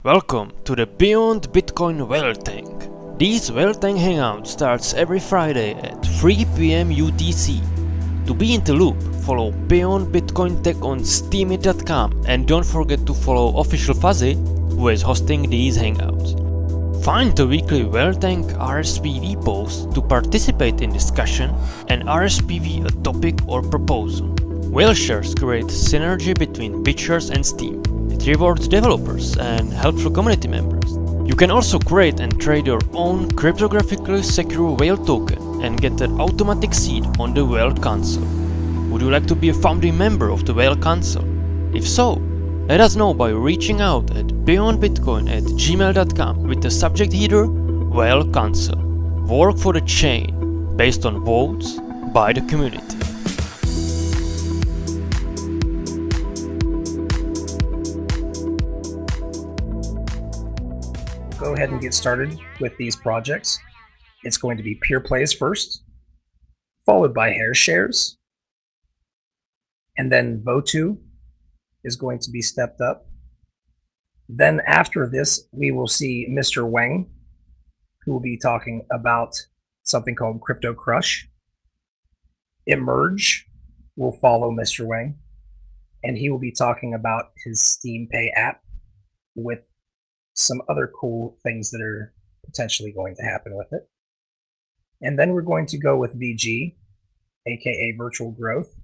Welcome to the Beyond Bitcoin WhaleTank. This WhaleTank Hangout starts every Friday at 3 PM UTC. To be in the loop, follow Beyond Bitcoin Tech on steemit.com and don't forget to follow Official Fuzzy, who is hosting these hangouts. Find the weekly WhaleTank RSPV post to participate in discussion and RSPV a topic or proposal. Whale shares create synergy between BitShares and Steem. It rewards developers and helpful community members. You can also create and trade your own cryptographically secure Whale token and get an automatic seat on the Whale Council. Would you like to be a founding member of the Whale Council? If so, let us know by reaching out at beyondbitcoin@gmail.com with the subject header Whale Council. Work for the chain based on votes by the community. Go ahead and get started with these projects. It's going to be Pure Plays first, followed by Hair Shares, and then Votu is going to be stepped up. Then after this, we will see Mr. Wang, who will be talking about something called Crypto Crush. Emerge will follow Mr. Wang, and he will be talking about his Steam Pay app with some other cool things that are potentially going to happen with it. And then we're going to go with VG, aka Virtual Growth,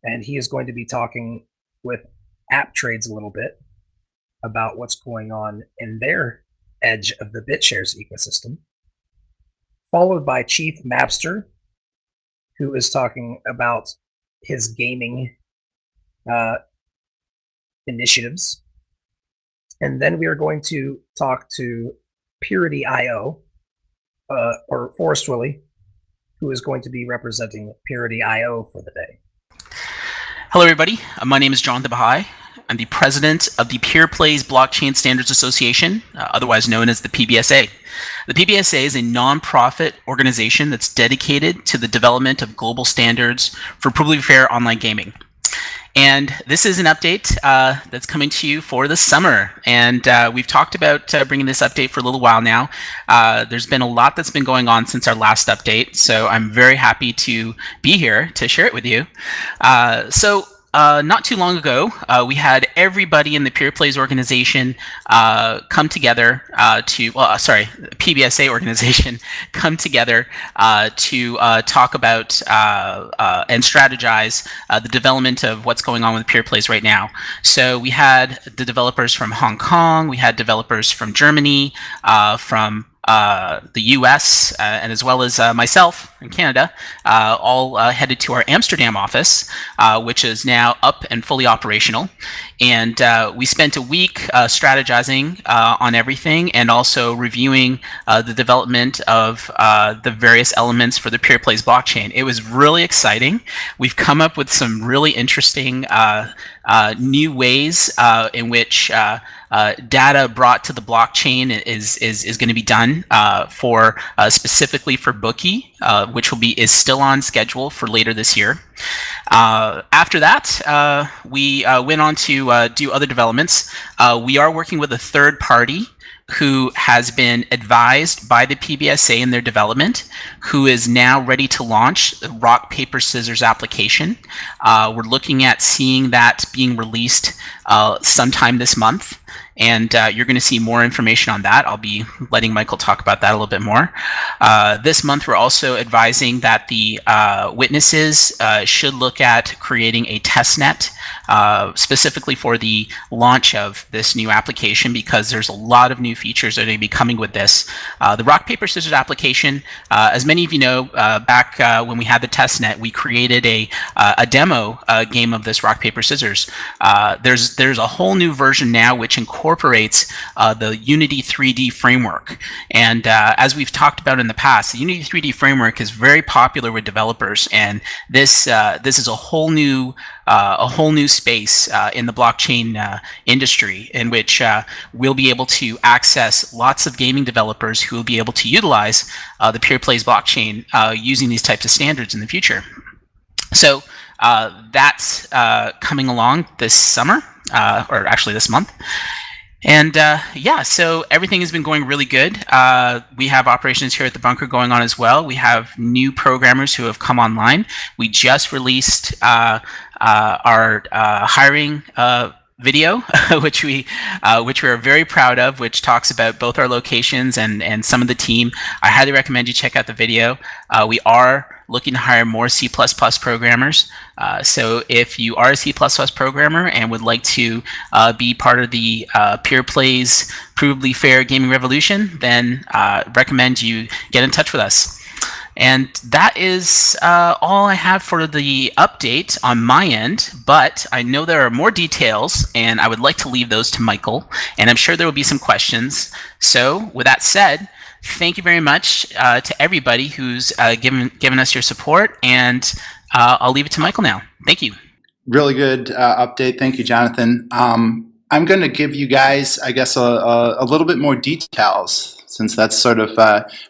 and he is going to be talking with App Trades a little bit about what's going on in their edge of the BitShares ecosystem, followed by Chief Mapster, who is talking about his gaming initiatives. And then we are going to talk to Purity.io, or Forrest Willie, who is going to be representing Purity.io for the day. Hello, everybody. My name is Jonathan Bahai. I'm the president of the Pure Plays Blockchain Standards Association, otherwise known as the PBSA. The PBSA is a nonprofit organization that's dedicated to the development of global standards for publicly fair online gaming. And this is an update that's coming to you for the summer. And we've talked about bringing this update for a little while now. There's been a lot that's been going on since our last update. So I'm very happy to be here to share it with you. Not too long ago, we had everybody in the Pure Plays organization come together PBSA organization come together to talk about and strategize the development of what's going on with Pure Plays right now. So we had the developers from Hong Kong, we had developers from Germany, from the US, and as well as myself in Canada, all headed to our Amsterdam office, which is now up and fully operational. And we spent a week strategizing on everything and also reviewing the development of the various elements for the Pure Plays blockchain. It was really exciting. We've come up with some really interesting new ways in which data brought to the blockchain is going to be done for specifically for Bookie, which is still on schedule for later this year. After that, we went on to do other developments. We are working with a third party who has been advised by the PBSA in their development, who is now ready to launch the rock, paper, scissors application. We're looking at seeing that being released sometime this month. And you're going to see more information on that. I'll be letting Michael talk about that a little bit more. This month, we're also advising that the witnesses should look at creating a test net specifically for the launch of this new application, because there's a lot of new features that are going to be coming with this. The rock, paper, scissors application, as many of you know, back when we had the test net, we created a demo game of this rock, paper, scissors. There's a whole new version now which incorporates the Unity 3D framework. And as we've talked about in the past, the Unity 3D framework is very popular with developers, and this is a whole new space in the blockchain industry, in which we'll be able to access lots of gaming developers who will be able to utilize the Pure Plays blockchain using these types of standards in the future. So that's coming along this summer, or actually this month. And yeah, so everything has been going really good. We have operations here at the bunker going on as well. We have new programmers who have come online. We just released our hiring video, which we are very proud of, which talks about both our locations and some of the team. I highly recommend you check out the video. We are looking to hire more C++ programmers. So if you are a C++ programmer and would like to be part of the Peer Plays Provably Fair Gaming Revolution, then recommend you get in touch with us. And that is all I have for the update on my end, but I know there are more details, and I would like to leave those to Michael, and I'm sure there will be some questions. So with that said, thank you very much to everybody who's given us your support, and I'll leave it to Michael now. Thank you. Really good update. Thank you, Jonathan. I'm going to give you guys, I guess, a little bit more details, since that's sort of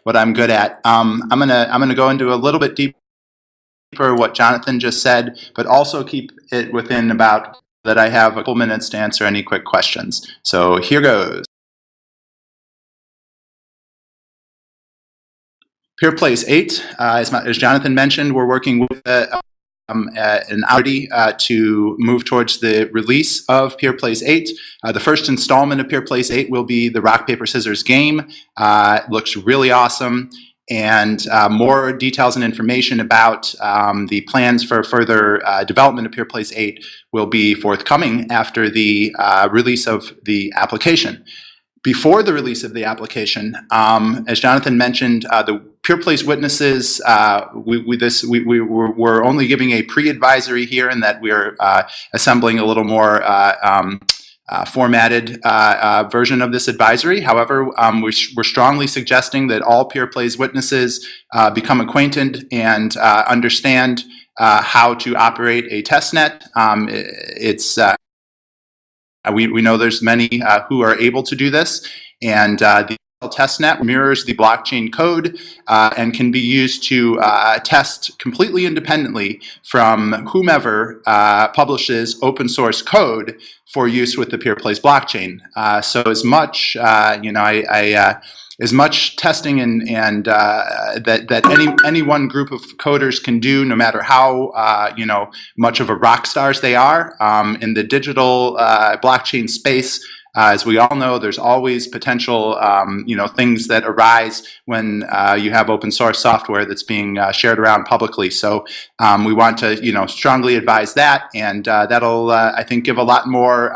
what I'm good at. I'm gonna go into a little bit deeper what Jonathan just said, but also keep it within about that I have a couple minutes to answer any quick questions. So here goes. Peer Place 8, as Jonathan mentioned, we're working with an Audi to move towards the release of Peer Place 8. The first installment of Peer Place 8 will be the rock, paper, scissors game. It looks really awesome. And more details and information about the plans for further development of Peer Place 8 will be forthcoming after the release of the application. Before the release of the application, as Jonathan mentioned, the Peer Place witnesses, we're only giving a pre-advisory here in that we're assembling a little more formatted version of this advisory. However, we're strongly suggesting that all Peer Place witnesses become acquainted and understand how to operate a testnet. We know there's many who are able to do this, and the testnet mirrors the blockchain code and can be used to test completely independently from whomever publishes open source code for use with the Peer Place blockchain. So as much, as much testing and that any one group of coders can do, no matter how much of a rock stars they are in the digital blockchain space. As we all know, there's always potential, things that arise when you have open source software that's being shared around publicly. So we want to, strongly advise that, and that'll, I think, give a lot more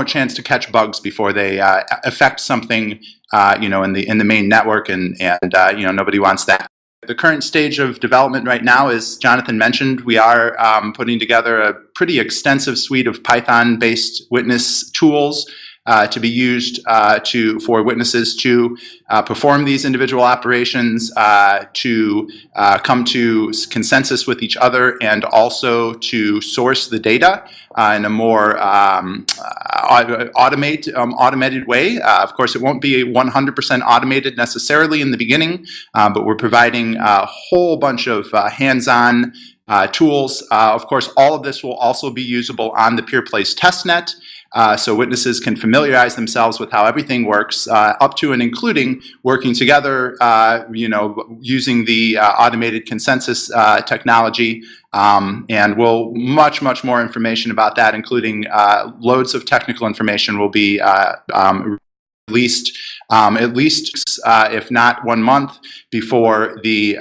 chance to catch bugs before they affect something, in the main network, and nobody wants that. The current stage of development right now, as Jonathan mentioned, we are putting together a pretty extensive suite of Python-based witness tools to be used for witnesses to perform these individual operations, to come to consensus with each other, and also to source the data in a more automated way. Of course, it won't be 100% automated necessarily in the beginning, but we're providing a whole bunch of hands-on tools. Of course, all of this will also be usable on the Peer Place testnet. So witnesses can familiarize themselves with how everything works, up to and including working together, using the automated consensus technology. And much more information about that, including loads of technical information, will be released at least, if not 1 month before the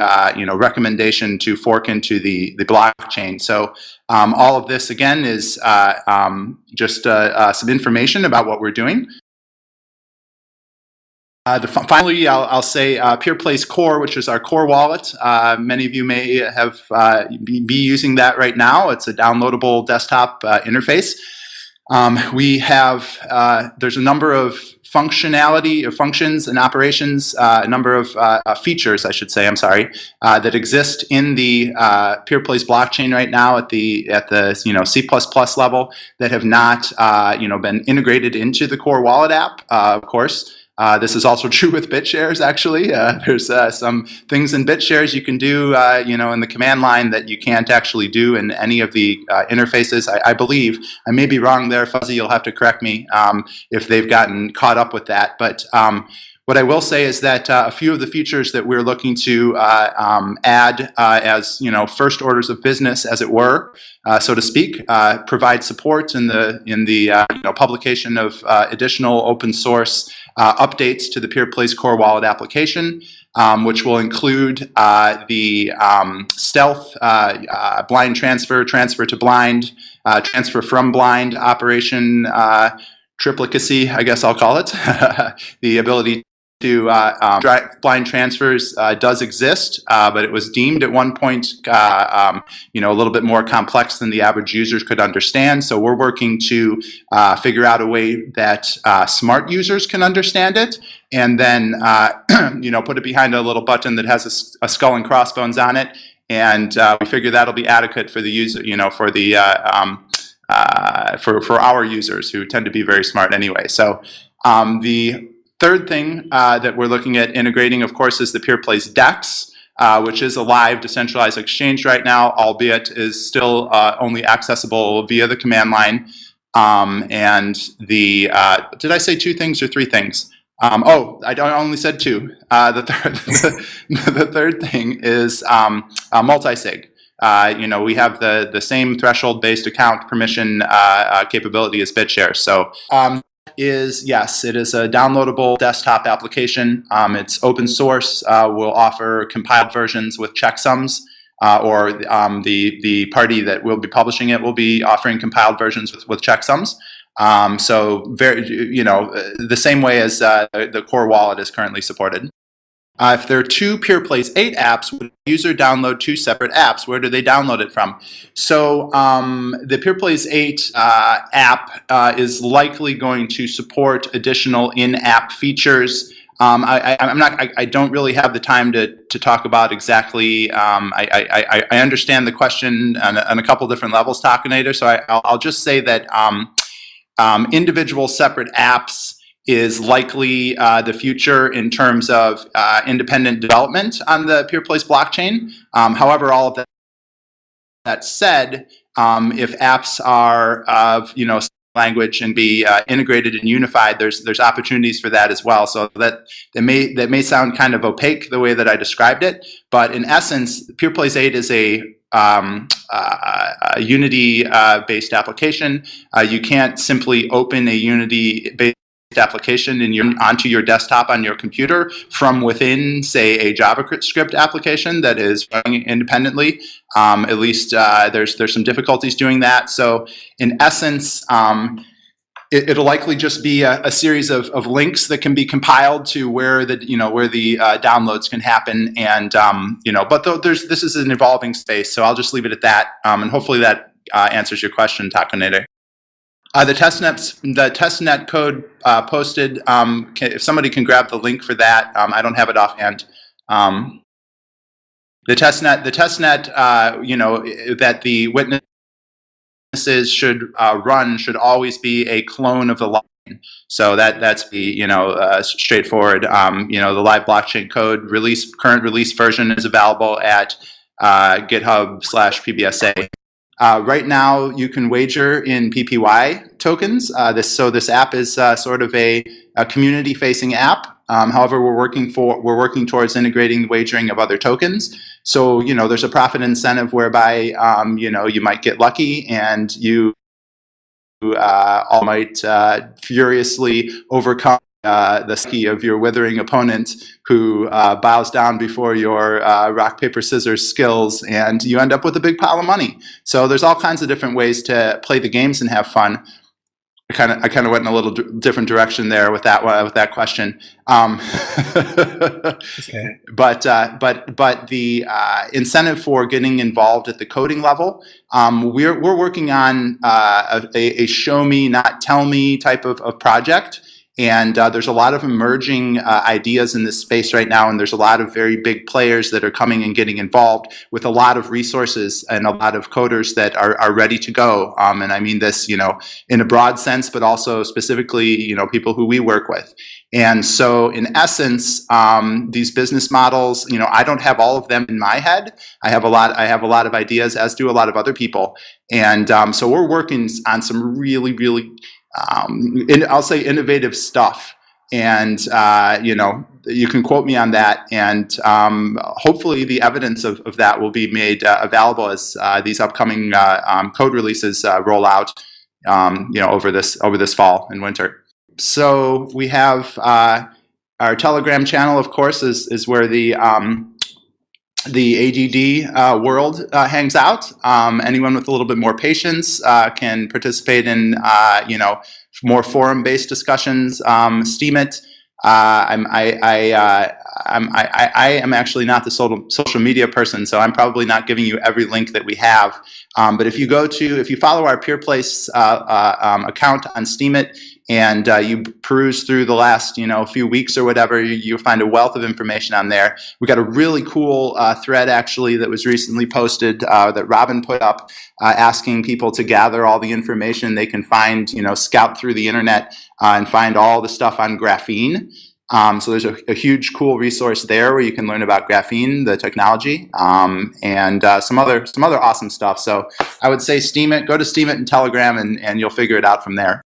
recommendation to fork into the blockchain. So all of this again is just some information about what we're doing. Finally, I'll say Peer Place Core, which is our core wallet. Many of you may have be using that right now. It's a downloadable desktop interface. We have there's a number of functions and operations, a number of features, I should say, that exist in the Peer Place blockchain right now at the C++ level that have not been integrated into the core wallet app, of course. This is also true with BitShares, actually. There's some things in BitShares you can do, in the command line that you can't actually do in any of the interfaces. I believe. I may be wrong there, Fuzzy. You'll have to correct me if they've gotten caught up with that. But what I will say is that a few of the features that we're looking to add as first orders of business, as it were, so to speak, provide support in the publication of additional open source updates to the PeerPlace core wallet application, which will include the stealth, blind transfer, transfer to blind, transfer from blind, operation triplicacy, I guess I'll call it. The ability to blind transfers does exist, but it was deemed at one point, a little bit more complex than the average users could understand. So we're working to figure out a way that smart users can understand it, and then put it behind a little button that has a skull and crossbones on it, and we figure that'll be adequate for the user, for the for our users who tend to be very smart anyway. So the third thing that we're looking at integrating, of course, is the PeerPlace DEX, which is a live decentralized exchange right now, albeit is still only accessible via the command line. And the did I say two things or three things? I only said two. The third thing is multi-sig. We have the same threshold-based account permission capability as BitShares. So yes, it is a downloadable desktop application. It's open source. We'll offer compiled versions with checksums, or the party that will be publishing it will be offering compiled versions with checksums. So very, the same way as the core wallet is currently supported. If there are two PeerPlace 8 apps, would a user download two separate apps? Where do they download it from? So the PeerPlace 8 app is likely going to support additional in-app features. I don't really have the time to talk about exactly. I understand the question on a couple different levels, Takanator. So I'll just say that individual separate apps is likely the future in terms of independent development on the PeerPlace blockchain. However, all of that said, if apps are of language and be integrated and unified, there's opportunities for that as well. So that may sound kind of opaque the way that I described it, but in essence, PeerPlace 8 is a Unity based application. You can't simply open a Unity based application onto your desktop on your computer from within, say, a JavaScript application that is running independently. At least there's some difficulties doing that. So in essence, it'll likely just be a series of links that can be compiled to where the downloads can happen, and but this is an evolving space, so I'll just leave it at that, and hopefully that answers your question, Takanator. The testnet code posted. If somebody can grab the link for that, I don't have it offhand. The testnet, that the witnesses should run should always be a clone of the line. So that's the straightforward. The live blockchain code current release version is available at GitHub/PBSA. Right now, you can wager in PPY tokens. This app is sort of a community-facing app. However, we're working towards integrating the wagering of other tokens. So there's a profit incentive whereby you might get lucky and you all might furiously overcome the ski of your withering opponent, who bows down before your rock, paper, scissors skills, and you end up with a big pile of money. So there's all kinds of different ways to play the games and have fun. I kind of went in a little different direction there with that question. Okay. But the incentive for getting involved at the coding level, we're working on a show me, not tell me type of project. And there's a lot of emerging ideas in this space right now, and there's a lot of very big players that are coming and getting involved with a lot of resources and a lot of coders that are ready to go. And I mean this, in a broad sense, but also specifically, people who we work with. And so, in essence, these business models, I don't have all of them in my head. I have a lot of ideas, as do a lot of other people. And so, we're working on some really, really, I'll say, innovative stuff. And you can quote me on that. And hopefully, the evidence of that will be made available as these upcoming code releases roll out, over this fall and winter. So we have our Telegram channel, of course, is where the ADD world hangs out. Anyone with a little bit more patience can participate in more forum-based discussions. Steam it. I am actually not the social media person, so I'm probably not giving you every link that we have. But if you follow our PeerPlace account on Steemit, and you peruse through the last few weeks or whatever, you'll find a wealth of information on there. We got a really cool thread actually that was recently posted that Robin put up, asking people to gather all the information they can find, scout through the internet and find all the stuff on graphene. So there's a huge cool resource there where you can learn about graphene, the technology, and some other awesome stuff. So I would say Steemit, go to Steemit and Telegram, and you'll figure it out from there.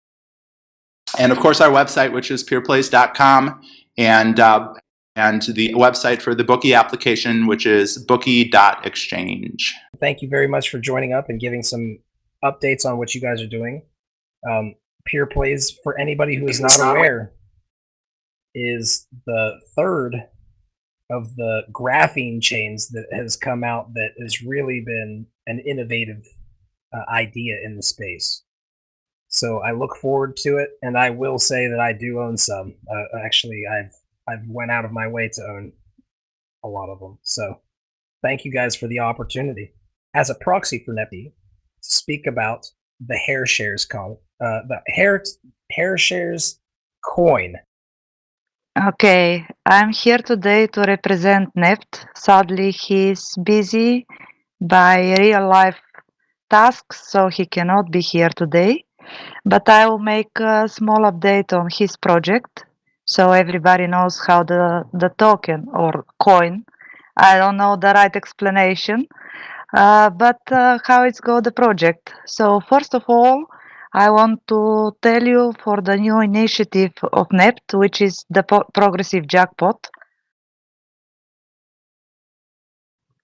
And of course, our website, which is peerplace.com, and the website for the Bookie application, which is bookie.exchange. Thank you very much for joining up and giving some updates on what you guys are doing. PeerPlace, for anybody who is not aware, is the third of the graphene chains that has come out that has really been an innovative idea in the space. So I look forward to it, and I will say that I do own some. Actually, I've went out of my way to own a lot of them. So thank you guys for the opportunity as a proxy for Nepi to speak about the HairShares HairShares coin. Okay, I'm here today to represent Neft. Sadly, he's busy by real life tasks, so he cannot be here today. But I will make a small update on his project, so everybody knows how the token or coin, I don't know the right explanation, but how it's go the project. So first of all, I want to tell you for the new initiative of NEPT, which is the progressive jackpot.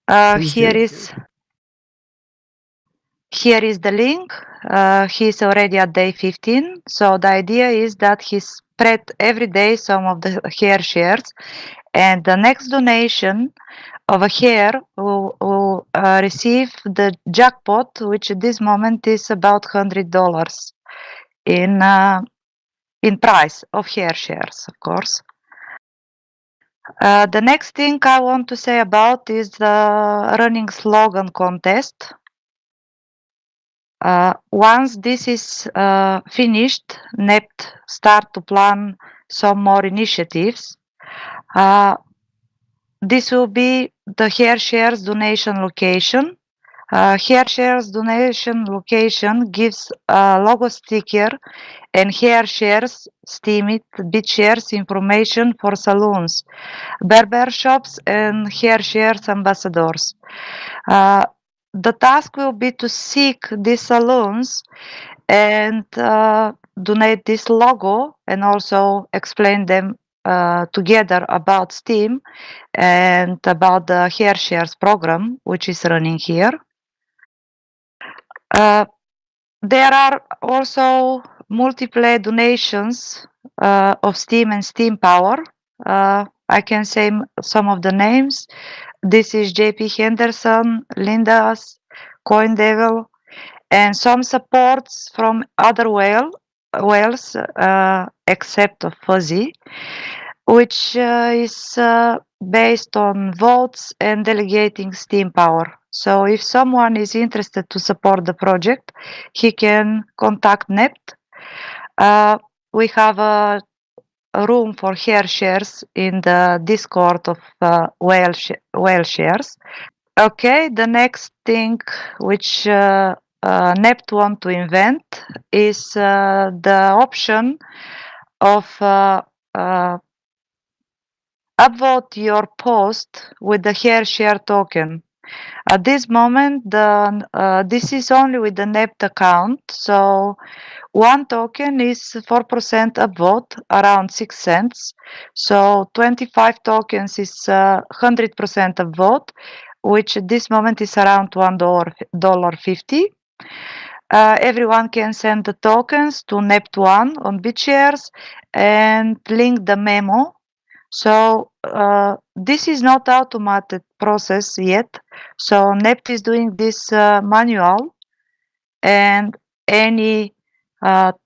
Here is the link. He's already at day 15. So the idea is that he spread every day some of the hair shares, and the next donation of a hair will receive the jackpot, which at this moment is about $100 in price of hair shares, of course. The next thing I want to say about is the running slogan contest. Once this is finished, NEPT start to plan some more initiatives. This will be the hair shares donation location. Hair shares donation location gives a logo sticker and hair shares, Steemit, bit shares information for salons, barber shops, and hair shares ambassadors. The task will be to seek these salons and donate this logo, and also explain them together about Steam and about the hair shares program, which is running here. There are also multiple donations of Steam and Steam Power. I can say some of the names. This is JP Henderson, Linda's, Coin Devil, and some supports from other whales except of Fuzzy, which is based on votes and delegating Steam Power. So if someone is interested to support the project, he can contact NEPT. We have a room for hair shares in the Discord of whale shares. Okay, the next thing which Nept want to invent is the option of upvote your post with the hair share token. At this moment, this is only with the Nept account, so one token is 4% upvote, around 6 cents. So 25 tokens is 100% upvote, which at this moment is around $1.50. Everyone can send the tokens to Nept1 on BitShares and link the memo. So this is not automated process yet. So Nept is doing this manual, and any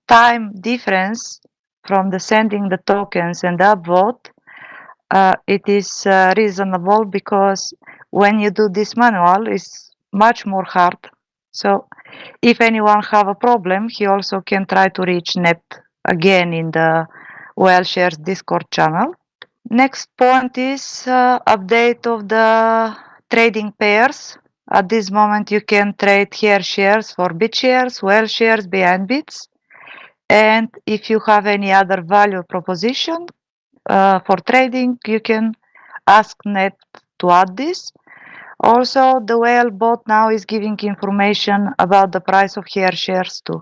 time difference from the sending the tokens and the upvote, it is reasonable, because when you do this manual, it's much more hard. So if anyone have a problem, he also can try to reach Nept again in the WhaleShares Discord channel. Next point is update of the trading pairs. At this moment, you can trade hair shares for BitShares, WhaleShares, BNBits. And if you have any other value proposition for trading, you can ask Net to add this. Also, the Whale bot now is giving information about the price of hair shares too.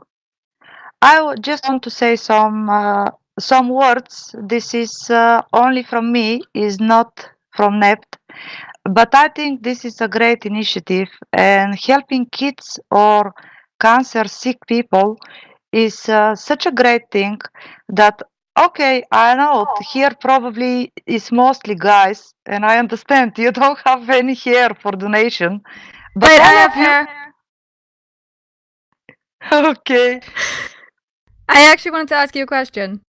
I just want to say some words. This is only from me, is not from Nept. But I think this is a great initiative, and helping kids or cancer sick people is such a great thing that, okay, I know here probably is mostly guys, and I understand you don't have any hair for donation, but Wait, I all have of you. hair. Okay, I actually wanted to ask you a question.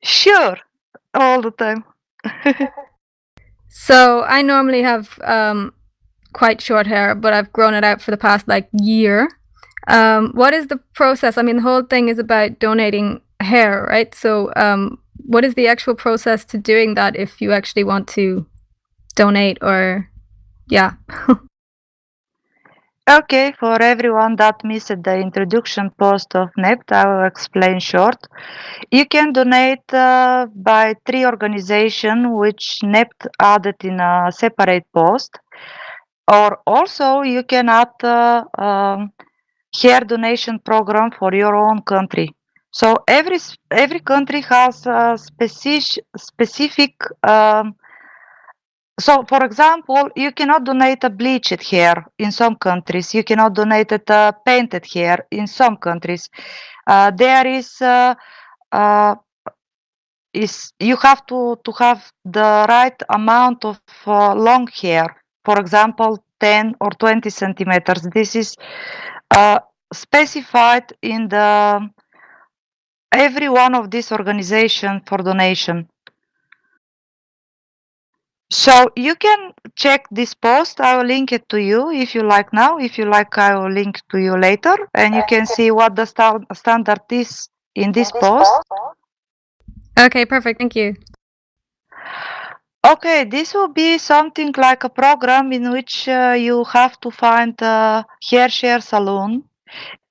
sure, all the time. So I normally have quite short hair, but I've grown it out for the past year. What is the process? I mean, the whole thing is about donating hair, right? So what is the actual process to doing that if you actually want to donate, or yeah? Okay, for everyone that missed the introduction post of Nept, I will explain short. You can donate by 3 organizations which Nept added in a separate post, or also you can add hair donation program for your own country. So every country has a specific. So, for example, you cannot donate a bleached hair in some countries. You cannot donate a painted hair in some countries. There is you have to have the right amount of long hair. For example, 10 or 20 centimeters. This is specified in the every one of these organizations for donation. So you can check this post. I will link it to you if you like now. If you like, I will link to you later, and you can see what the standard is in this post. Okay, perfect. Thank you. Okay, this will be something like a program in which you have to find a hair share salon,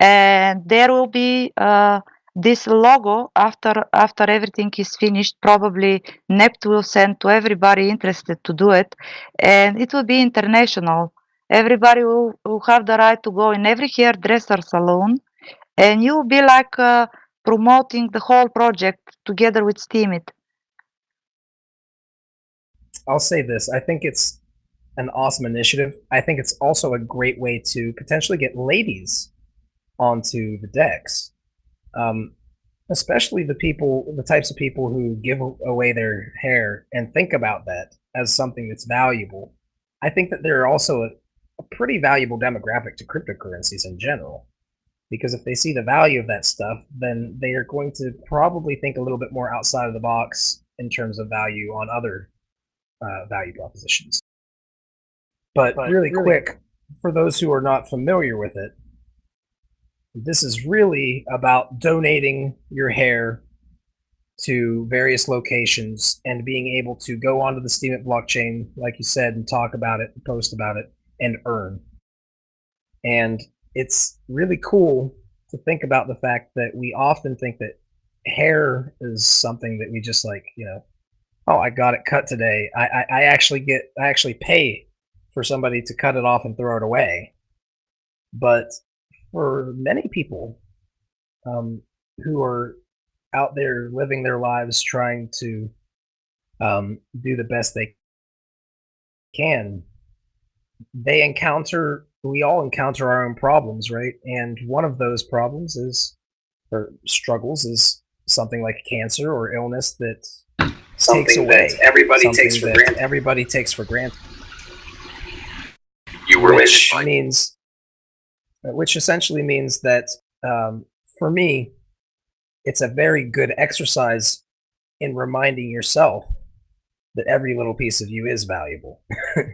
and there will be this logo after everything is finished. Probably Nept will send to everybody interested to do it, and it will be international. Everybody will have the right to go in every hairdresser salon, and you will be like promoting the whole project together with Steemit. I'll say this. I think it's an awesome initiative. I think it's also a great way to potentially get ladies onto the decks. Especially the types of people who give away their hair and think about that as something that's valuable. I think that they're also a pretty valuable demographic to cryptocurrencies in general, because if they see the value of that stuff, then they are going to probably think a little bit more outside of the box in terms of value on other value propositions. But really quick, for those who are not familiar with it, this is really about donating your hair to various locations and being able to go onto the Steemit blockchain, like you said, and talk about it, and post about it, and earn. And it's really cool to think about the fact that we often think that hair is something that we just like, oh, I got it cut today. I actually pay for somebody to cut it off and throw it away. But for many people who are out there living their lives trying to do the best they can, we all encounter our own problems, right? And one of those problems or struggles is something like cancer or illness that takes away everybody something takes for that granted. everybody takes for granted. You were Which essentially means that for me, it's a very good exercise in reminding yourself that every little piece of you is valuable,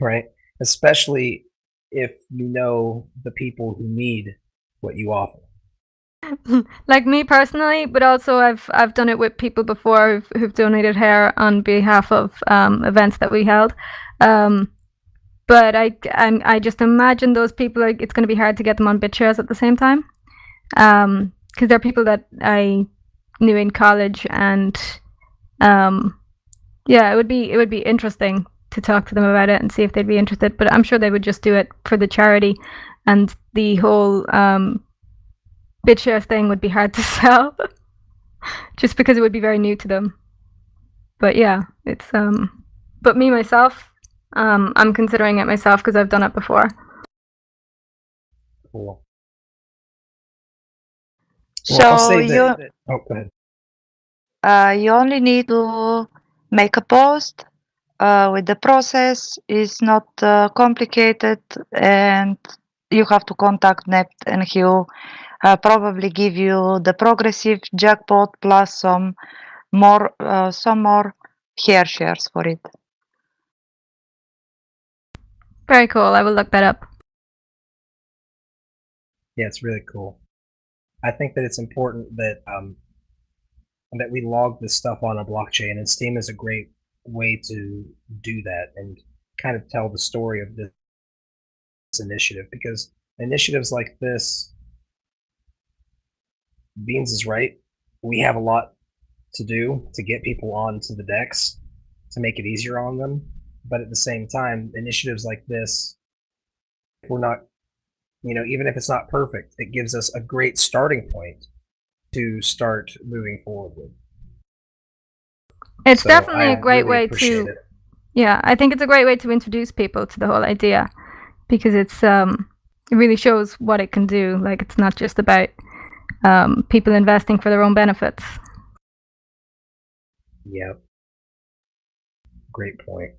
right? Especially if you know the people who need what you offer. Like me personally, but also I've done it with people before who've donated hair on behalf of events that we held. But I just imagine those people, it's going to be hard to get them on BitShares at the same time, because they're people that I knew in college, and yeah, it would be interesting to talk to them about it and see if they'd be interested. But I'm sure they would just do it for the charity, and the whole BitShares thing would be hard to sell, just because it would be very new to them. But yeah, it's but me myself, I'm considering it myself because I've done it before. Cool. So Well, I'll say that, oh, go ahead. you only need to make a post. With the process is not complicated, and you have to contact Nept, and he'll probably give you the progressive jackpot plus some more hair shares for it. Very cool. I will look that up. Yeah, it's really cool. I think that it's important that that we log this stuff on a blockchain, and Steem is a great way to do that and kind of tell the story of this initiative, because initiatives like this, Beans is right, we have a lot to do to get people onto the DEX to make it easier on them, but at the same time, initiatives like this, if we're not, even if it's not perfect, it gives us a great starting point to start moving forward with. It's So definitely I a great really way appreciate to it. Yeah, I think it's a great way to introduce people to the whole idea, because it's it really shows what it can do. Like, it's not just about people investing for their own benefits. Yep. Great point.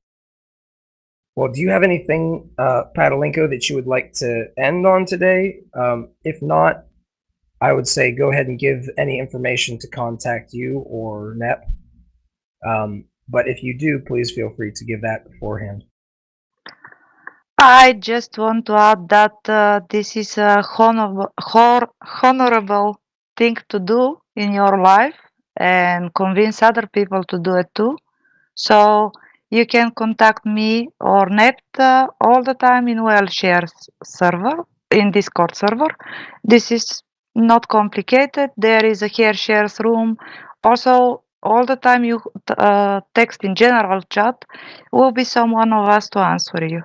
Well, do you have anything, Patalinko, that you would like to end on today? If not, I would say go ahead and give any information to contact you or NEP. But if you do, please feel free to give that beforehand. I just want to add that this is a honorable thing to do in your life, and convince other people to do it too. So you can contact me or Nept all the time in WhaleShares server, in Discord server. This is not complicated. There is a hair shares room. Also, all the time you text in general chat, will be someone of us to answer you.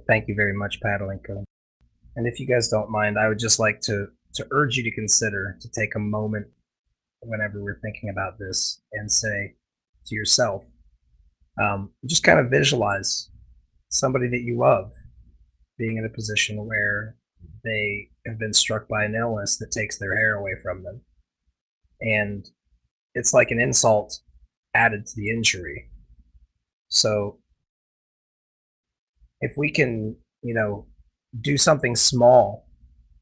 Thank you very much, Patalinko. And if you guys don't mind, I would just like to urge you to consider to take a moment whenever we're thinking about this and say to yourself, just kind of visualize somebody that you love being in a position where they have been struck by an illness that takes their hair away from them. And it's like an insult added to the injury. So if we can, do something small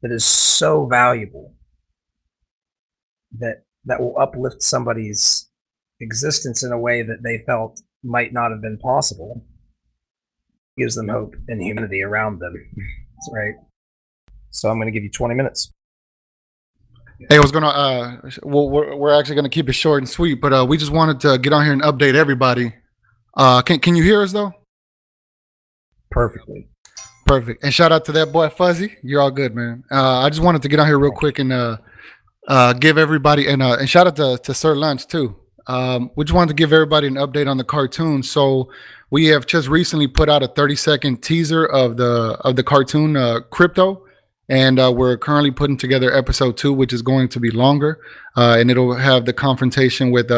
that is so valuable that will uplift somebody's existence in a way that they felt might not have been possible, gives them hope and humanity around them. That's right. So I'm going to give you 20 minutes. Hey, I was gonna. Well, we're actually gonna keep it short and sweet, but we just wanted to get on here and update everybody. Can you hear us though? Perfectly. Perfect. And shout out to that boy Fuzzy. You're all good, man. I just wanted to get on here real quick and give everybody and shout out to Sir Lunch too. We just wanted to give everybody an update on the cartoon. So we have just recently put out a 30-second teaser of the cartoon Crypto, and we're currently putting together episode 2, which is going to be longer, and it'll have the confrontation with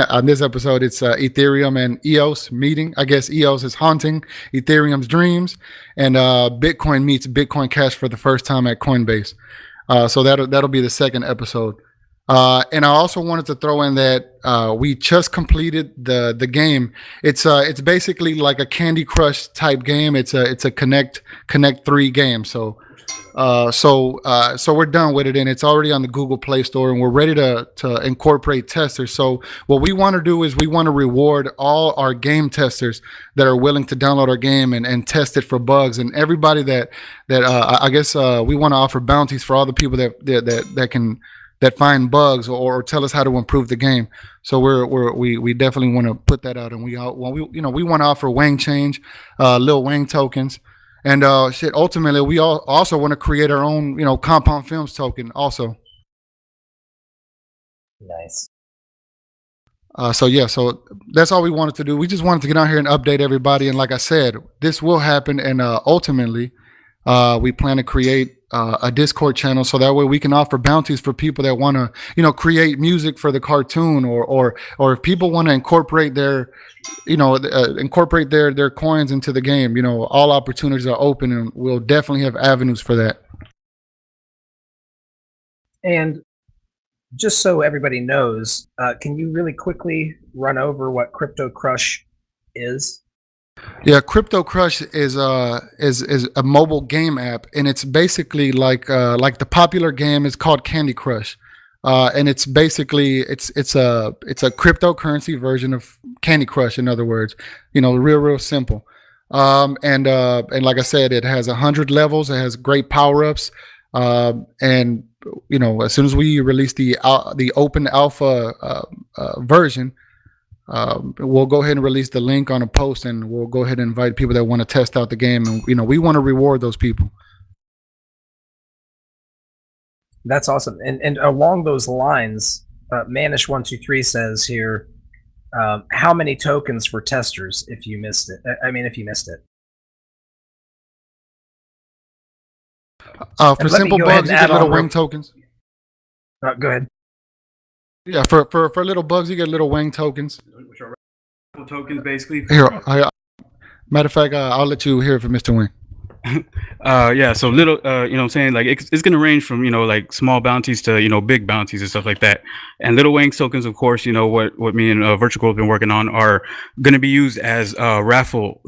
on this episode it's Ethereum and EOS meeting. I guess EOS is haunting Ethereum's dreams, and Bitcoin meets Bitcoin Cash for the first time at Coinbase. So that'll be the second episode. And I also wanted to throw in that we just completed the game. It's basically like a Candy Crush type game. It's a Connect 3 game. So we're done with it, and it's already on the Google Play Store, and we're ready to incorporate testers. So what we want to do is we want to reward all our game testers that are willing to download our game and test it for bugs, and everybody that I guess we want to offer bounties for all the people that find bugs or tell us how to improve the game. So we definitely want to put that out, and we want to offer Wang change, Lil Wang tokens. And ultimately, we also want to create our own, Compound Films token also. Nice. So that's all we wanted to do. We just wanted to get out here and update everybody. And like I said, this will happen. And ultimately, we plan to create a Discord channel so that way we can offer bounties for people that want to, create music for the cartoon, or if people want to incorporate their coins into the game. All opportunities are open, and we'll definitely have avenues for that. And just so everybody knows, can you really quickly run over what Crypto Crush is? Yeah, Crypto Crush is a mobile game app, and it's basically like the popular game is called Candy Crush, and it's basically it's a cryptocurrency version of Candy Crush. In other words, real simple. And like I said, it has 100 levels. It has great power ups, and as soon as we release the open alpha version. We'll go ahead and release the link on a post, and we'll go ahead and invite people that want to test out the game, and we want to reward those people. That's awesome. And along those lines, Manish123 says here, how many tokens for testers if you missed it? If you missed it. For simple bugs, you get little wing tokens. Go ahead. Yeah, for little bugs, you get little Wang tokens. Which are raffle tokens, basically. Here, matter of fact, I'll let you hear it from Mr. Wing. Yeah, so little, what I'm saying, like it's going to range from, like small bounties to, big bounties and stuff like that. And little Wang tokens, of course, what me and Virtual have been working on are going to be used as raffle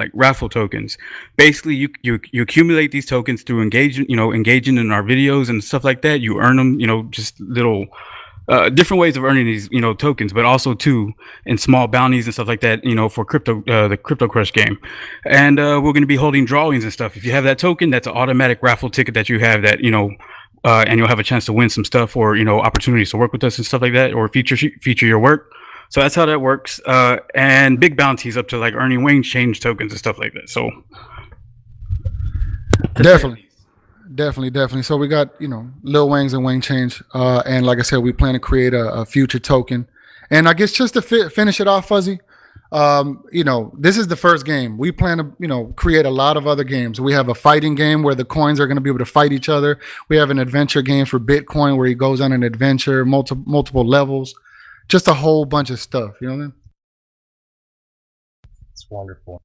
tokens. Basically, you accumulate these tokens through engaging in our videos and stuff like that. You earn them, just little different ways of earning these, tokens, but also too in small bounties and stuff like that, for the Crypto Crush game. And we're going to be holding drawings and stuff. If you have that token, that's an automatic raffle ticket that you have that, and you'll have a chance to win some stuff or, opportunities to work with us and stuff like that, or feature your work. So that's how that works. And big bounties up to like earning wing change tokens and stuff like that. So Definitely. So we got, Lil Wangs and Wang Change. And like I said, we plan to create a future token. And I guess just to finish it off, Fuzzy, this is the first game. We plan to, create a lot of other games. We have a fighting game where the coins are going to be able to fight each other. We have an adventure game for Bitcoin where he goes on an adventure, multiple levels, just a whole bunch of stuff. You know what I mean? It's wonderful.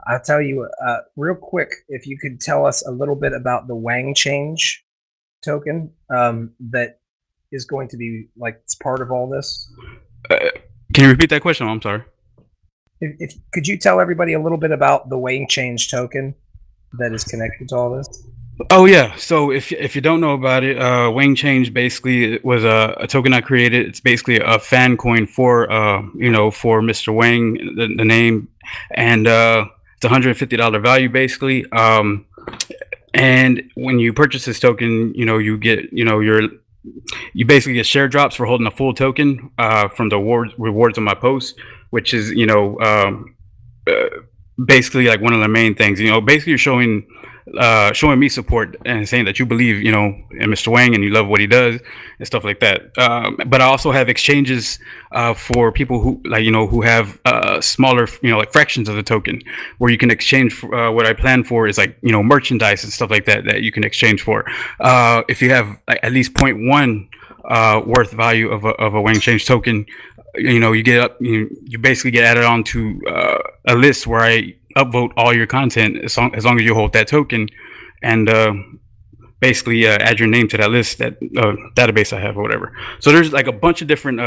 I'll tell you real quick, if you could tell us a little bit about the Wang change token that is going to be like it's part of all this. Can you repeat that question? I'm sorry. If could you tell everybody a little bit about the Wang change token that is connected to all this? Oh yeah. So if you don't know about it, Wang Change basically was a token I created. It's basically a fan coin for for Mr. Wang, the name, and it's $150 value basically. And when you purchase this token, you get, you basically get share drops for holding a full token from the rewards on my post, which is, basically like one of the main things. Basically you're showing me support and saying that you believe, in Mr. Wang and you love what he does and stuff like that. But I also have exchanges for people who who have smaller, like fractions of the token, where you can exchange. What I plan for is like merchandise and stuff like that you can exchange for. If you have like at least 0.1 worth value of a Wang Change token, you get up, you basically get added on to a list where I upvote all your content as long as you hold that token, and basically add your name to that list, that database I have or whatever. So there's like a bunch of different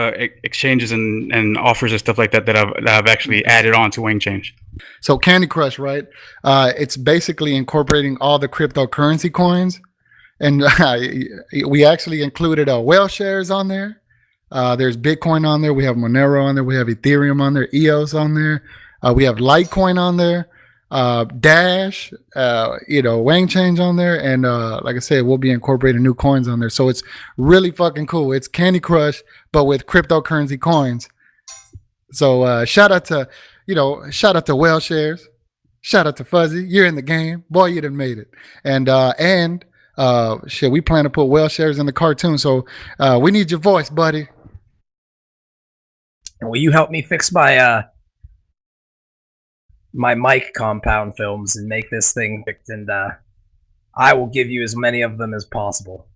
exchanges and offers and stuff like that I've actually added on to Wang Change. So Candy Crush, right? It's basically incorporating all the cryptocurrency coins, and we actually included whale shares on there. There's Bitcoin on there. We have Monero on there. We have Ethereum on there. EOS on there. We have Litecoin on there. Dash, Wang Change on there. And like I said, we'll be incorporating new coins on there. So it's really fucking cool. It's Candy Crush, but with cryptocurrency coins. So shout out to Whale Shares. Shout out to Fuzzy. You're in the game. Boy, you done made it. And shit, we plan to put Whale Shares in the cartoon. So we need your voice, buddy. Will you help me fix my my mic compound films and make this thing fixed? And I will give you as many of them as possible.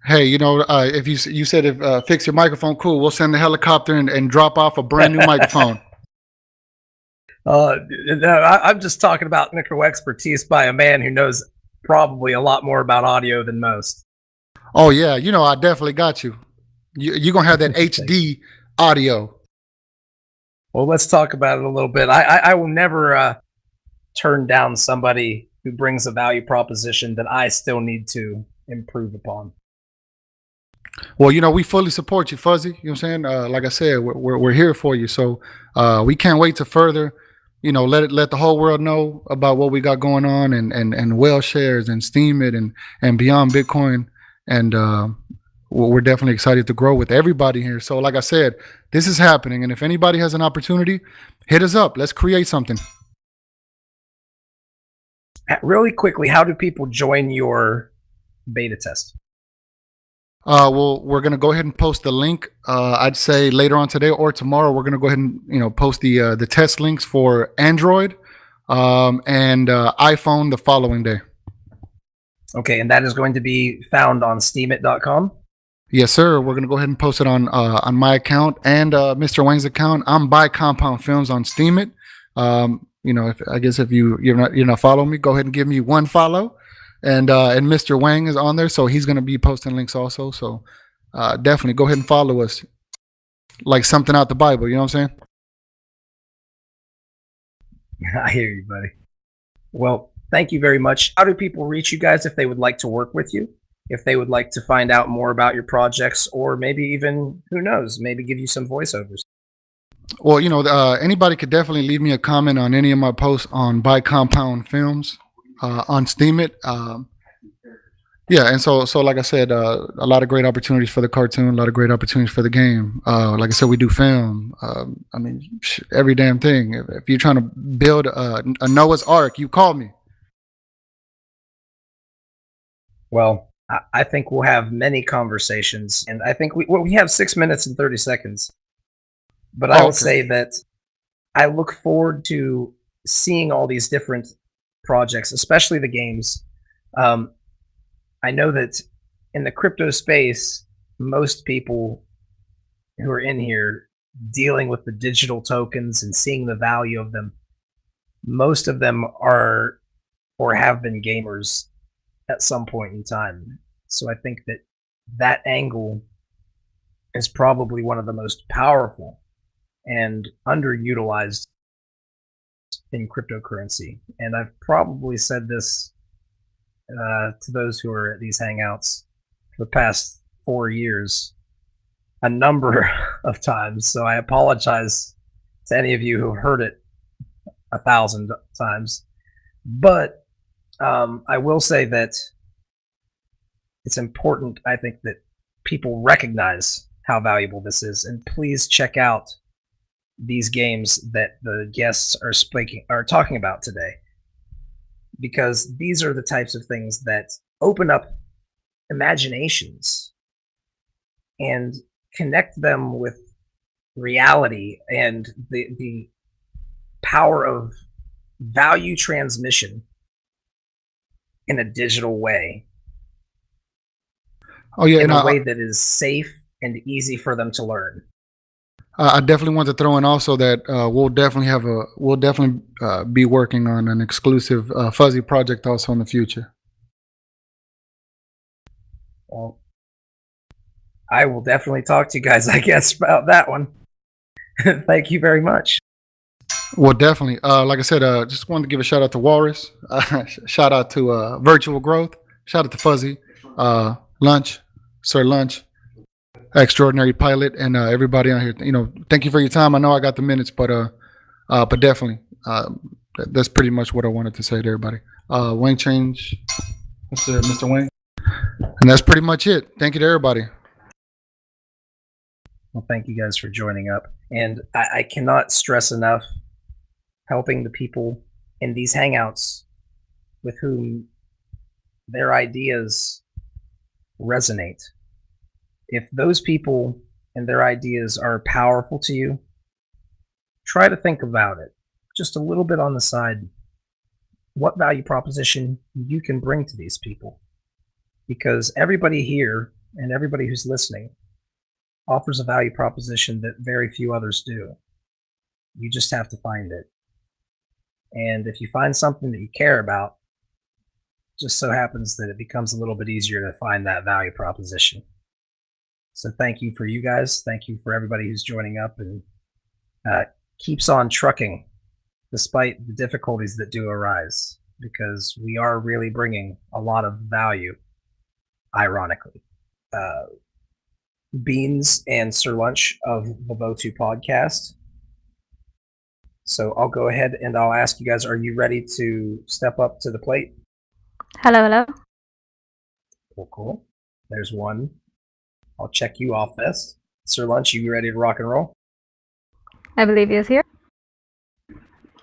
Hey, if you said if fix your microphone, cool. We'll send the helicopter and drop off a brand new microphone. I'm just talking about micro expertise by a man who knows probably a lot more about audio than most. Oh yeah, I definitely got you. You're gonna have that HD audio. Well, let's talk about it a little bit. I will never turn down somebody who brings a value proposition that I still need to improve upon. Well, we fully support you, Fuzzy. You know what I'm saying? Like I said, we're here for you. So we can't wait to further, let the whole world know about what we got going on, and Whale Shares and Steam It and Beyond Bitcoin. And we're definitely excited to grow with everybody here. So like I said, this is happening. And if anybody has an opportunity, hit us up. Let's create something. Really quickly, how do people join your beta test? Well, we're going to go ahead and post the link. I'd say later on today or tomorrow, we're going to go ahead and, post the test links for Android and iPhone the following day. Okay, and that is going to be found on steamit.com? Yes, sir. We're going to go ahead and post it on my account and Mr. Wang's account. I'm by Compound Films on Steamit. If you're not following me, go ahead and give me one follow. And Mr. Wang is on there, so he's going to be posting links also. So definitely go ahead and follow us, like something out the Bible. You know what I'm saying? I hear you, buddy. Well, thank you very much. How do people reach you guys if they would like to work with you? If they would like to find out more about your projects, or maybe even, who knows, maybe give you some voiceovers? Well, anybody could definitely leave me a comment on any of my posts on By Compound Films on Steamit. And so like I said, a lot of great opportunities for the cartoon, a lot of great opportunities for the game. Like I said, we do film. Every damn thing. If you're trying to build a Noah's Ark, you call me. Well, I think we'll have many conversations, and I think we have 6 minutes and 30 seconds. But I will say that I look forward to seeing all these different projects, especially the games. I know that in the crypto space, most people who are in here dealing with the digital tokens and seeing the value of them, most of them are or have been gamers at some point in time. So I think that angle is probably one of the most powerful and underutilized in cryptocurrency. And I've probably said this to those who are at these hangouts for the past 4 years a number of times. So I apologize to any of you who heard it 1,000 times. But I will say that it's important, I think, that people recognize how valuable this is, and please check out these games that the guests are talking about today, because these are the types of things that open up imaginations and connect them with reality and the power of value transmission in a digital way. Oh yeah, in and a way that is safe and easy for them to learn. I definitely want to throw in also that we'll definitely be working on an exclusive fuzzy project also in the future. Well, I will definitely talk to you guys, I guess, about that one. Thank you very much. Well, definitely. Like I said, just wanted to give a shout out to Walrus, shout out to Virtual Growth, shout out to Fuzzy, Lunch, Sir Lunch, Extraordinary Pilot, and everybody on here. You know, thank you for your time. I know I got the minutes, but definitely, that's pretty much what I wanted to say to everybody. Wayne Change, Mr. Wayne, and that's pretty much it. Thank you to everybody. Well, thank you guys for joining up, and I cannot stress enough helping the people in these hangouts with whom their ideas resonate. If those people and their ideas are powerful to you, try to think about it just a little bit on the side. What value proposition you can bring to these people? Because everybody here and everybody who's listening offers a value proposition that very few others do. You just have to find it. And if you find something that you care about, just so happens that it becomes a little bit easier to find that value proposition. So thank you for you guys. Thank you for everybody who's joining up and keeps on trucking despite the difficulties that do arise, because we are really bringing a lot of value, ironically. Beans and Sir Lunch of the Votu podcast. So I'll go ahead and I'll ask you guys, are you ready to step up to the plate? Hello, hello. Cool. There's one. I'll check you off this. Sir Lunch, you ready to rock and roll? I believe he is here.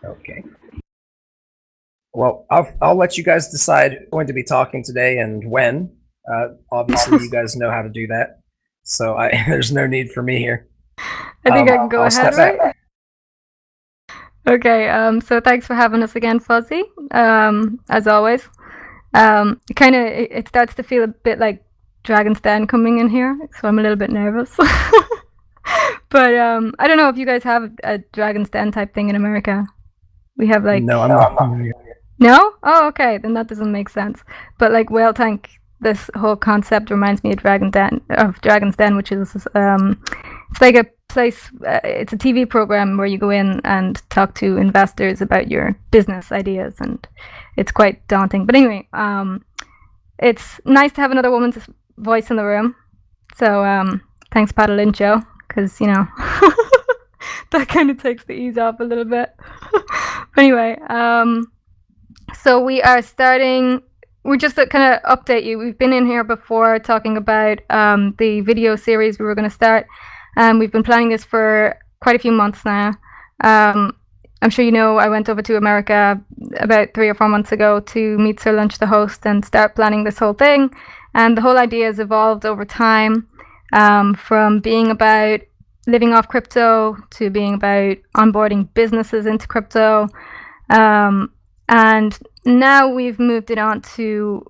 Okay. Well, I'll let you guys decide who's going to be talking today and when. Obviously, you guys know how to do that. So there's no need for me here. I think I can go ahead, right? Okay, so thanks for having us again, Fuzzy. As always. It starts to feel a bit like Dragon's Den coming in here, so I'm a little bit nervous. But I don't know if you guys have a Dragon's Den type thing in America. We have like... No, I'm not familiar. No? Oh, okay, then that doesn't make sense. But like WhaleTank, this whole concept reminds me of Dragon's Den, which is it's like a place. It's a TV program where you go in and talk to investors about your business ideas, and it's quite daunting. But anyway, it's nice to have another woman's voice in the room. So thanks, Padalincho, because you know that kind of takes the ease off a little bit. But anyway, so we are starting. We're just to kind of update you. We've been in here before talking about the video series we were going to start. We've been planning this for quite a few months now. I'm sure you know I went over to America about 3 or 4 months ago to meet Sir Lunch, the host, and start planning this whole thing. And the whole idea has evolved over time, from being about living off crypto to being about onboarding businesses into crypto. And now we've moved it on to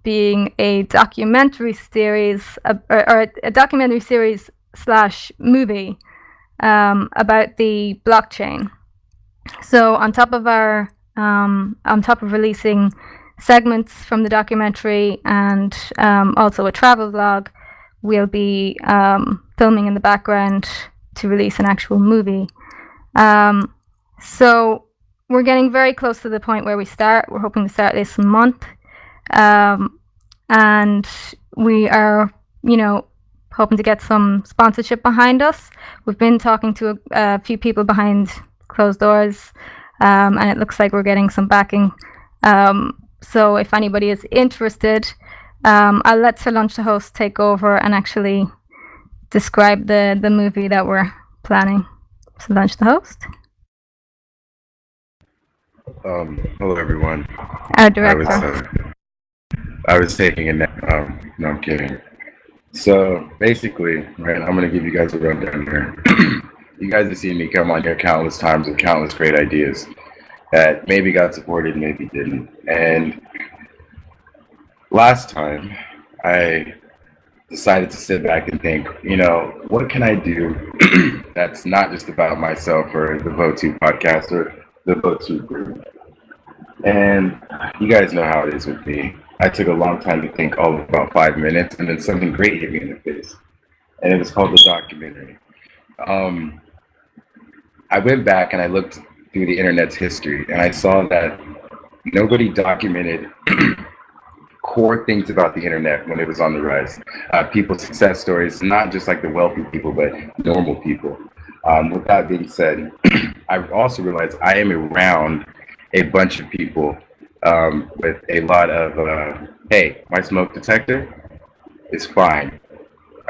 being a documentary series, or a documentary series / movie about the blockchain. So on top of releasing segments from the documentary and also a travel vlog, we'll be filming in the background to release an actual movie. So we're getting very close to the point where we start. We're hoping to start this month. And we are, hoping to get some sponsorship behind us. We've been talking to a few people behind closed doors, and it looks like we're getting some backing. So if anybody is interested, I'll let Sir Lunch the host take over and actually describe the movie that we're planning. Sir Lunch the host. Hello everyone. Our director. I was taking a nap. No, I'm kidding. So basically, right, I'm gonna give you guys a rundown here. You guys have seen me come on here countless times with countless great ideas that maybe got supported, maybe didn't. And last time, I decided to sit back and think, you know, what can I do that's not just about myself or the Vote2 podcast or the Vote2 group. And you guys know how it is with me. I took a long time to think, all of about 5 minutes, and then something great hit me in the face. And it was called the documentary. I went back and I looked through the internet's history, and I saw that nobody documented core things about the internet when it was on the rise. People's success stories, not just like the wealthy people, but normal people. With that being said, I also realized I am around a bunch of people with a lot of, hey, my smoke detector is fine.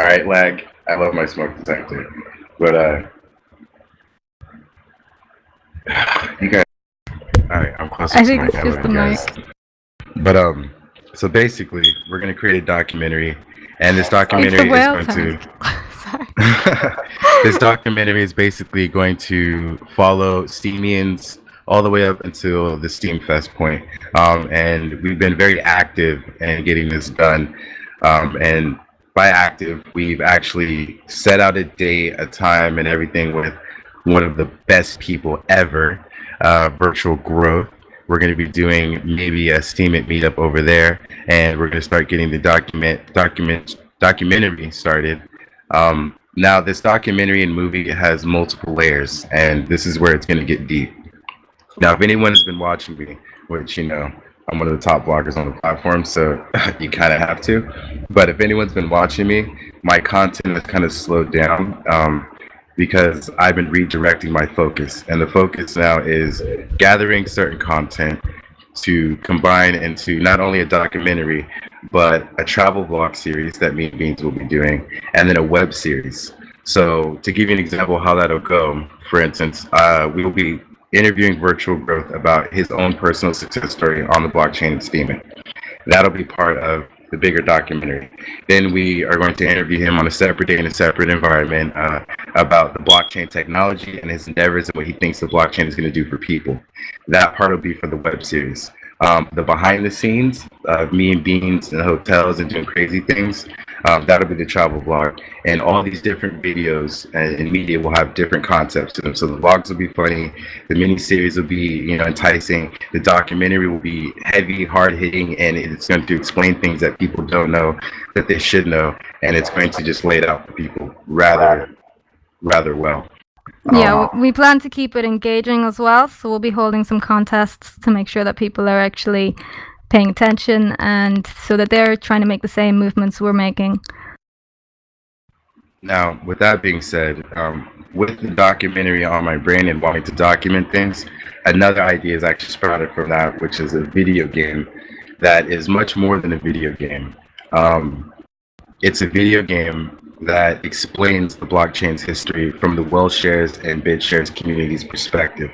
All right, lag, I love my smoke detector. But, you guys, all right, I'm close to I think my it's just the mic. But, so basically, we're going to create a documentary, and this documentary is going to... This documentary is basically going to follow Steamians all the way up until the Steam Fest point. And we've been very active in getting this done. And by active, we've actually set out a date, a time, and everything with one of the best people ever, Virtual Growth. We're going to be doing maybe a Steam It meetup over there, and we're going to start getting the documentary started. Now, this documentary and movie has multiple layers, and this is where it's going to get deep. Now, if anyone has been watching me, which, you know, I'm one of the top bloggers on the platform, so you kind of have to. But if anyone's been watching me, my content has kind of slowed down because I've been redirecting my focus. And the focus now is gathering certain content to combine into not only a documentary, but a travel vlog series that me and Beans will be doing, and then a web series. So to give you an example of how that'll go, for instance, we will be interviewing Virtual Growth about his own personal success story on the blockchain and Steemit. That'll be part of the bigger documentary. Then we are going to interview him on a separate day in a separate environment about the blockchain technology and his endeavors and what he thinks the blockchain is going to do for people. That part will be for the web series. The behind the scenes of me and Beans in hotels and doing crazy things, that'll be the travel vlog. And all these different videos and media will have different concepts to them. So the vlogs will be funny, the mini series will be, you know, enticing, the documentary will be heavy, hard hitting, and it's going to explain things that people don't know that they should know, and it's going to just lay it out for people rather well. Yeah, we plan to keep it engaging as well, so we'll be holding some contests to make sure that people are actually paying attention and so that they're trying to make the same movements we're making. Now, with that being said, with the documentary on my brain and wanting to document things, another idea is actually sprouted from that, which is a video game that is much more than a video game. It's a video game that explains the blockchain's history from the WhaleShares and BitShares community's perspective.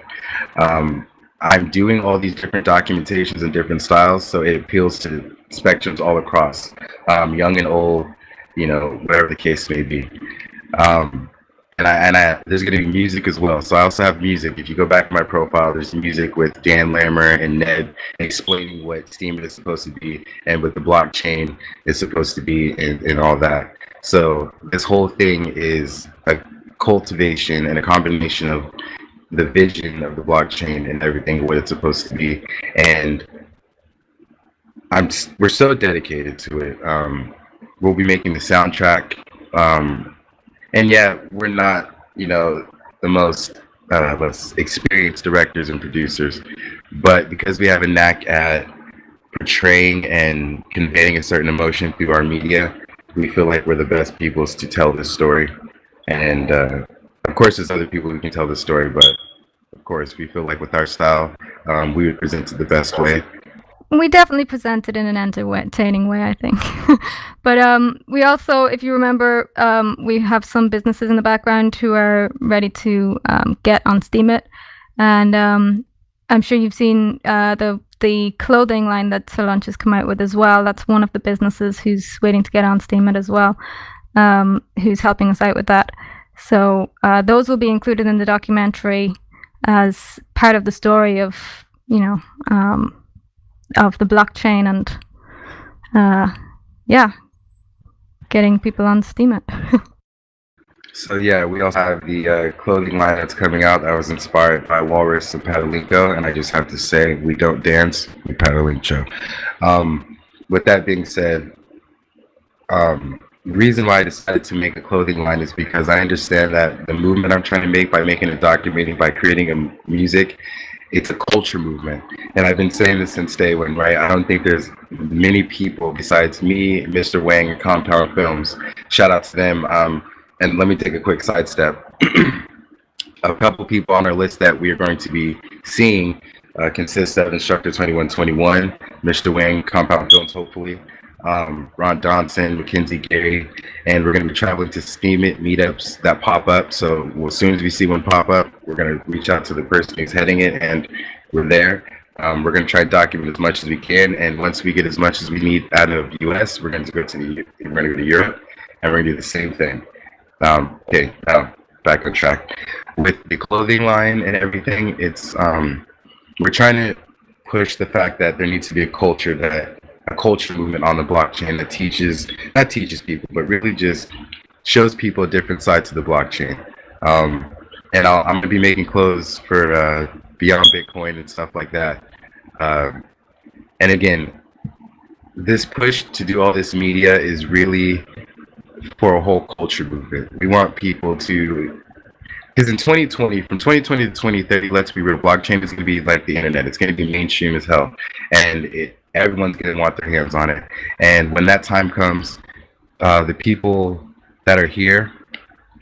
I'm doing all these different documentations in different styles, so it appeals to spectrums all across, young and old, you know, whatever the case may be. And there's going to be music as well. So I also have music. If you go back to my profile, there's music with Dan Lammer and Ned explaining what Steem is supposed to be and what the blockchain is supposed to be and all that. So this whole thing is a cultivation and a combination of the vision of the blockchain and everything, what it's supposed to be. And we're so dedicated to it. We'll be making the soundtrack. And yeah, we're not, you know, the most experienced directors and producers, but because we have a knack at portraying and conveying a certain emotion through our media, we feel like we're the best people to tell this story. And of course, there's other people who can tell the story, but of course, we feel like with our style, we would present it the best way. We definitely present it in an entertaining way, I think. But we also, if you remember, we have some businesses in the background who are ready to get on Steemit, and I'm sure you've seen the clothing line that Solange has come out with as well. That's one of the businesses who's waiting to get on Steemit as well, who's helping us out with that. So those will be included in the documentary as part of the story of, you know, of the blockchain and yeah, getting people on Steemit. So yeah, we also have the clothing line that's coming out that was inspired by Walrus and Patalinko, and I just have to say, we don't dance, we Patalinko. With that being said, the reason why I decided to make a clothing line is because I understand that the movement I'm trying to make by making a documentary, by creating a music, it's a culture movement. And I've been saying this since day one, right? I don't think there's many people besides me, Mr. Wang, and Compound Films. Shout out to them. And let me take a quick sidestep. A couple people on our list that we are going to be seeing consist of Instructor 2121, Mr. Wang, Compound Films, hopefully, Ron Donson, Mackenzie Gary, and we're going to be traveling to Steemit meetups that pop up. So as soon as we see one pop up, we're going to reach out to the person who's heading it, and we're there. We're going to try to document as much as we can, and once we get as much as we need out of US, we're going to go to Europe, and we're going to do the same thing. Okay, back on track. With the clothing line and everything, it's we're trying to push the fact that there needs to be a culture movement on the blockchain that not teaches people, but really just shows people a different side to the blockchain. And I'm going to be making clothes for Beyond Bitcoin and stuff like that. And again, this push to do all this media is really for a whole culture movement. We want people to, because in 2020, from 2020 to 2030, let's be real, blockchain is going to be like the internet. It's going to be mainstream as hell, and everyone's going to want their hands on it. And when that time comes, the people that are here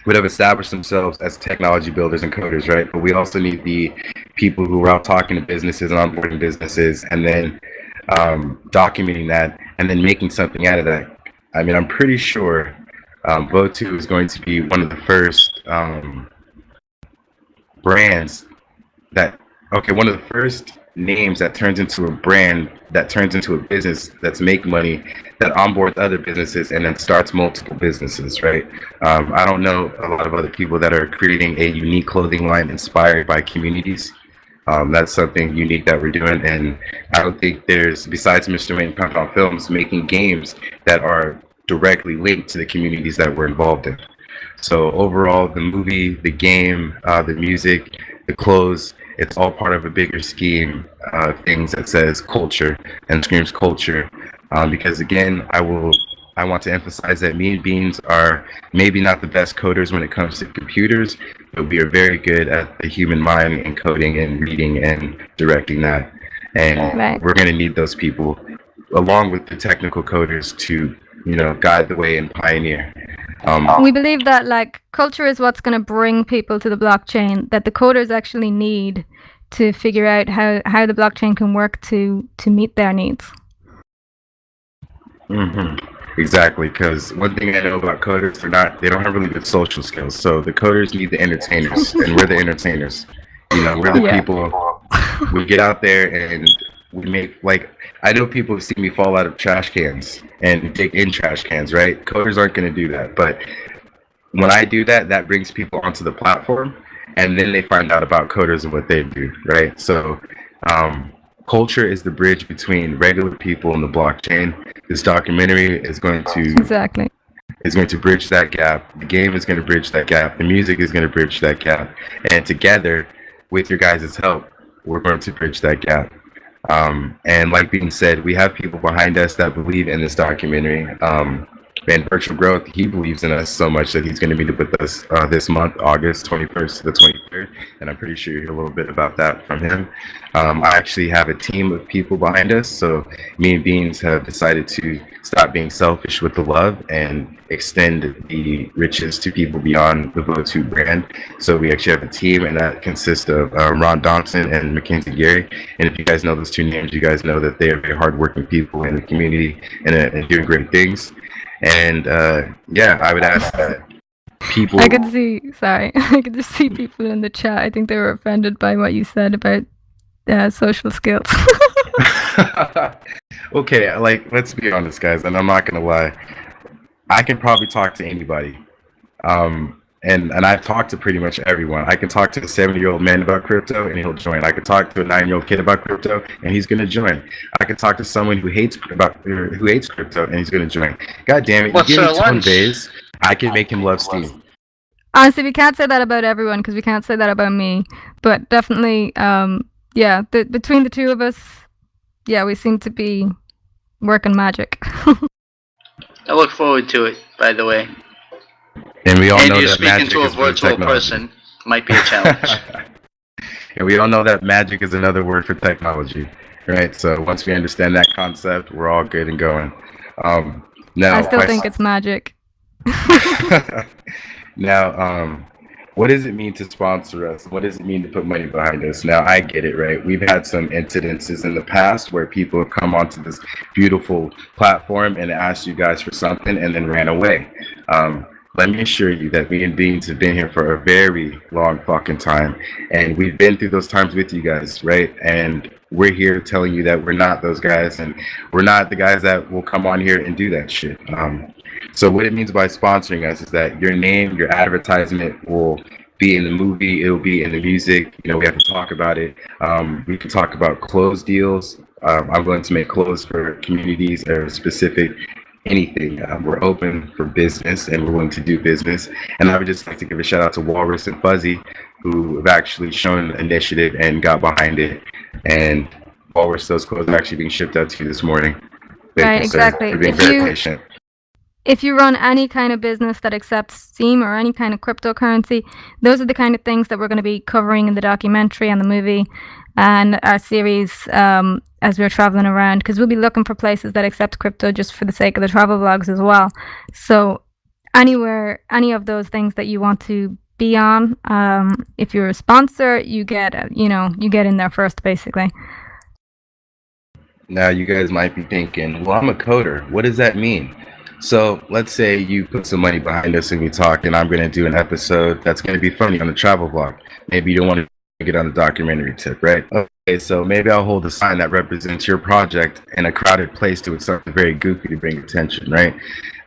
would have established themselves as technology builders and coders, right? But we also need the people who are out talking to businesses and onboarding businesses, and then documenting that, and then making something out of that. I mean, I'm pretty sure Votu is going to be one of the first brands that, one of the first names that turns into a brand, that turns into a business that's make money, that onboards other businesses and then starts multiple businesses, right? I don't know a lot of other people that are creating a unique clothing line inspired by communities. That's something unique that we're doing, and I don't think there's, besides Mr. Wayne Compound Films, making games that are directly linked to the communities that we're involved in. So overall, the movie, the game, the music, the clothes, it's all part of a bigger scheme of things that says culture and screams culture. Because again, I want to emphasize that me and Beans are maybe not the best coders when it comes to computers, but we are very good at the human mind and coding and reading and directing that. And we're going to need those people along with the technical coders to, guide the way and pioneer. We believe that culture is what's going to bring people to the blockchain, that the coders actually need to figure out how the blockchain can work to meet their needs. Exactly, because one thing I know about coders, they don't have really good social skills. So the coders need the entertainers, and we're the entertainers. We're the people. We get out there and we make, I know people have seen me fall out of trash cans and dig in trash cans, right? Coders aren't going to do that, but when I do that, that brings people onto the platform, and then they find out about coders and what they do, right? So culture is the bridge between regular people and the blockchain. This documentary is going to bridge that gap. The game is going to bridge that gap. The music is going to bridge that gap. And together, with your guys' help, we're going to bridge that gap. And like being said, we have people behind us that believe in this documentary. And Virtual Growth, he believes in us so much that he's going to be with us this month, August 21st to the 23rd. And I'm pretty sure you hear a little bit about that from him. I actually have a team of people behind us. So me and Beans have decided to stop being selfish with the love and extend the riches to people beyond the Votu brand. So we actually have a team, and that consists of Ron Donson and Mackenzie Gary. And if you guys know those two names, you guys know that they are very hardworking people in the community and doing great things. And yeah, I would ask that people. I could just see people in the chat. I think they were offended by what you said about social skills. Okay, like, let's be honest, guys, and I'm not gonna lie. I can probably talk to anybody. And I've talked to pretty much everyone. I can talk to a 70-year-old man about crypto and he'll join. I can talk to a 9-year-old kid about crypto and he's gonna join. I can talk to someone who hates crypto and he's gonna join. God damn it! You give me 10 days, I can make him love Steam. Honestly, we can't say that about everyone because we can't say that about me. But definitely, yeah, between the two of us, yeah, we seem to be working magic. I look forward to it, by the way. And we all And know you that speaking magic to a is for virtual technology. person might be a challenge. And we all know that magic is another word for technology, right? So once we understand that concept, we're all good and going. Now, I still think it's magic. Now, what does it mean to sponsor us? What does it mean to put money behind us? Now, I get it, right? We've had some incidences in the past where people have come onto this beautiful platform and asked you guys for something and then ran away. Let me assure you that me and Beans have been here for a very long fucking time, and we've been through those times with you guys, right? And we're here telling you that we're not those guys, and we're not the guys that will come on here and do that shit. So what it means by sponsoring us is that your name, your advertisement will be in the movie, it'll be in the music, you know, we have to talk about it. We can talk about clothes deals. I'm going to make clothes for communities or specific anything. We're open for business and we're willing to do business. And I would just like to give a shout out to Walrus and Fuzzy, who have actually shown initiative and got behind it. And Walrus, those clothes are actually being shipped out to you this morning. Thank Right, you, sir, exactly. for being very patient. If you run any kind of business that accepts Steam or any kind of cryptocurrency, those are the kind of things that we're going to be covering in the documentary and the movie and our series as we're traveling around, because we'll be looking for places that accept crypto just for the sake of the travel vlogs as well. So anywhere, any of those things that you want to be on, if you're a sponsor, you get in there first, basically. Now you guys might be thinking, well, I'm a coder. What does that mean? So let's say you put some money behind us and we talk, and I'm going to do an episode that's going to be funny on the travel vlog. Maybe you don't want to get on the documentary tip, right? Okay, so maybe I'll hold a sign that represents your project in a crowded place to something very goofy to bring attention, right?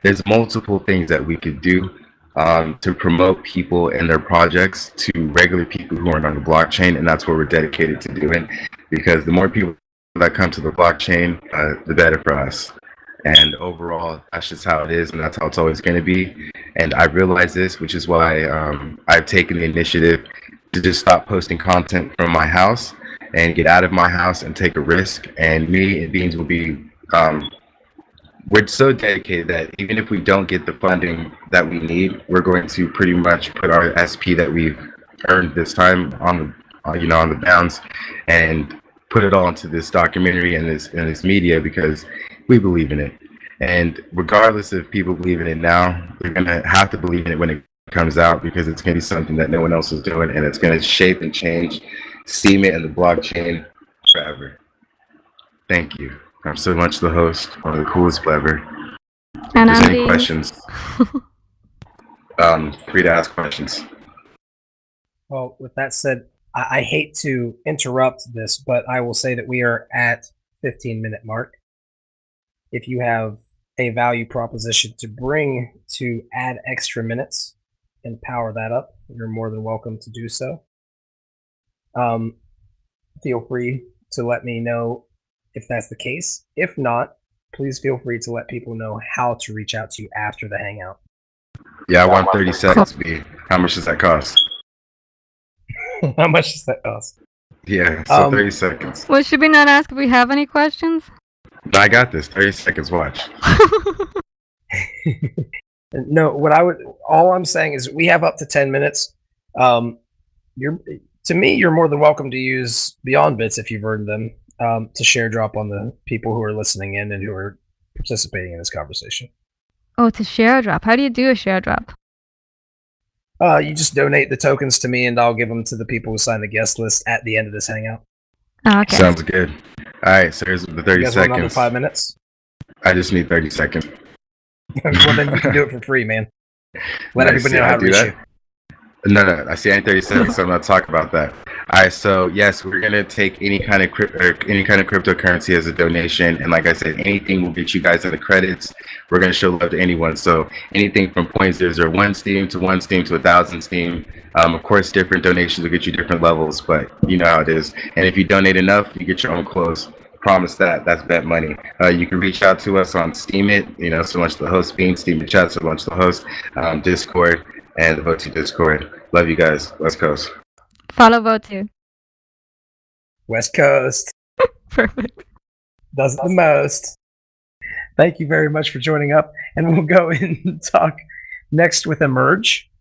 There's multiple things that we could do to promote people and their projects to regular people who aren't on the blockchain, and that's what we're dedicated to doing, because the more people that come to the blockchain, the better for us. And overall, that's just how it is, and that's how it's always going to be. And I realize this, which is why I've taken the initiative to just stop posting content from my house and get out of my house and take a risk. And me and Beans will be, we're so dedicated that even if we don't get the funding that we need, we're going to pretty much put our SP that we've earned this time on the bounds and put it all into this documentary and this media, because we believe in it. And regardless if people believe in it now, they're going to have to believe in it when it comes out, because it's going to be something that no one else is doing, and it's going to shape and change Steam and the blockchain forever. Thank you. I'm so much the host, one of the coolest people ever. And if there's any Andy. questions, free to ask questions. Well, with that said, I hate to interrupt this, but I will say that we are at 15-minute mark. If you have a value proposition to bring to add extra minutes and power that up, you're more than welcome to do so. Feel free to let me know if that's the case. If not, please feel free to let people know how to reach out to you after the hangout. Yeah, I want 30 seconds, B. How much does that cost? How much does that cost? Yeah, so 30 seconds. Well, should we not ask if we have any questions? I got this. 30 seconds, watch. No, all I'm saying is we have up to 10 minutes. You're more than welcome to use Beyond Bits if you've earned them to share drop on the people who are listening in and who are participating in this conversation. Oh, to share drop. How do you do a share drop? You just donate the tokens to me and I'll give them to the people who sign the guest list at the end of this hangout. Oh, okay. Sounds good. All right, so here's the 30 You guys want another seconds. 5 minutes? I just need 30 seconds. Well, then you can do it for free, man. Let Nice. everybody know Yeah, how I to do reach that. you. No. I see any 30 seconds, so I'm not talking about that. All right, so yes, we're gonna take any kind of cryptocurrency as a donation, and like I said, anything will get you guys in the credits. We're gonna show love to anyone. So anything from 0.001 Steam to 1 Steam to 1,000 Steam. Of course, different donations will get you different levels, but you know how it is. And if you donate enough, you get your own clothes. Promise that. That's bet money. You can reach out to us on Steemit, so much the host being Steemit chat, so much the host, Discord, and the Vote Discord. Love you guys. West Coast. Follow Votu. West Coast Perfect. does the most. Thank you very much for joining up. And we'll go and talk next with Emerge,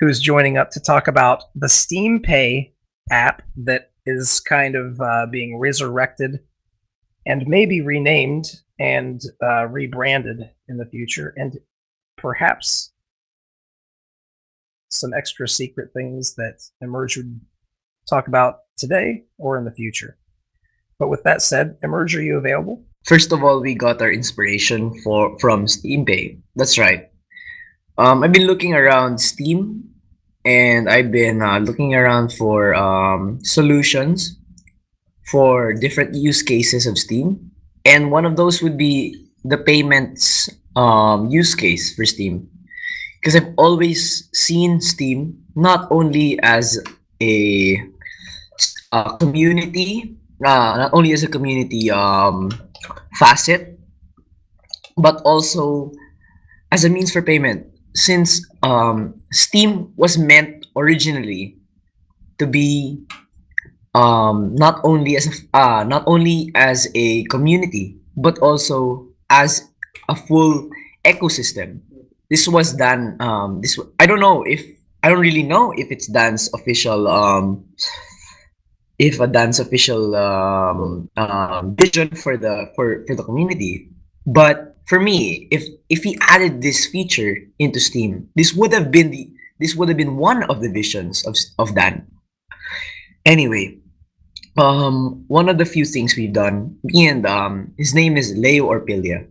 who's joining up to talk about the Steam Pay app that is kind of being resurrected and maybe renamed and rebranded in the future, and perhaps some extra secret things that Emerge would talk about today or in the future. But with that said, Emerge, are you available? First of all, we got our inspiration from Steam Pay. That's right. I've been looking around Steam, and I've been looking around for solutions for different use cases of Steam. And one of those would be the payments use case for Steam. Because I've always seen Steam not only as a community, not only as a community facet, but also as a means for payment. Since Steam was meant originally to be not only as a community, but also as a full ecosystem. This was done. I don't really know if it's Dan's official vision for the community. But for me, if he added this feature into Steam, this would have been one of the visions of Dan. Anyway, one of the few things we've done, me and his name is Leo Orpilia.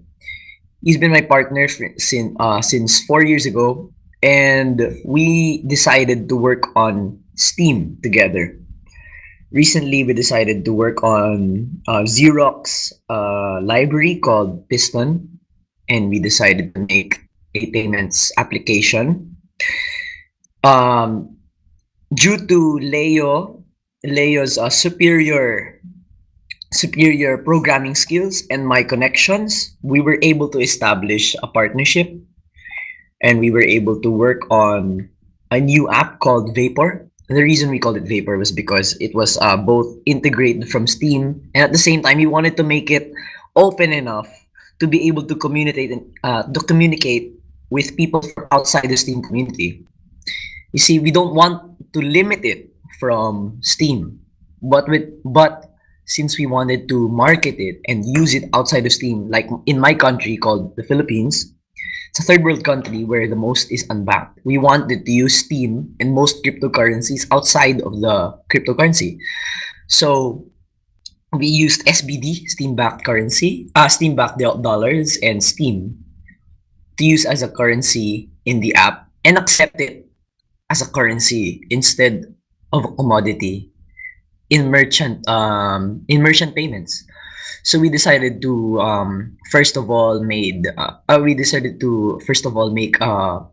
He's been my partner since 4 years ago, and we decided to work on Steam together. Recently, we decided to work on Xerox library called Piston, and we decided to make a payments application. Due to Leo's superior programming skills and my connections, we were able to establish a partnership, and we were able to work on a new app called Vapor. The reason we called it Vapor was because it was both integrated from Steam, and at the same time, we wanted to make it open enough to be able to communicate with people from outside the Steam community. You see, we don't want to limit it from Steam, but since we wanted to market it and use it outside of Steam, like in my country called the Philippines, it's a third world country where the most is unbanked. We wanted to use Steam and most cryptocurrencies outside of the cryptocurrency. So we used SBD, Steam-backed currency, Steam-backed dollars, and Steam to use as a currency in the app and accept it as a currency instead of a commodity in merchant payments. So we decided to first of all make an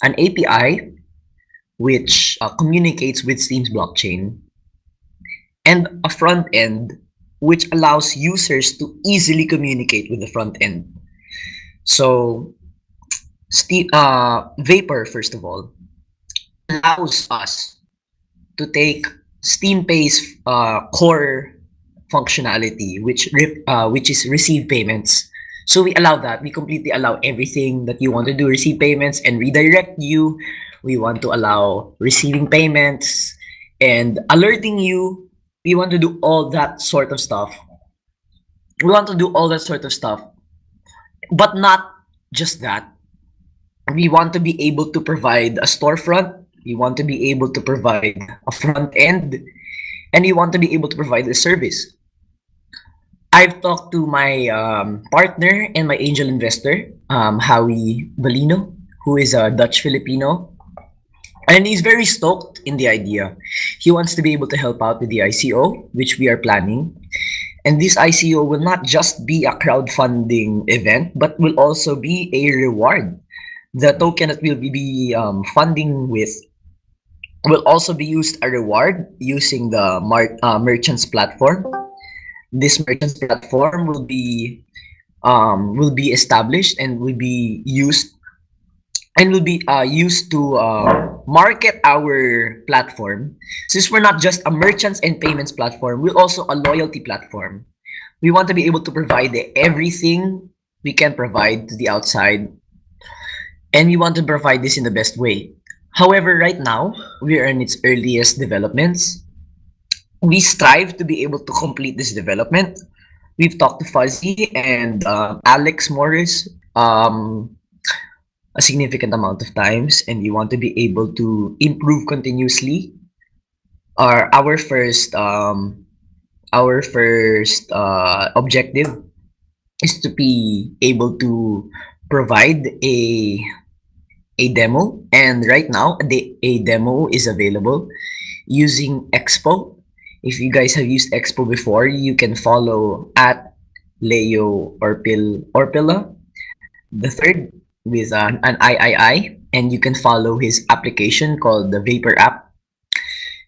API which communicates with Steam's blockchain, and a front end which allows users to easily communicate with the front end. So Vapor, first of all, allows us to take Steam Pay's core functionality, which is receive payments. So we allow that. We completely allow everything that you want to do, receive payments and redirect you. We want to allow receiving payments and alerting you. We want to do all that sort of stuff. We want to do all that sort of stuff. But not just that. We want to be able to provide a storefront. We want to be able to provide a front end. And we want to be able to provide a service. I've talked to my partner and my angel investor, Howie Valino, who is a Dutch Filipino. And he's very stoked in the idea. He wants to be able to help out with the ICO, which we are planning. And this ICO will not just be a crowdfunding event, but will also be a reward. The token that we'll be funding with will also be used a reward using the merchants platform. This merchants platform will be established and will be used to market our platform. Since we're not just a merchants and payments platform, we're also a loyalty platform. We want to be able to provide everything we can provide to the outside, and we want to provide this in the best way. However, right now, we are in its earliest developments. We strive to be able to complete this development. We've talked to Fuzzy and Alex Morris a significant amount of times, and we want to be able to improve continuously. Our first objective is to be able to provide a demo, and right now a demo is available using Expo. If you guys have used Expo before, you can follow at Leo Orpilla the third with an III, and you can follow his application called the Vapor app,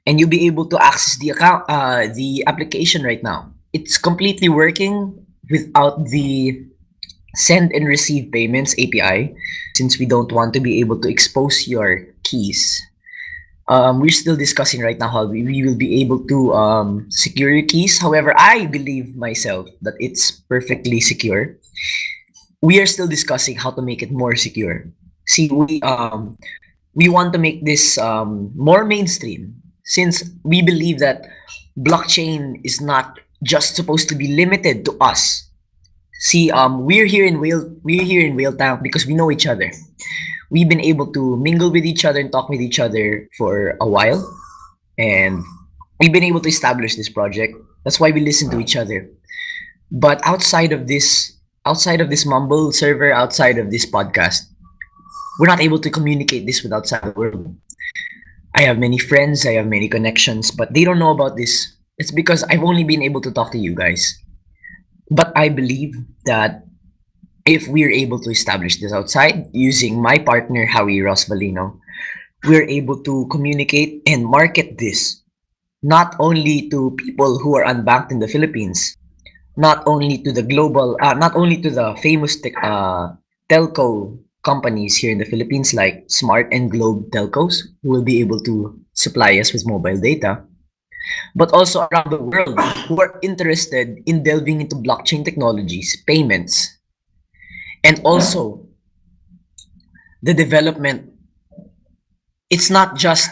and you'll be able to access the application right now. It's completely working without the send and receive payments API, since we don't want to be able to expose your keys. We're still discussing right now how we will be able to secure your keys. However, I believe myself that it's perfectly secure. We are still discussing how to make it more secure. See, we want to make this more mainstream, since we believe that blockchain is not just supposed to be limited to us. See, we're here in WhaleTank because we know each other. We've been able to mingle with each other and talk with each other for a while, and we've been able to establish this project. That's why we listen to each other. But outside of this Mumble server, outside of this podcast, we're not able to communicate this with outside the world. I have many friends, I have many connections, but they don't know about this. It's because I've only been able to talk to you guys. But I believe that if we're able to establish this outside using my partner Howie Valino, we're able to communicate and market this not only to people who are unbanked in the Philippines, not only to the global, not only to the famous telco companies here in the Philippines like Smart and Globe telcos, who will be able to supply us with mobile data, but also around the world who are interested in delving into blockchain technologies, payments, and also the development. It's not just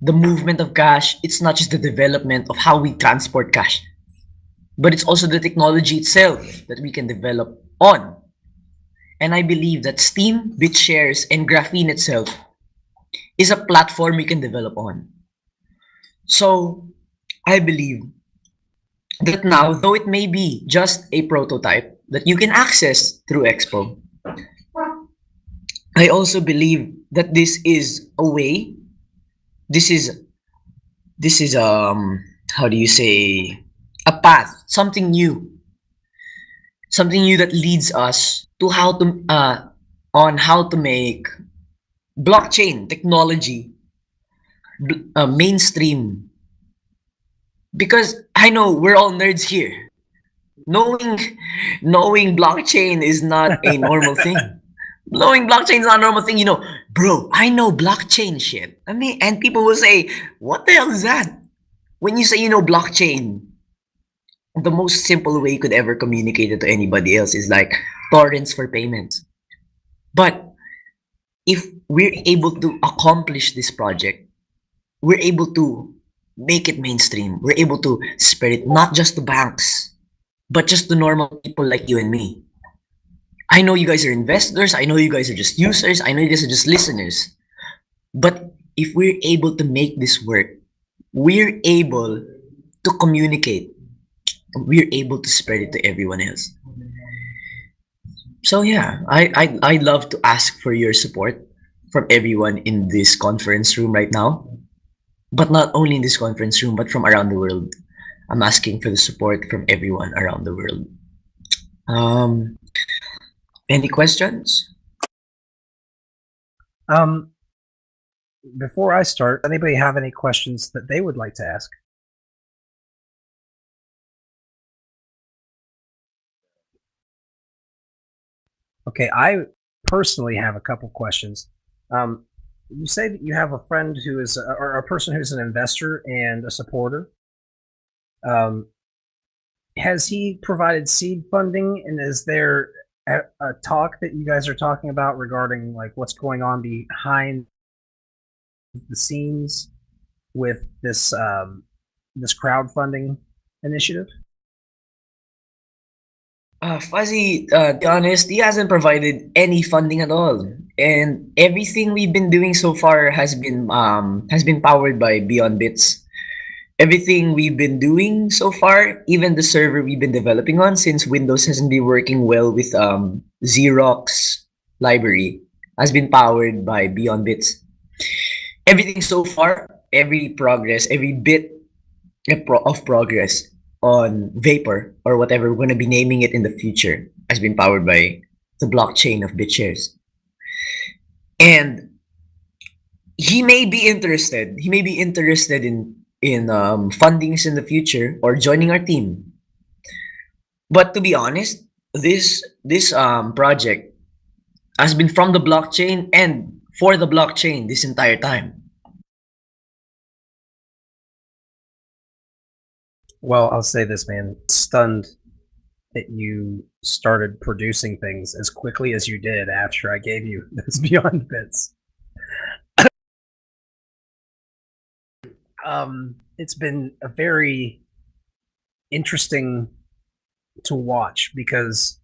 the movement of cash, it's not just the development of how we transport cash, but it's also the technology itself that we can develop on. And I believe that Steem, BitShares, and Graphene itself is a platform we can develop on. So I believe that now, though it may be just a prototype that you can access through Expo, I also believe that this is a way, this is how do you say, a path, something new that leads us to how to make blockchain technology mainstream. Because I know we're all nerds here. Knowing blockchain is not a normal thing. Knowing blockchain is not a normal thing. You know, bro, I know blockchain shit. I mean, and people will say, what the hell is that? When you say you know blockchain, the most simple way you could ever communicate it to anybody else is like torrents for payments. But if we're able to accomplish this project, we're able to make it mainstream. We're able to spread it not just to banks, but just to normal people like you and me. I know you guys are investors. I know you guys are just users. I know you guys are just listeners. But if we're able to make this work, we're able to communicate. We're able to spread it to everyone else. So yeah, I love to ask for your support from everyone in this conference room right now. But not only in this conference room, but from around the world. I'm asking for the support from everyone around the world. Any questions? Before I start, anybody have any questions that they would like to ask? Okay, I personally have a couple questions. You say that you have a friend who is, or a person who's an investor and a supporter. Has he provided seed funding, and is there a talk that you guys are talking about regarding like what's going on behind the scenes with this this crowdfunding initiative? Fuzzy, to be honest, he hasn't provided any funding at all, and everything we've been doing so far has been powered by Beyond Bits. Everything we've been doing so far, even the server we've been developing on, since Windows hasn't been working well with Xerox library, has been powered by Beyond Bits. Everything so far, every progress, every bit of progress on Vapor, or whatever we're going to be naming it in the future, has been powered by the blockchain of BitShares. And he may be interested. He may be interested in fundings in the future or joining our team. But to be honest, this project has been from the blockchain and for the blockchain this entire time. Well, I'll say this, man. Stunned that you started producing things as quickly as you did after I gave you those Beyond Bits. It's been a very interesting to watch, because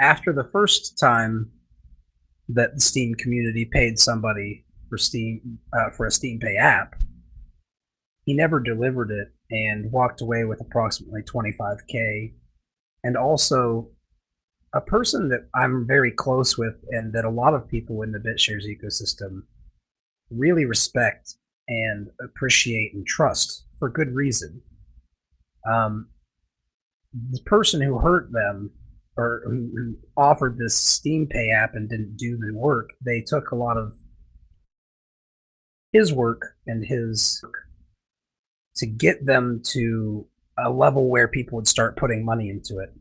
after the first time that the Steam community paid somebody for for a Steam Pay app, he never delivered it and walked away with approximately 25K. And also, a person that I'm very close with and that a lot of people in the BitShares ecosystem really respect and appreciate and trust for good reason. The person who hurt them, or who offered this Steam Pay app and didn't do the work, they took a lot of his work and his to get them to a level where people would start putting money into it.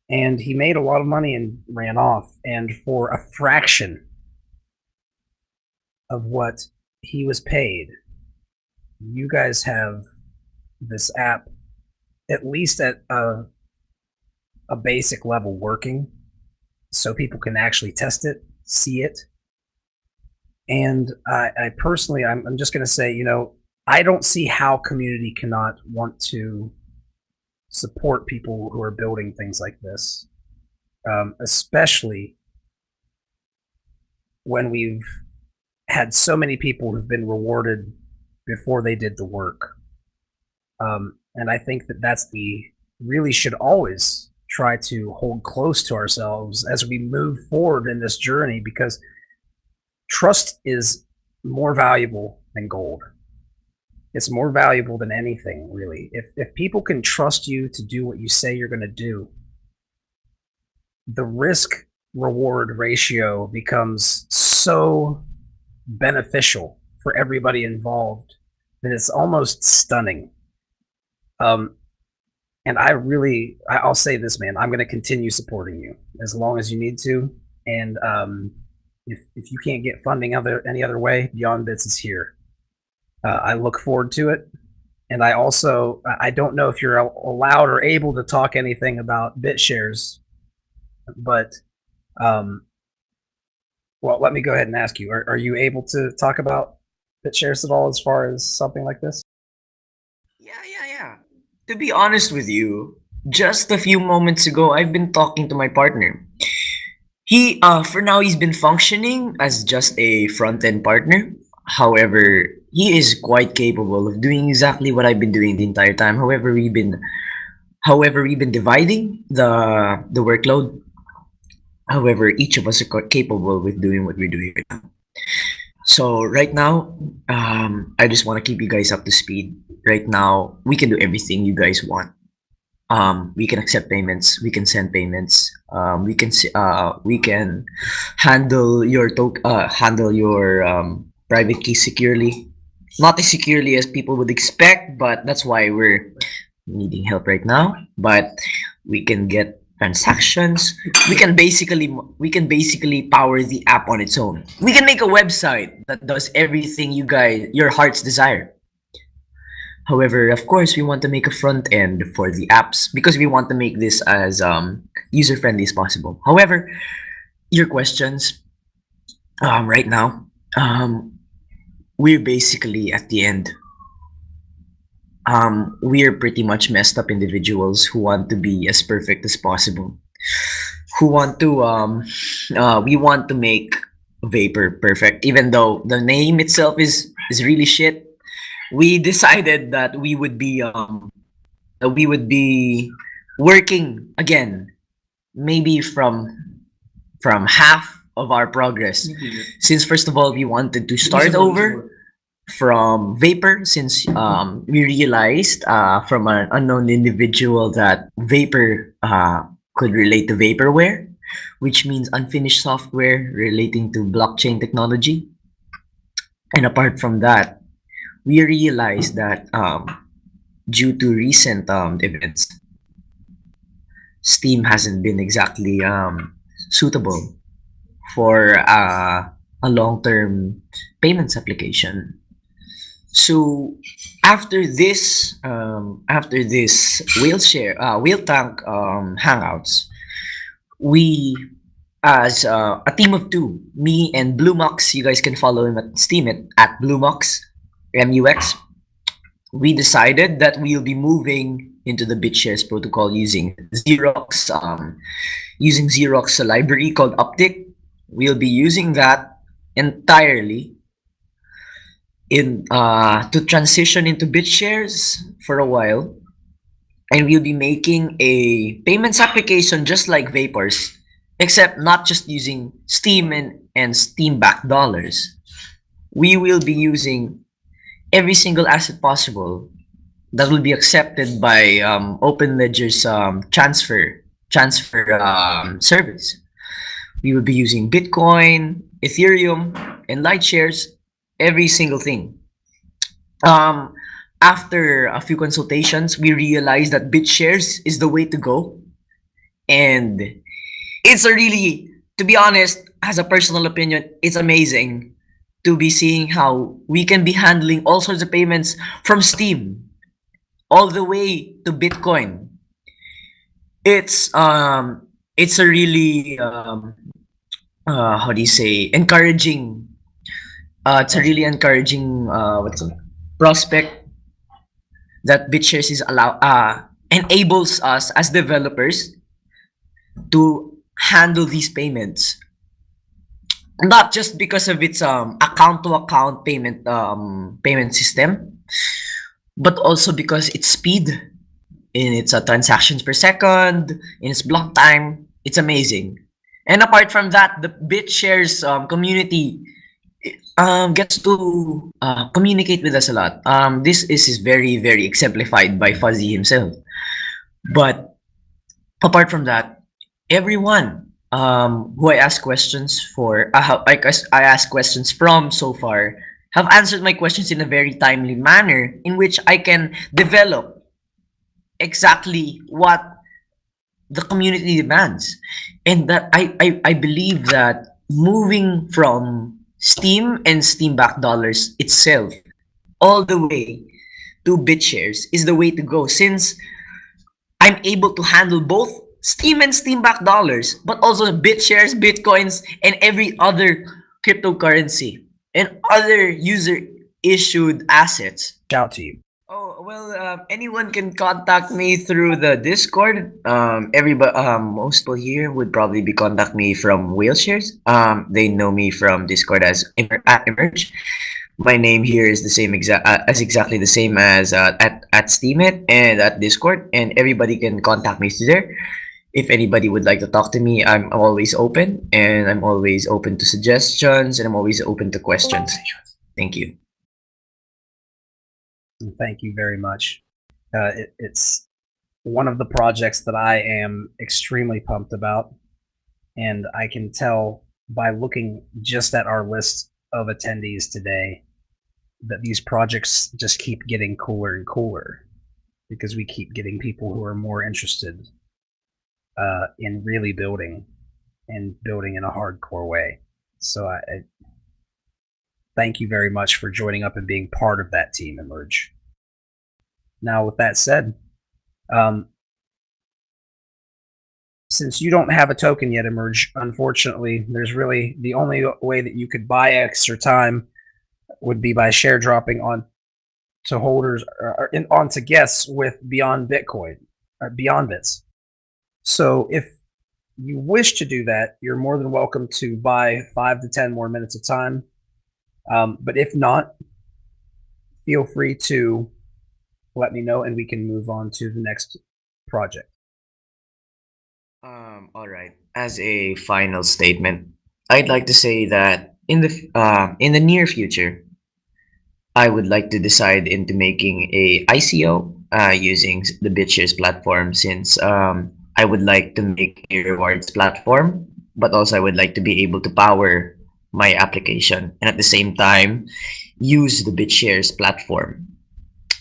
And he made a lot of money and ran off. And for a fraction of what he was paid, you guys have this app at least at a basic level working, so people can actually test it, see it. And I personally, I'm just going to say, I don't see how community cannot want to support people who are building things like this, especially when we've had so many people who've been rewarded before they did the work. And I think that really should always try to hold close to ourselves as we move forward in this journey, because trust is more valuable than gold. It's more valuable than anything, really. If people can trust you to do what you say you're going to do, the risk-reward ratio becomes so beneficial for everybody involved that it's almost stunning. And I'll say this, man, I'm going to continue supporting you as long as you need to. And if you can't get funding any other way, Beyond Bits is here. I look forward to it. And I don't know if you're allowed or able to talk anything about BitShares, but well, let me go ahead and ask you: Are you able to talk about BitShares at all as far as something like this? Yeah. To be honest with you, just a few moments ago, I've been talking to my partner. He, for now, he's been functioning as just a front-end partner. However, he is quite capable of doing exactly what I've been doing the entire time. However, we've been dividing the workload. However, each of us are capable with doing what we're doing right now. So right now, I just want to keep you guys up to speed. Right now, we can do everything you guys want. We can accept payments. We can send payments. We can handle your private key securely. Not as securely as people would expect, but that's why we're needing help right now. But we can get transactions. We can basically power the app on its own. We can make a website that does everything your heart's desire. However, of course, we want to make a front end for the apps because we want to make this as user friendly as possible. However, your questions right now, we're basically at the end. We're pretty much messed up individuals who want to be as perfect as possible. Who want to we want to make Vapor perfect, even though the name itself is really shit. We decided that we would be working again, maybe from half of our progress. Since first of all, we wanted to start over from Vapor, since we realized from an unknown individual that Vapor could relate to vaporware, which means unfinished software relating to blockchain technology. And apart from that, we realized that due to recent events, Steam hasn't been exactly suitable for a long-term payments application. So after this WhaleTank Hangouts, we as a team of two, me and BlueMux, you guys can follow him at Steam at BlueMux, MUX. We decided that we'll be moving into the BitShares protocol using Xerox library called Optic. We'll be using that entirely to transition into BitShares for a while, and we'll be making a payments application just like Vapors, except not just using Steam and Steam-backed dollars. We will be using every single asset possible that will be accepted by OpenLedger's transfer service. We will be using Bitcoin, Ethereum, and LightShares, every single thing. After a few consultations, we realized that BitShares is the way to go, and it's to be honest, as a personal opinion, it's amazing to be seeing how we can be handling all sorts of payments from Steam all the way to Bitcoin. It's a really how do you say, encouraging. It's a really encouraging prospect that BitShares is enables us as developers to handle these payments. Not just because of its account-to-account payment system, but also because its speed in its transactions per second, in its block time. It's amazing. And apart from that, the BitShares community gets to communicate with us a lot. This is very, very exemplified by Fuzzy himself. But apart from that, everyone who I ask questions for, I ask questions from so far, have answered my questions in a very timely manner, in which I can develop exactly what the community demands. And that I believe that moving from Steam and Steam-backed dollars itself all the way to BitShares is the way to go, since I'm able to handle both Steam and Steam-backed dollars, but also BitShares, Bitcoins, and every other cryptocurrency and other user-issued assets. Shout to you. Oh, well, anyone can contact me through the Discord. Most people here would probably be contact me from WhaleShares. They know me from Discord as at Emerge. My name here is the same exactly the same as at Steemit and at Discord, and everybody can contact me through there. If anybody would like to talk to me, I'm always open, and I'm always open to suggestions, and I'm always open to questions. Thank you. Thank you very much. It's one of the projects that I am extremely pumped about, and I can tell by looking just at our list of attendees today that these projects just keep getting cooler and cooler because we keep getting people who are more interested in really building and building in a hardcore way. So I thank you very much for joining up and being part of that team, Emerge. Now, with that said, since you don't have a token yet, Emerge, unfortunately, there's really the only way that you could buy extra time would be by share dropping on to holders or onto guests with Beyond Bitcoin, Beyond Bits. So if you wish to do that, you're more than welcome to buy 5 to 10 more minutes of time. But if not, feel free to let me know and we can move on to the next project. All right. As a final statement, I'd like to say that in the near future, I would like to decide into making a ICO using the BitShares platform, since I would like to make a rewards platform, but also I would like to be able to power my application and at the same time use the BitShares platform.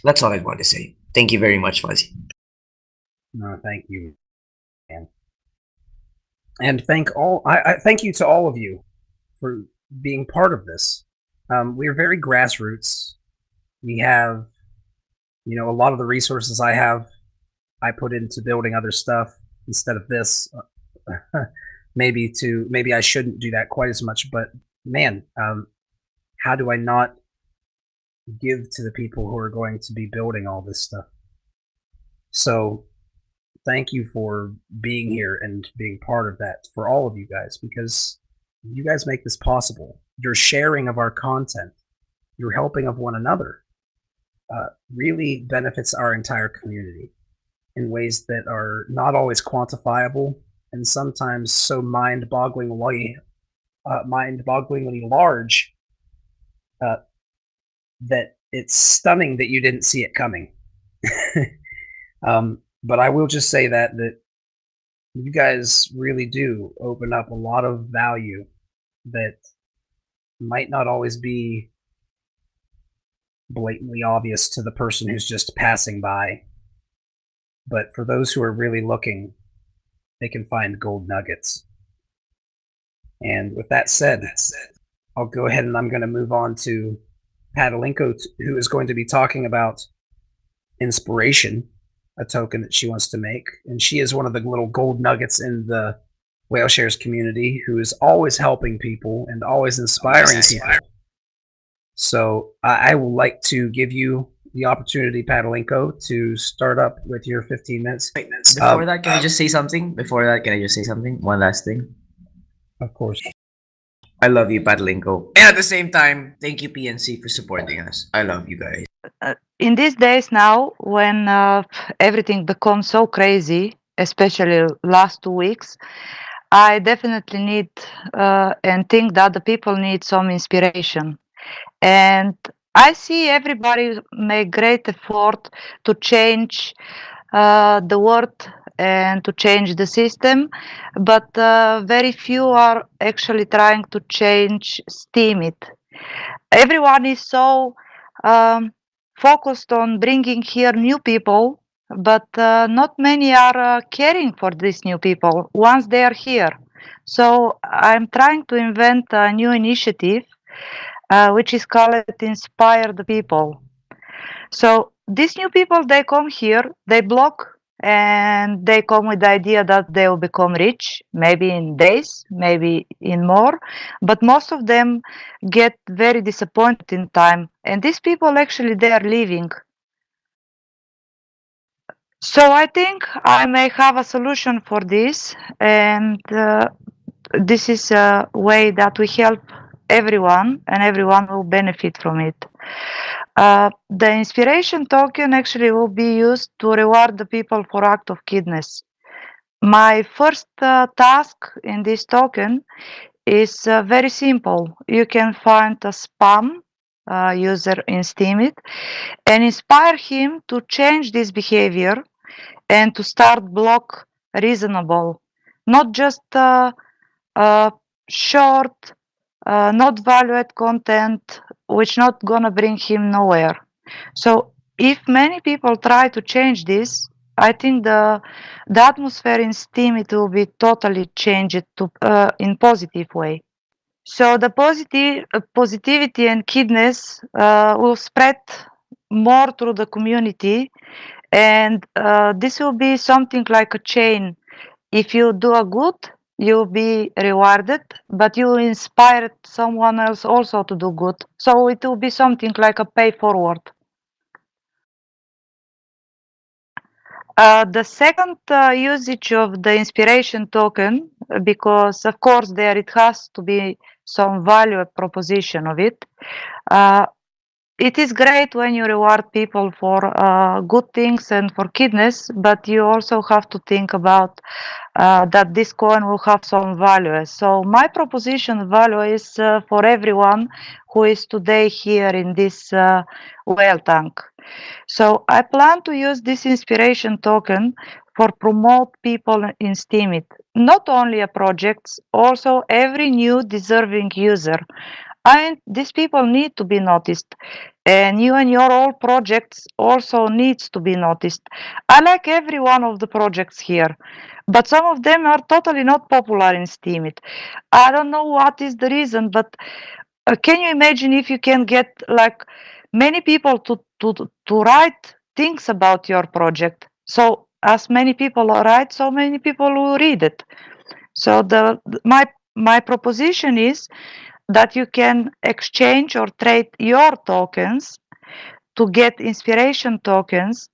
That's all I want to say. Thank you very much, Fuzzy. No, thank you, man. And I thank you to all of you for being part of this. We're very grassroots. We have, a lot of the resources I put into building other stuff instead of this. maybe I shouldn't do that quite as much, but man, how do I not give to the people who are going to be building all this stuff? So thank you for being here and being part of that for all of you guys, because you guys make this possible. Your sharing of our content, your helping of one another, really benefits our entire community in ways that are not always quantifiable and sometimes so mind-bogglingly large that it's stunning that you didn't see it coming. But I will just say that you guys really do open up a lot of value that might not always be blatantly obvious to the person who's just passing by. But for those who are really looking, they can find gold nuggets. And with that said, I'll go ahead and I'm going to move on to Padalinko, who is going to be talking about Inspiration, a token that she wants to make. And she is one of the little gold nuggets in the WhaleShares community who is always helping people and always inspiring people. So I would like to give you the opportunity, Padalinko, to start up with your 15 minutes. Before that, can I just say something? One last thing. Of course. I love you, Padalinko. And at the same time, thank you, PNC, for supporting us. I love you guys. In these days now, when everything becomes so crazy, especially last 2 weeks, I definitely need and think that the people need some inspiration. And I see everybody make great effort to change the world and to change the system, but very few are actually trying to change Steemit. Everyone is so focused on bringing here new people, but not many are caring for these new people once they are here. So I'm trying to invent a new initiative which is called Inspire the People. So these new people, they come here, they block, and they come with the idea that they will become rich, maybe in days, maybe in more, but most of them get very disappointed in time. And these people actually, they are leaving. So I think I may have a solution for this, and this is a way that we help everyone, and everyone will benefit from it. The inspiration token actually will be used to reward the people for act of kindness. My first task in this token is very simple. You can find a spam user in Steemit and inspire him to change this behavior and to start block reasonable, not just short, not valued content, which not gonna bring him nowhere. So if many people try to change this, I think the atmosphere in Steam it will be totally changed to in positive way. So the positivity and kindness will spread more through the community, and this will be something like a chain. If you do a good, you'll be rewarded, but you inspire someone else also to do good. So it will be something like a pay forward. The second usage of the inspiration token, because of course there it has to be some value proposition of it. It is great when you reward people for good things and for kindness, but you also have to think about that this coin will have some value. So my proposition value is for everyone who is today here in this whale tank. So I plan to use this inspiration token for promote people in Steemit, not only a projects, also every new deserving user. And these people need to be noticed, and you and your old projects also needs to be noticed. I like every one of the projects here, but some of them are totally not popular in Steemit. I don't know what is the reason, but can you imagine if you can get like many people to write things about your project? So as many people write, so many people will read it. So my proposition is that you can exchange or trade your tokens to get inspiration tokens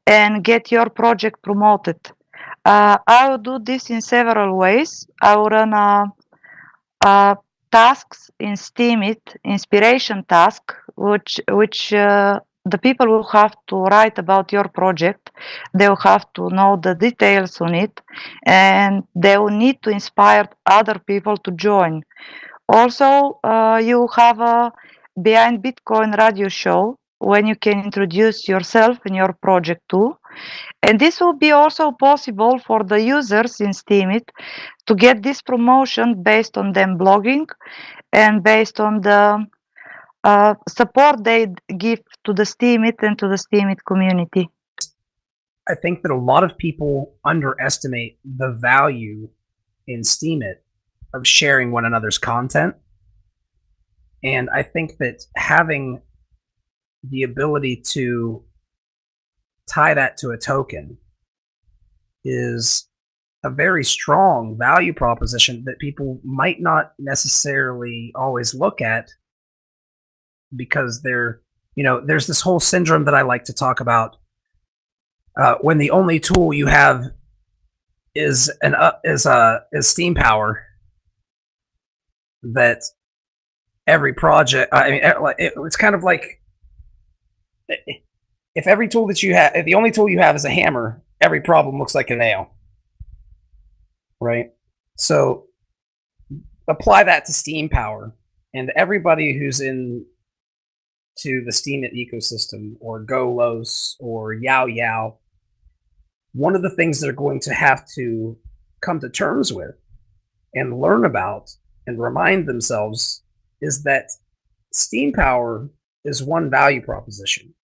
and get your project promoted. I will do this in several ways. I will run tasks in Steemit, inspiration task, which the people will have to write about your project. They will have to know the details on it, and they will need to inspire other people to join. Also, you have a Behind Bitcoin radio show when you can introduce yourself and your project too. And this will be also possible for the users in Steemit to get this promotion based on them blogging and based on the support they give to the Steemit and to the Steemit community. I think that a lot of people underestimate the value in Steemit of sharing one another's content. And I think that having the ability to tie that to a token is a very strong value proposition that people might not necessarily always look at, because there's this whole syndrome that I like to talk about when the only tool you have is steam power, that every project, it's kind of like if every tool that you have, if the only tool you have is a hammer, every problem looks like a nail, right? So apply that to steam power, and everybody who's in to the Steemit ecosystem, or Golos or Yao Yao, one of the things they're going to have to come to terms with and learn about and remind themselves is that steam power is one value proposition,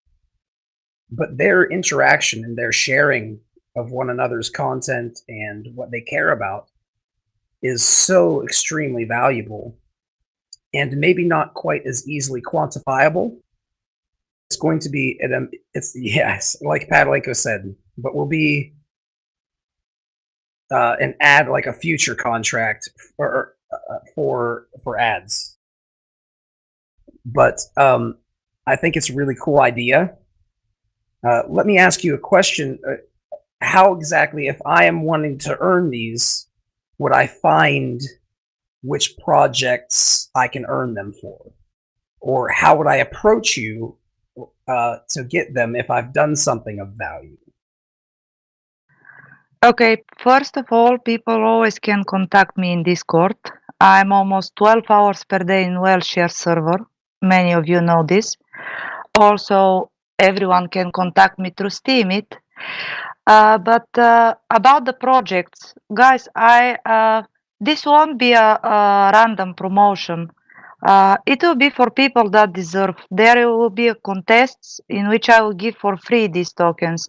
but their interaction and their sharing of one another's content and what they care about is so extremely valuable, and maybe not quite as easily quantifiable. it's going to be it's yes, like Padalenko said, but will be an ad, like a future contract for ads. But I think it's a really cool idea. Let me ask you a question. How exactly, if I am wanting to earn these, would I find which projects I can earn them for? Or how would I approach you to get them if I've done something of value? Okay, first of all, people always can contact me in Discord. I'm almost 12 hours per day in WhaleShare server. Many of you know this. Also, everyone can contact me through Steemit. But about the projects, guys, this won't be a random promotion. It will be for people that deserve. There will be a contests in which I will give for free these tokens.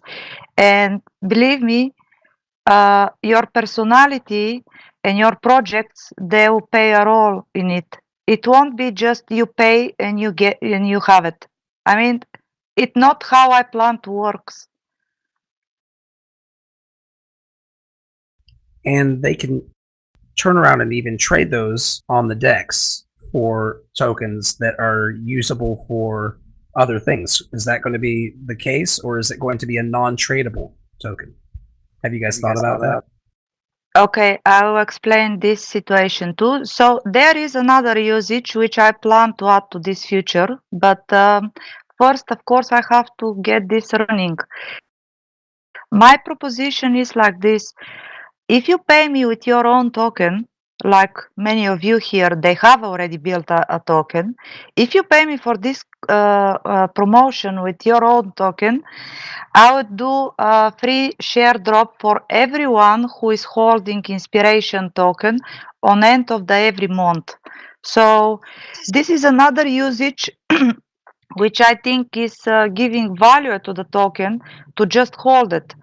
And believe me, your personality and your projects, they will play a role in it. It won't be just you pay and you get and you have it. I mean, it's not how I plan to works. And they can turn around and even trade those on the DEX for tokens that are usable for other things. Is that going to be the case, or is it going to be a non-tradable token? Have you guys thought about that? Okay, I will explain this situation too. So there is another usage which I plan to add to this future, but first, of course, I have to get this running. My proposition is like this. If you pay me with your own token, like many of you here, they have already built a token. If you pay me for this promotion with your own token, I would do a free share drop for everyone who is holding inspiration token on end of the every month. So this is another usage which I think is giving value to the token to just hold it.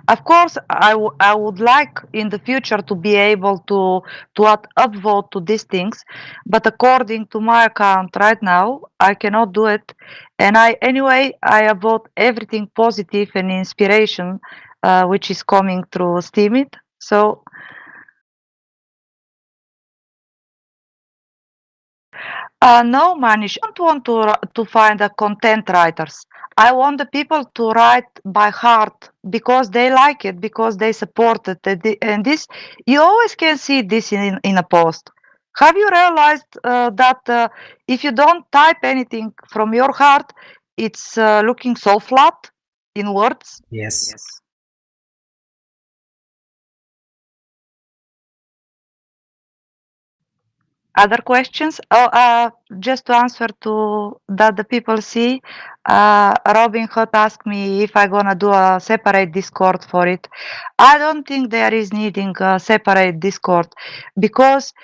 Of course, I would like in the future to be able to add upvote to these things, but according to my account right now, I cannot do it. And I upvote everything positive and inspiration, which is coming through Steemit. So no, Manish, I don't want to find the content writers. I want the people to write by heart because they like it, because they support it. And this, you always can see this in a post. Have you realized that if you don't type anything from your heart, it's looking so flat in words? Yes. Other questions? Just to answer to that the people see, Robin Hood asked me if I'm gonna do a separate Discord for it. I don't think there is needing a separate Discord because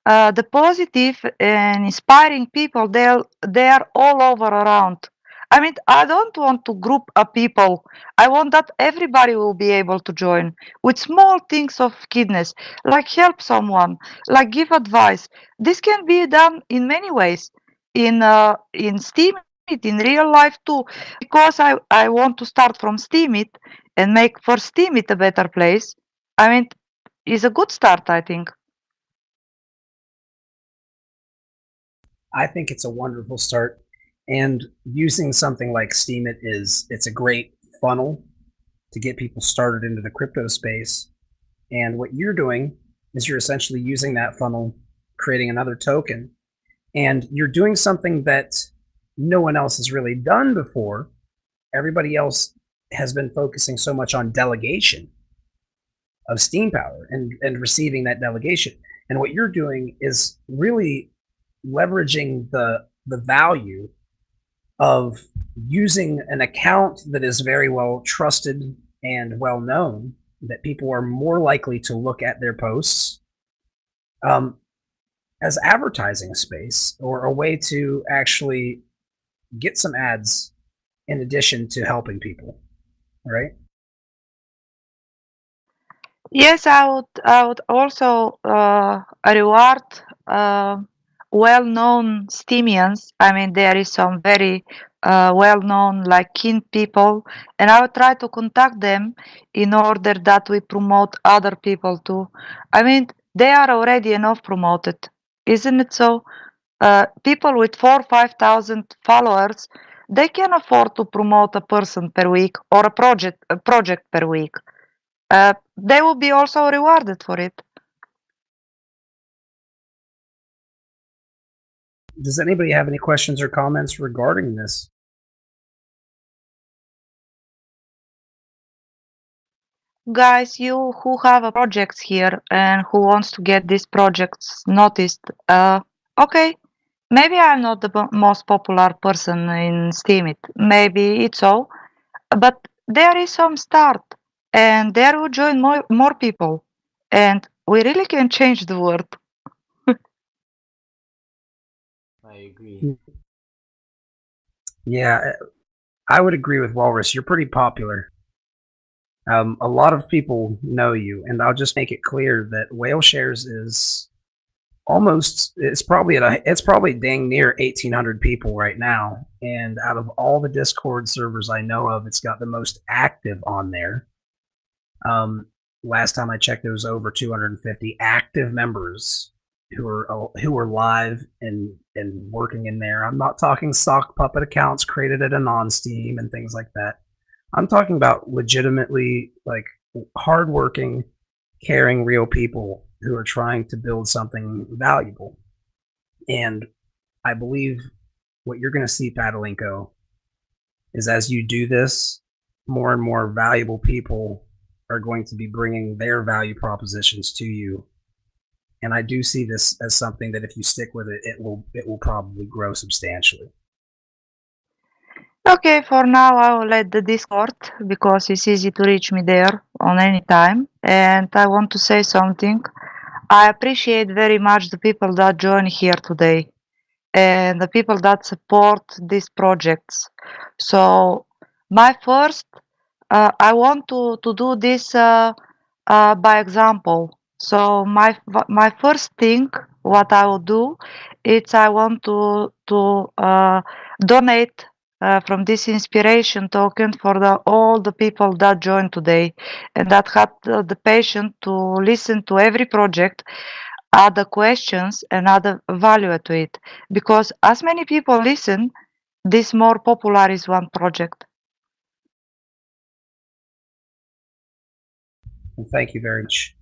the positive and inspiring people, they're all over around. I mean, I don't want to group up people. I want that everybody will be able to join with small things of kindness, like help someone, like give advice. This can be done in many ways, in Steemit, in real life too. Because I want to start from Steemit and make for Steemit a better place. I mean, it's a good start, I think. I think it's a wonderful start. And using something like Steemit it's a great funnel to get people started into the crypto space. And what you're doing is you're essentially using that funnel, creating another token, and you're doing something that no one else has really done before. Everybody else has been focusing so much on delegation of steam power and receiving that delegation. And what you're doing is really leveraging the value of using an account that is very well trusted and well known, that people are more likely to look at their posts as advertising space, or a way to actually get some ads in addition to helping people, right? Yes, I would also reward well-known Steamians. I mean, there is some very well-known, like keen people, and I will try to contact them in order that we promote other people too. I mean, they are already enough promoted, isn't it so? People with 4,000-5,000 followers, they can afford to promote a person per week or a project per week. They will be also rewarded for it. Does anybody have any questions or comments regarding this? Guys, you who have a projects here and who wants to get these projects noticed, okay, maybe I'm not the most popular person in Steemit. Maybe it's so, but there is some start, and there will join more people, and we really can change the world. I agree. Yeah, I would agree with Walrus. You're pretty popular. A lot of people know you, and I'll just make it clear that Whale Shares is it's probably dang near 1,800 people right now, and out of all the Discord servers I know of, it's got the most active on there. Last time I checked, there was over 250 active members who are live and working in there. I'm not talking sock puppet accounts created at a non-Steam and things like that. I'm talking about legitimately like hardworking, caring, real people who are trying to build something valuable. And I believe what you're going to see, Padalinko, is as you do this, more and more valuable people are going to be bringing their value propositions to you. And I do see this as something that if you stick with it, it will probably grow substantially. Okay, for now I will let the Discord because it's easy to reach me there on any time. And I want to say something. I appreciate very much the people that join here today and the people that support these projects. So my first, I want to do this by example. So my first thing, what I will do, is I want to donate from this inspiration token for all the people that joined today and that had the patience to listen to every project, add the questions and add the value to it. Because as many people listen, this more popular is one project. Well, thank you very much.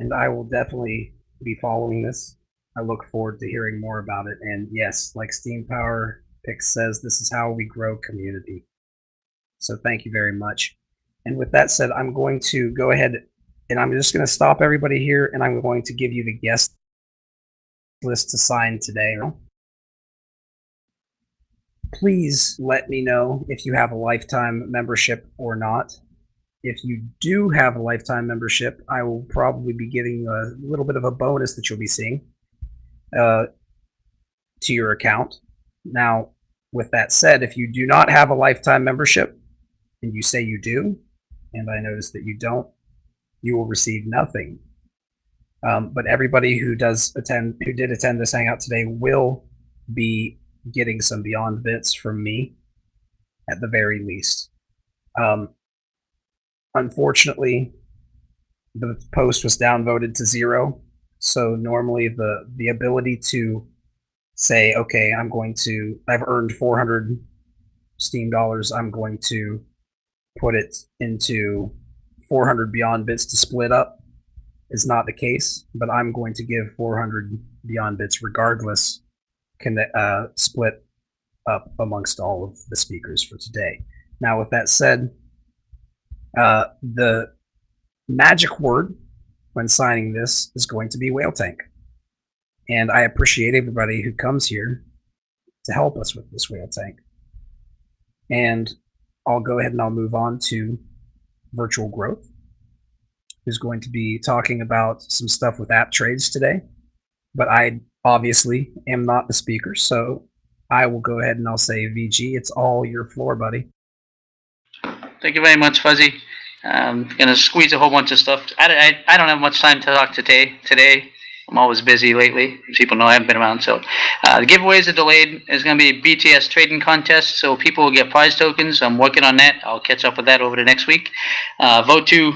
And I will definitely be following this. I look forward to hearing more about it. And yes, like Steam Power Pix says, this is how we grow community. So thank you very much. And with that said, I'm going to go ahead and I'm just going to stop everybody here and I'm going to give you the guest list to sign today. Please let me know if you have a lifetime membership or not. If you do have a lifetime membership, I will probably be giving you a little bit of a bonus that you'll be seeing to your account. Now, with that said, if you do not have a lifetime membership and you say you do, and I notice that you don't, you will receive nothing. But everybody who did attend this hangout today will be getting some Beyond Bits from me at the very least. Unfortunately, the post was downvoted to 0. So normally the ability to say, okay, I've earned 400 Steam dollars, I'm going to put it into 400 Beyond Bits to split up is not the case, but I'm going to give 400 Beyond Bits regardless, split up amongst all of the speakers for today. Now, with that said, the magic word when signing this is going to be WhaleTank. And I appreciate everybody who comes here to help us with this WhaleTank. And I'll go ahead and I'll move on to Virtual Growth, who's going to be talking about some stuff with app trades today. But I obviously am not the speaker, so I will go ahead and I'll say, VG, it's all your floor, buddy. Thank you very much, Fuzzy. I'm gonna squeeze a whole bunch of stuff. I don't have much time to talk today. I'm always busy lately. People know I haven't been around. So the giveaways are delayed. There's going to be a BTS trading contest, so people will get prize tokens. I'm working on that. I'll catch up with that over the next week. Vote to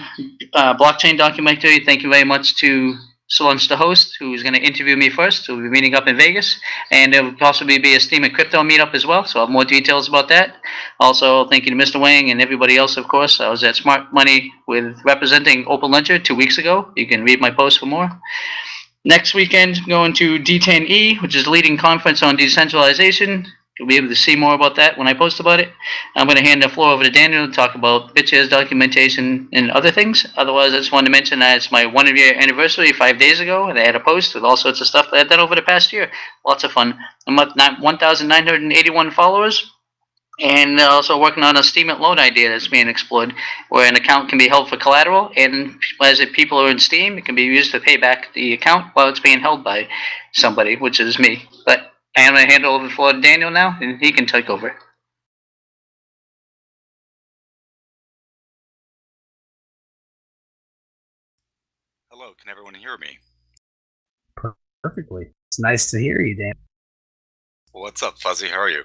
blockchain documentary. Thank you very much to Solange, the host, who's going to interview me first. We'll be meeting up in Vegas. And there will possibly be a Steam and Crypto meetup as well, so I'll have more details about that. Also, thank you to Mr. Wang and everybody else, of course. I was at Smart Money with representing Open Ledger 2 weeks ago. You can read my post for more. Next weekend, going to D10E, which is the leading conference on decentralization. You'll be able to see more about that when I post about it. I'm going to hand the floor over to Daniel to talk about BitShares documentation and other things. Otherwise, I just wanted to mention that it's my 1 year anniversary 5 days ago, and I had a post with all sorts of stuff that I've done over the past year. Lots of fun. I'm at 1,981 followers. And also working on a Steam It loan idea that's being explored, where an account can be held for collateral, and as if people are in Steam, it can be used to pay back the account while it's being held by somebody, which is me. But I am going to hand over the floor to Daniel now, and he can take over. Hello, can everyone hear me? Perfectly. It's nice to hear you, Dan. What's up, Fuzzy? How are you?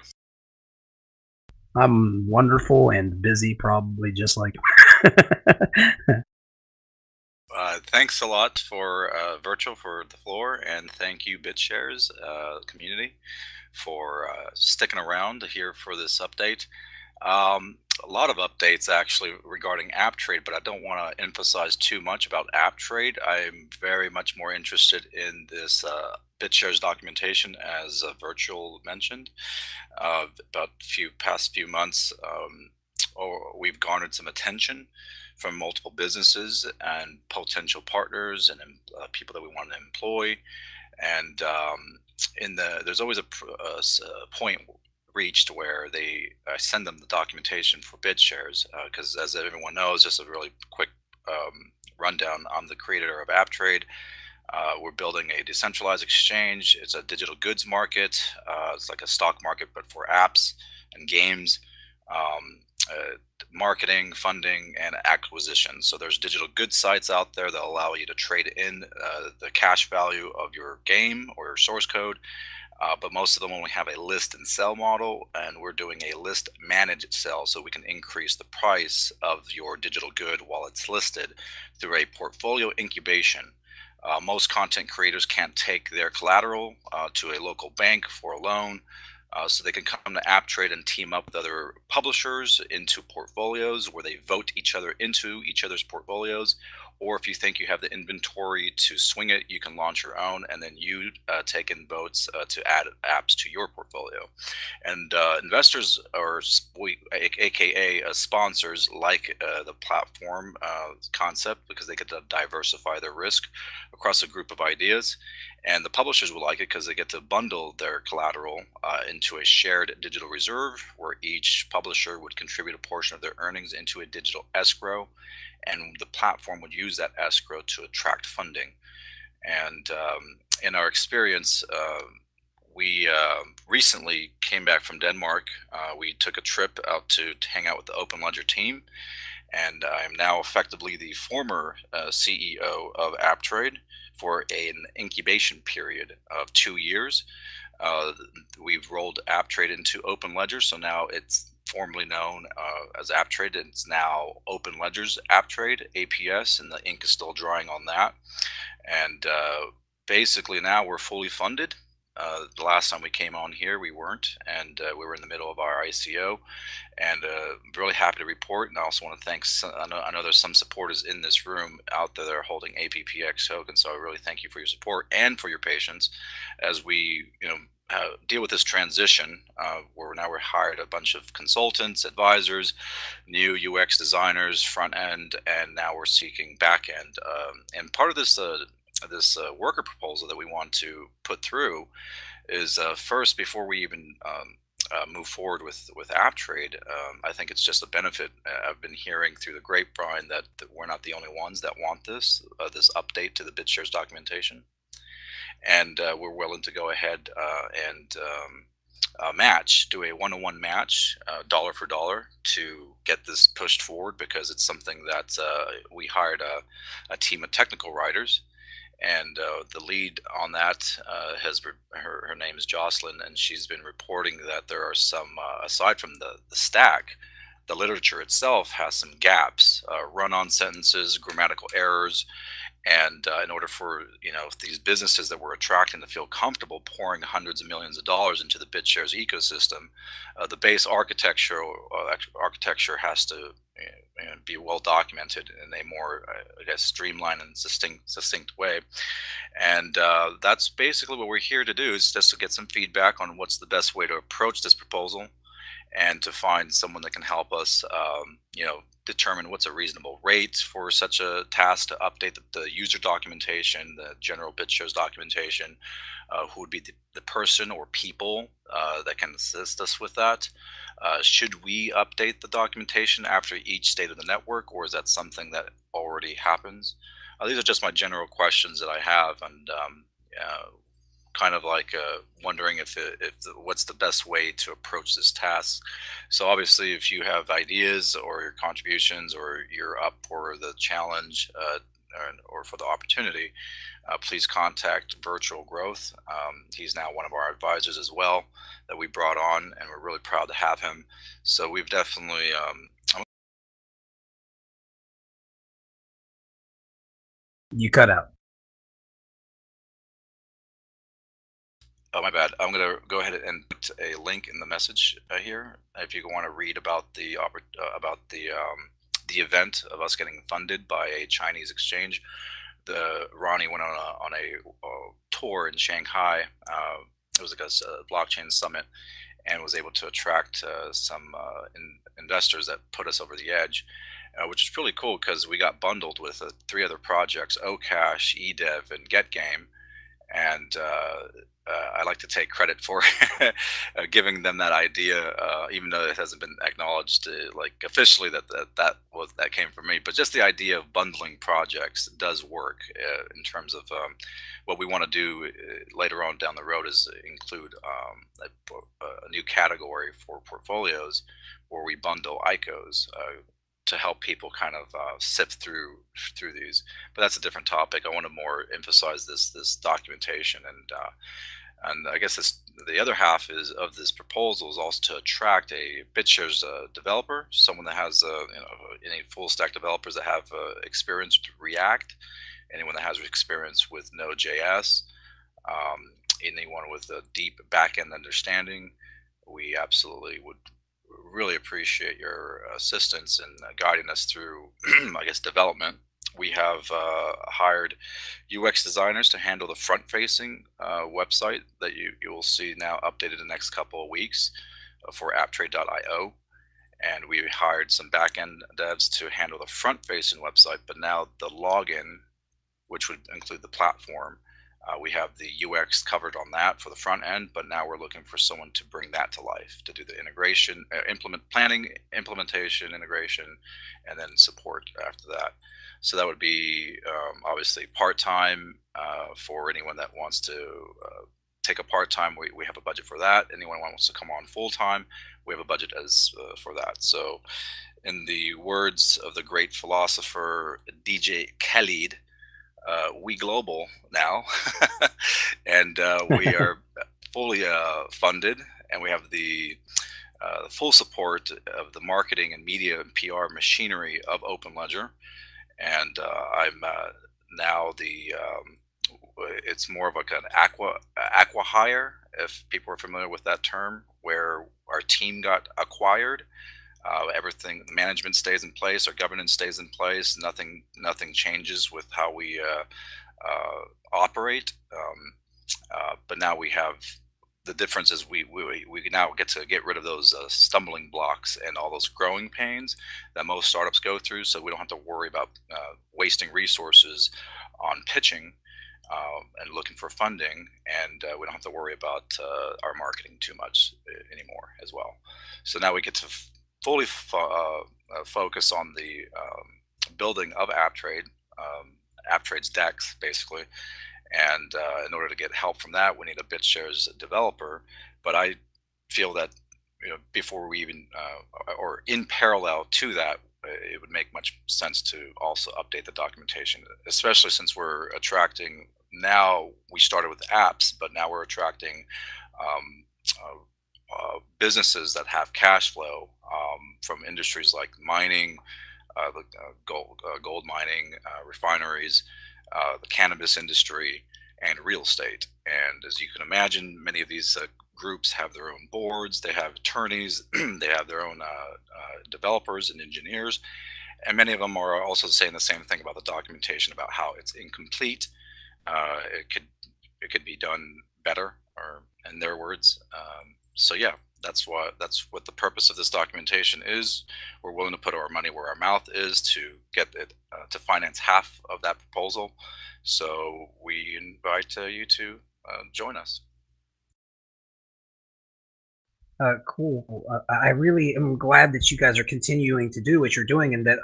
I'm wonderful and busy, probably just like. Thanks a lot for Virtual for the floor, and thank you, BitShares community, for sticking around here for this update. A lot of updates actually regarding app trade, but I don't want to emphasize too much about app trade. I'm very much more interested in this BitShares documentation, as Virtual mentioned. About past few months, we've garnered some attention from multiple businesses and potential partners and people that we want to employ. And there's always a point reached where I send them the documentation for BitShares, because as everyone knows, just a really quick rundown, I'm the creator of AppTrade. We're building a decentralized exchange. It's a digital goods market. It's like a stock market, but for apps and games, marketing, funding, and acquisition. So there's digital goods sites out there that allow you to trade in the cash value of your game or your source code. But most of them only have a list and sell model, and we're doing a list manage sell, so we can increase the price of your digital good while it's listed through a portfolio incubation. Most content creators can't take their collateral to a local bank for a loan, so they can come to AppTrade and team up with other publishers into portfolios where they vote each other into each other's portfolios. Or if you think you have the inventory to swing it, you can launch your own, and then you take in votes to add apps to your portfolio. And investors, or aka sponsors, like the platform concept, because they get to diversify their risk across a group of ideas. And the publishers will like it because they get to bundle their collateral into a shared digital reserve, where each publisher would contribute a portion of their earnings into a digital escrow, and the platform would use that escrow to attract funding. And in our experience, we recently came back from Denmark. We took a trip out to hang out with the Open Ledger team, and I am now effectively the former CEO of AppTrade for an incubation period of 2 years. We've rolled AppTrade into Open Ledger, so now it's formerly known as AppTrade. It's now Open Ledger's AppTrade, APS, and the ink is still drying on that. And basically now we're fully funded. The last time we came on here, we weren't, and we were in the middle of our ICO, and really happy to report. And I also want to thank I know there's some supporters in this room out there that are holding APPX tokens, so I really thank you for your support and for your patience as we deal with this transition, where now we're hired a bunch of consultants, advisors, new UX designers, front end, and now we're seeking back end. And part of this worker proposal that we want to put through is first, before we even move forward with AppTrade, I think it's just a benefit. I've been hearing through the grapevine that we're not the only ones that want this update to the BitShares documentation. And we're willing to go ahead and do a one-to-one match, dollar for dollar, to get this pushed forward, because it's something that we hired a team of technical writers, And the lead on that her name is Jocelyn, and she's been reporting that there are some, aside from the stack, the literature itself has some gaps, run-on sentences, grammatical errors, and in order for these businesses that we're attracting to feel comfortable pouring hundreds of millions of dollars into the BitShares ecosystem, the base architecture has to be well documented in a more, I guess, streamlined and succinct way. And that's basically what we're here to do, is just to get some feedback on what's the best way to approach this proposal, and to find someone that can help us, determine what's a reasonable rate for such a task to update the user documentation, the general BitShares documentation, who would be the person or people that can assist us with that. Should we update the documentation after each state of the network, or is that something that already happens? These are just my general questions that I have, and kind of like wondering what's the best way to approach this task. So obviously, if you have ideas or your contributions, or you're up for the challenge or for the opportunity, please contact Virtual Growth. He's now one of our advisors as well that we brought on, and we're really proud to have him. So we've definitely You cut out. Oh, my bad. I'm going to go ahead and put a link in the message here if you want to read about the event of us getting funded by a Chinese exchange. Ronnie went on a tour in Shanghai. It was like a blockchain summit, and was able to attract some investors that put us over the edge, which is really cool because we got bundled with 3 other projects: Okash, eDev, and GetGame. And I like to take credit for giving them that idea, even though it hasn't been acknowledged like officially that came from me. But just the idea of bundling projects does work in terms of what we want to do later on down the road, is include a new category for portfolios where we bundle ICOs to help people kind of sift through these. But that's a different topic. I want to more emphasize this documentation, and I guess the other half of this proposal is also to attract a BitShares developer, someone that has any full stack developers that have experience with React, anyone that has experience with Node.js, anyone with a deep backend understanding. We absolutely would really appreciate your assistance in guiding us through, I guess, development. We have hired UX designers to handle the front-facing website that you will see now updated in the next couple of weeks for apptrade.io. And we hired some back-end devs to handle the front-facing website, but now the login, which would include the platform, we have the UX covered on that for the front end, but now we're looking for someone to bring that to life, to do the integration, implementation, integration, and then support after that. So that would be obviously part-time for anyone that wants to take a part-time. We have a budget for that. Anyone who wants to come on full-time, we have a budget for that. So in the words of the great philosopher DJ Khaled, we global now, and we are fully funded, and we have the full support of the marketing and media and PR machinery of OpenLedger. And I'm now it's more of like an aqua hire, if people are familiar with that term, where our team got acquired. Everything, the management stays in place, our governance stays in place. Nothing changes with how we operate. But now we have the difference is we now get to get rid of those stumbling blocks and all those growing pains that most startups go through. So we don't have to worry about wasting resources on pitching and looking for funding, and we don't have to worry about our marketing too much anymore as well. So now we get to fully focus on the building of AppTrade, AppTrade's DEX, basically. And in order to get help from that, we need a BitShares developer. But I feel that before we even, or in parallel to that, it would make much sense to also update the documentation, especially since we're attracting, now we started with apps, but now we're attracting businesses that have cash flow from industries like mining, gold mining, refineries, the cannabis industry, and real estate. And as you can imagine, many of these groups have their own boards, they have attorneys, they have their own developers and engineers, and many of them are also saying the same thing about the documentation, about how it's incomplete. It could be done better, or in their words. So yeah, that's what the purpose of this documentation is. We're willing to put our money where our mouth is to get it to finance half of that proposal. So we invite you to join us. Cool. I really am glad that you guys are continuing to do what you're doing, and that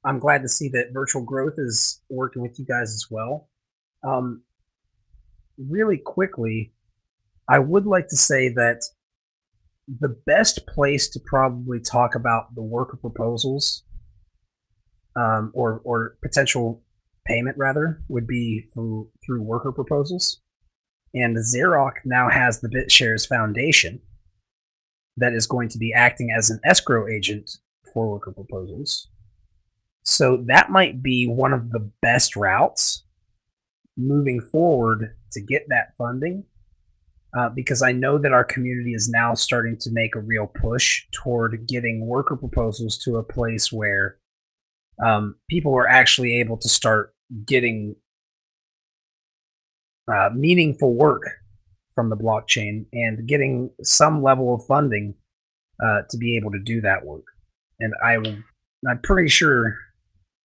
I'm glad to see that Virtual Growth is working with you guys as well. Really quickly, I would like to say that the best place to probably talk about the worker proposals, or potential payment rather, would be through worker proposals. And Xerox now has the BitShares Foundation that is going to be acting as an escrow agent for worker proposals. So that might be one of the best routes moving forward to get that funding, because I know that our community is now starting to make a real push toward getting worker proposals to a place where people are actually able to start getting meaningful work from the blockchain and getting some level of funding to be able to do that work. And I'm pretty sure,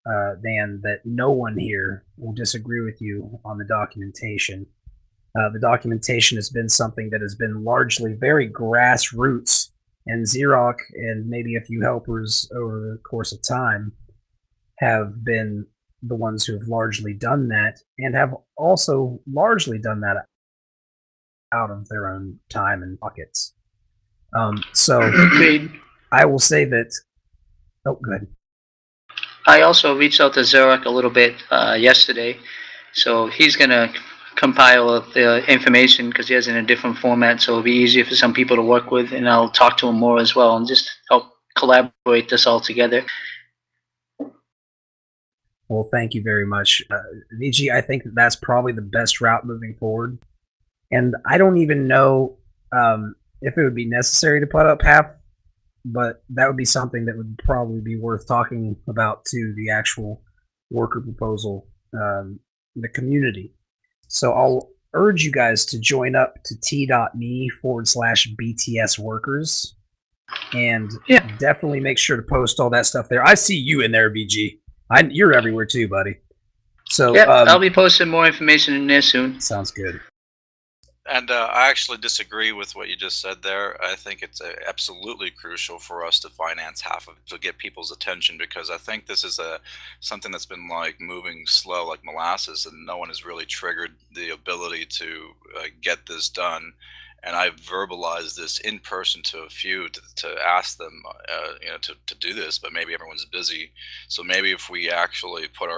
Dan, that no one here will disagree with you on the documentation. The documentation has been something that has been largely very grassroots, and Xerox and maybe a few helpers over the course of time have been the ones who have largely done that, and have also largely done that out of their own time and pockets. So I will say that. Oh, good. I also reached out to Xerox a little bit yesterday, so he's gonna compile the information because he has it in a different format, so it'll be easier for some people to work with, and I'll talk to him more as well and just help collaborate this all together. Well, thank you very much, VG. I think that's probably the best route moving forward. And I don't even know if it would be necessary to put up half, but that would be something that would probably be worth talking about to the actual worker proposal, the community. So I'll urge you guys to join up to t.me/BTS workers, and definitely make sure to post all that stuff there. I see you in there, VG. You're everywhere too, buddy. So yeah, I'll be posting more information in there soon. Sounds good. And I actually disagree with what you just said there. I think it's absolutely crucial for us to finance half of it to get people's attention, because I think this is something that's been like moving slow like molasses, and no one has really triggered the ability to get this done. And I verbalized this in person to a few to ask them, to do this, but maybe everyone's busy. So maybe if we actually put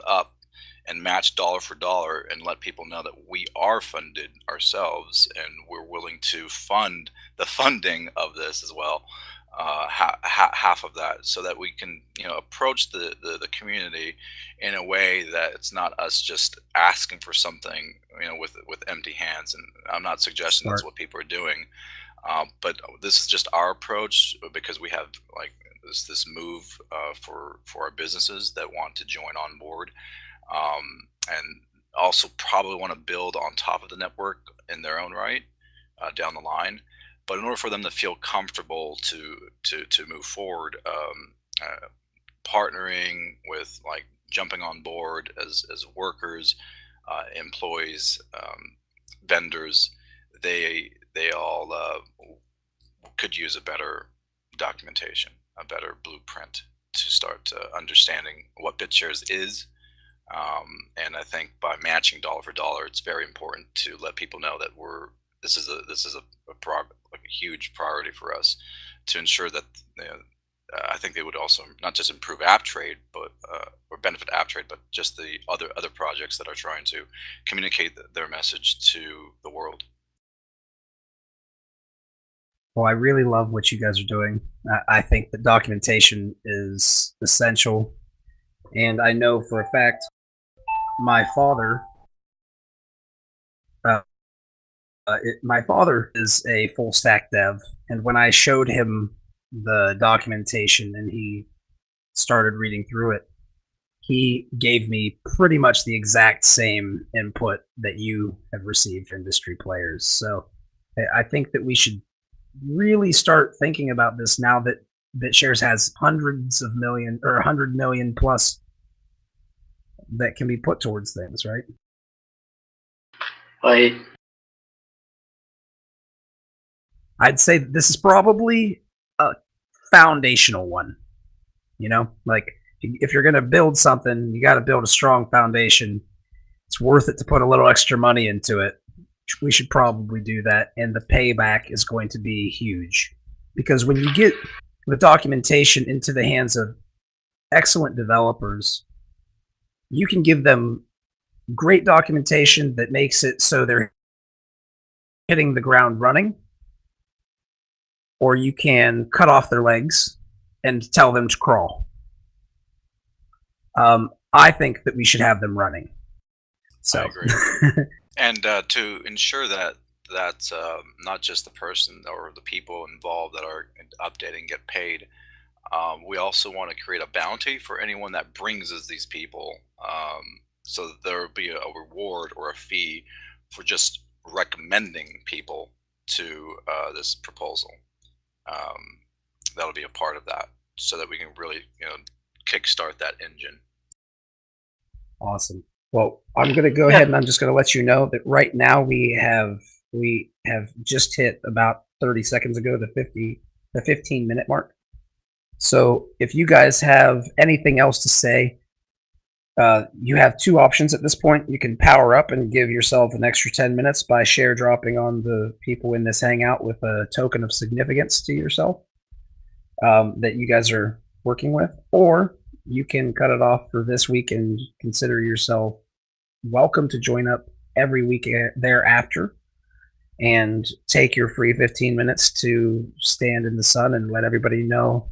up and match dollar for dollar and let people know that we are funded ourselves and we're willing to fund the funding of this as well, half of that, so that we can approach the community in a way that it's not us just asking for something with empty hands. And I'm not suggesting that's what people are doing, but this is just our approach, because we have like this move for our businesses that want to join on board. And also probably want to build on top of the network in their own right down the line. But in order for them to feel comfortable to move forward, partnering with, like, jumping on board as workers, employees, vendors, they all could use a better documentation, a better blueprint to start understanding what BitShares is. And I think by matching dollar for dollar, it's very important to let people know that this is a huge priority for us, to ensure that I think they would also not just improve app trade, but or benefit app trade, but just the other projects that are trying to communicate their message to the world. Well, I really love what you guys are doing. I think that documentation is essential, and I know for a fact my father. My father is a full stack dev, and when I showed him the documentation and he started reading through it, he gave me pretty much the exact same input that you have received from industry players. So I think that we should really start thinking about this now that BitShares has hundreds of million or 100 million plus that can be put towards things, right? Right. I'd say that this is probably a foundational one. You know, like if you're going to build something, you got to build a strong foundation. It's worth it to put a little extra money into it. We should probably do that, and the payback is going to be huge. Because when you get the documentation into the hands of excellent developers, you can give them great documentation that makes it so they're hitting the ground running, or you can cut off their legs and tell them to crawl. I think that we should have them running. So. I agree. And to ensure that not just the person or the people involved that are updating get paid, we also want to create a bounty for anyone that brings us these people, so that there will be a reward or a fee for just recommending people to this proposal. That'll be a part of that, so that we can really, kickstart that engine. Awesome. Well, I'm going to go ahead and I'm just going to let you know that right now we have just hit about 30 seconds ago the 15-minute mark. So if you guys have anything else to say, you have two options at this point. You can power up and give yourself an extra 10 minutes by share dropping on the people in this hangout with a token of significance to yourself that you guys are working with, or you can cut it off for this week and consider yourself welcome to join up every week thereafter and take your free 15 minutes to stand in the sun and let everybody know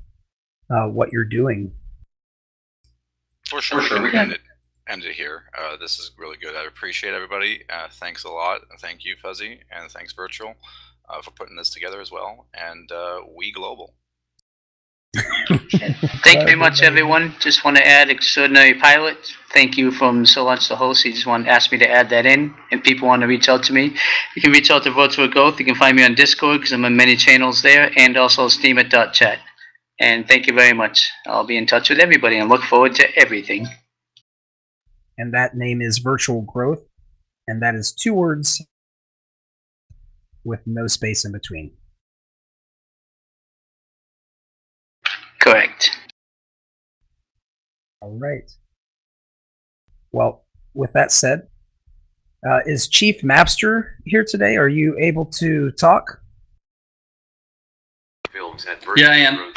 what you're doing. For sure. We can end it here. This is really good. I appreciate everybody. Thanks a lot. Thank you, Fuzzy, and thanks, Virtual, for putting this together as well. And we global. Thank you very much, everyone. Just want to add Extraordinary Pilot. Thank you from Solange the host. He just wanted to ask me to add that in. If people want to reach out to me, you can reach out to Virtual Growth. You can find me on Discord because I'm on many channels there, and also steamit.chat. And thank you very much. I'll be in touch with everybody and look forward to everything. And that name is Virtual Growth, and that is 2 words with no space in between. Correct. All right. Well, with that said, is Chief Mapster here today? Are you able to talk? Yeah, I am.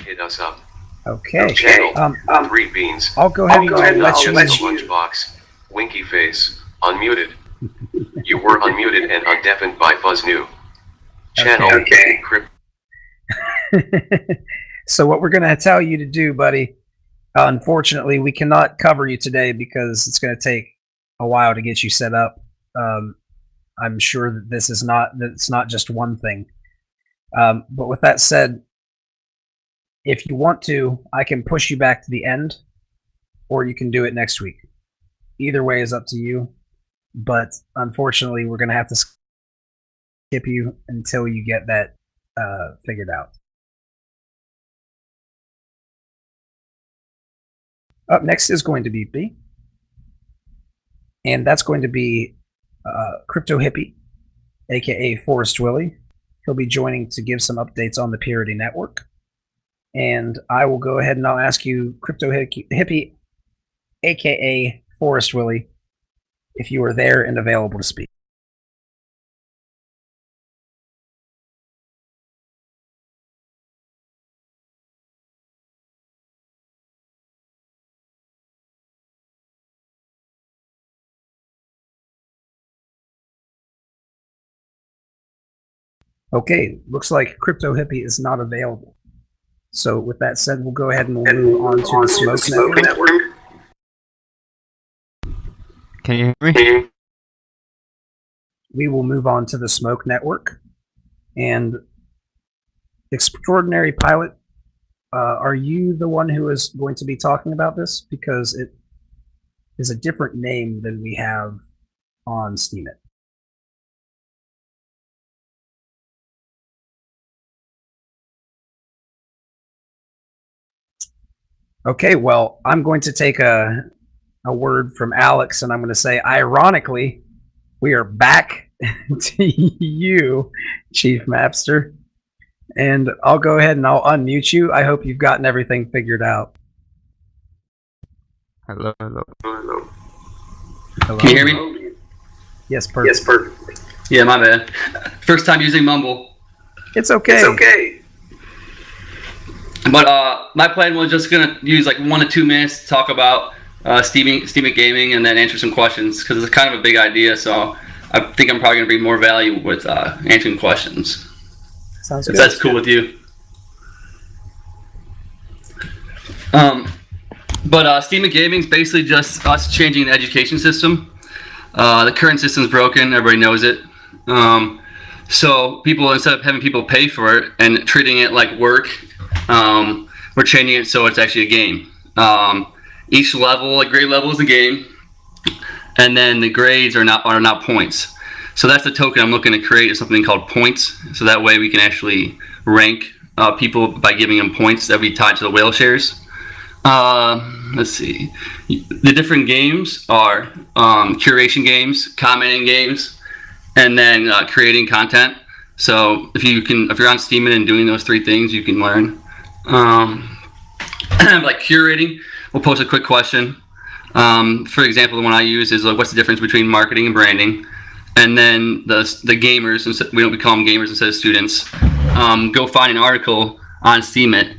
Okay. Channel, 3 beans. I'll go ahead and let you. Lunchbox, winky face, unmuted. You were unmuted and undeafened by Fuzz New. Channel, Okay. So what we're going to tell you to do, buddy, unfortunately, we cannot cover you today because it's going to take a while to get you set up. I'm sure that it's not just one thing. But with that said, if you want to, I can push you back to the end, or you can do it next week. Either way is up to you. But unfortunately, we're going to have to skip you until you get that figured out. Up next is going to be B, and that's going to be Crypto Hippie, aka Forrest Willie. He'll be joining to give some updates on the Purity Network. And I will go ahead and I'll ask you, Crypto Hippie, aka Forrest Willie, if you are there and available to speak. Okay, looks like Crypto Hippie is not available. So with that said, we'll go ahead and we'll move on to the Smoke Network. Can you hear me? We will move on to the Smoke Network. And Extraordinary Pilot, are you the one who is going to be talking about this? Because it is a different name than we have on Steemit. Okay, well, I'm going to take a word from Alex, and I'm going to say, ironically, we are back to you, Chief Mapster. And I'll go ahead and I'll unmute you. I hope you've gotten everything figured out. Hello. Hello. Can you hear me? Yes, perfect. Yes, perfect. Yeah, my bad. First time using Mumble. It's okay. It's okay. But my plan was just gonna use like 1 to 2 minutes to talk about Steemit gaming and then answer some questions because it's kind of a big idea. So I think I'm probably gonna bring more value with answering questions. Sounds if good. that's cool with you. But Steemit gaming is basically just us changing the education system. The current system is broken. Everybody knows it. So people, instead of having people pay for it and treating it like work, we're changing it so it's actually a game. Each level, like grade level, is a game, and then the grades are not points. So that's the token I'm looking to create, is something called points. So that way we can actually rank people by giving them points that we tie to the whale shares. Let's see. The different games are curation games, commenting games, and then creating content. So if you're on Steemit and doing those 3 things, you can learn. Like curating, we'll post a quick question. For example, the one I use is like, what's the difference between marketing and branding? And then the gamers, we call them gamers instead of students, go find an article on Steemit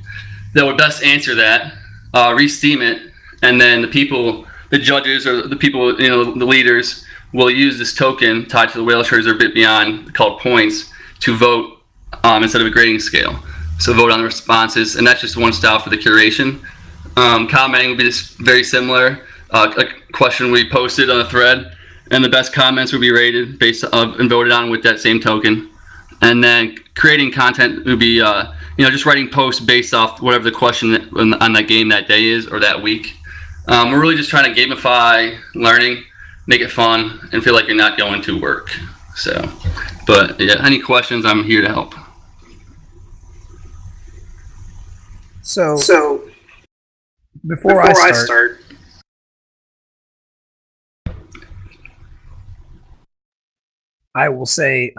that would best answer that, re-Steem it, and then the judges or the people, the leaders will use this token tied to the whale shares or a bit beyond, called points, to vote instead of a grading scale. So vote on the responses, and that's just one style for the curation. Commenting would be just very similar. A question we posted on a thread, and the best comments would be rated based and voted on with that same token. And then creating content would be just writing posts based off whatever the question on that game that day is or that week. We're really just trying to gamify learning, make it fun, and feel like you're not going to work. So, but yeah, any questions, I'm here to help. So before I start, I will say,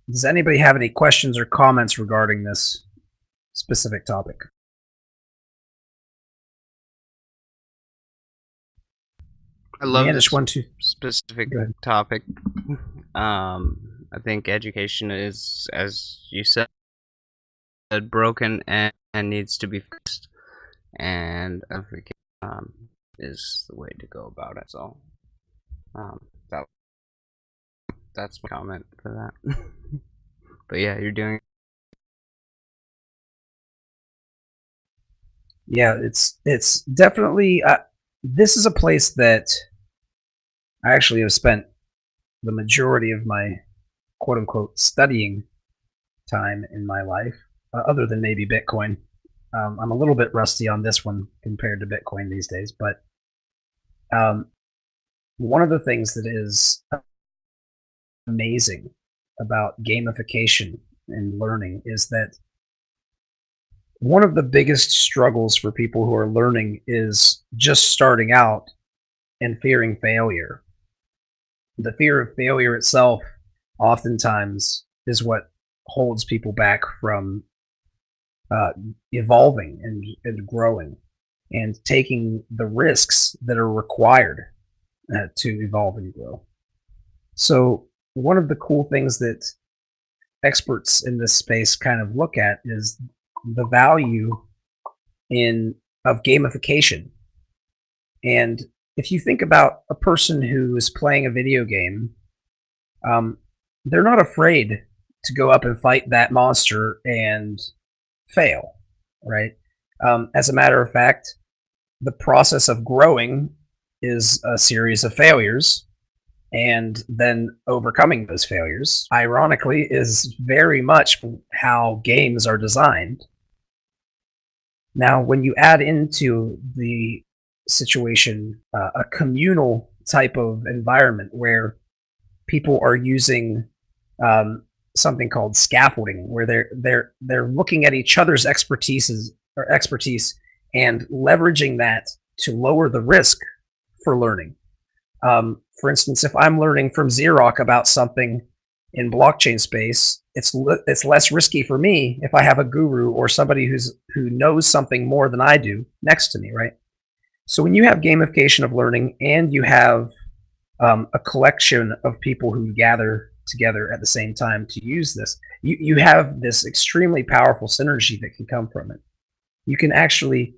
does anybody have any questions or comments regarding this specific topic? I love Man, this just one, two. specific topic. I think education is, as you said, broken and needs to be fixed, and is the way to go about it. So, that's my comment for that. But yeah, you're doing. Yeah, it's definitely. This is a place that I actually have spent the majority of my quote-unquote studying time in my life, other than maybe Bitcoin. I'm a little bit rusty on this one compared to Bitcoin these days, but one of the things that is amazing about gamification and learning is that one of the biggest struggles for people who are learning is just starting out and fearing failure. The fear of failure itself oftentimes is what holds people back from evolving and growing and taking the risks that are required to evolve and grow. So one of the cool things that experts in this space kind of look at is the value of gamification. And if you think about a person who is playing a video game, they're not afraid to go up and fight that monster and fail, right? As a matter of fact, the process of growing is a series of failures, and then overcoming those failures, ironically, is very much how games are designed. Now, when you add into the situation a communal type of environment where people are using something called scaffolding, where they're looking at each other's expertise and leveraging that to lower the risk for learning. For instance, if I'm learning from Xerox about something in blockchain space, it's less risky for me if I have a guru or somebody who knows something more than I do next to me, right? So when you have gamification of learning and you have a collection of people who gather together at the same time to use this, you have this extremely powerful synergy that can come from it. You can actually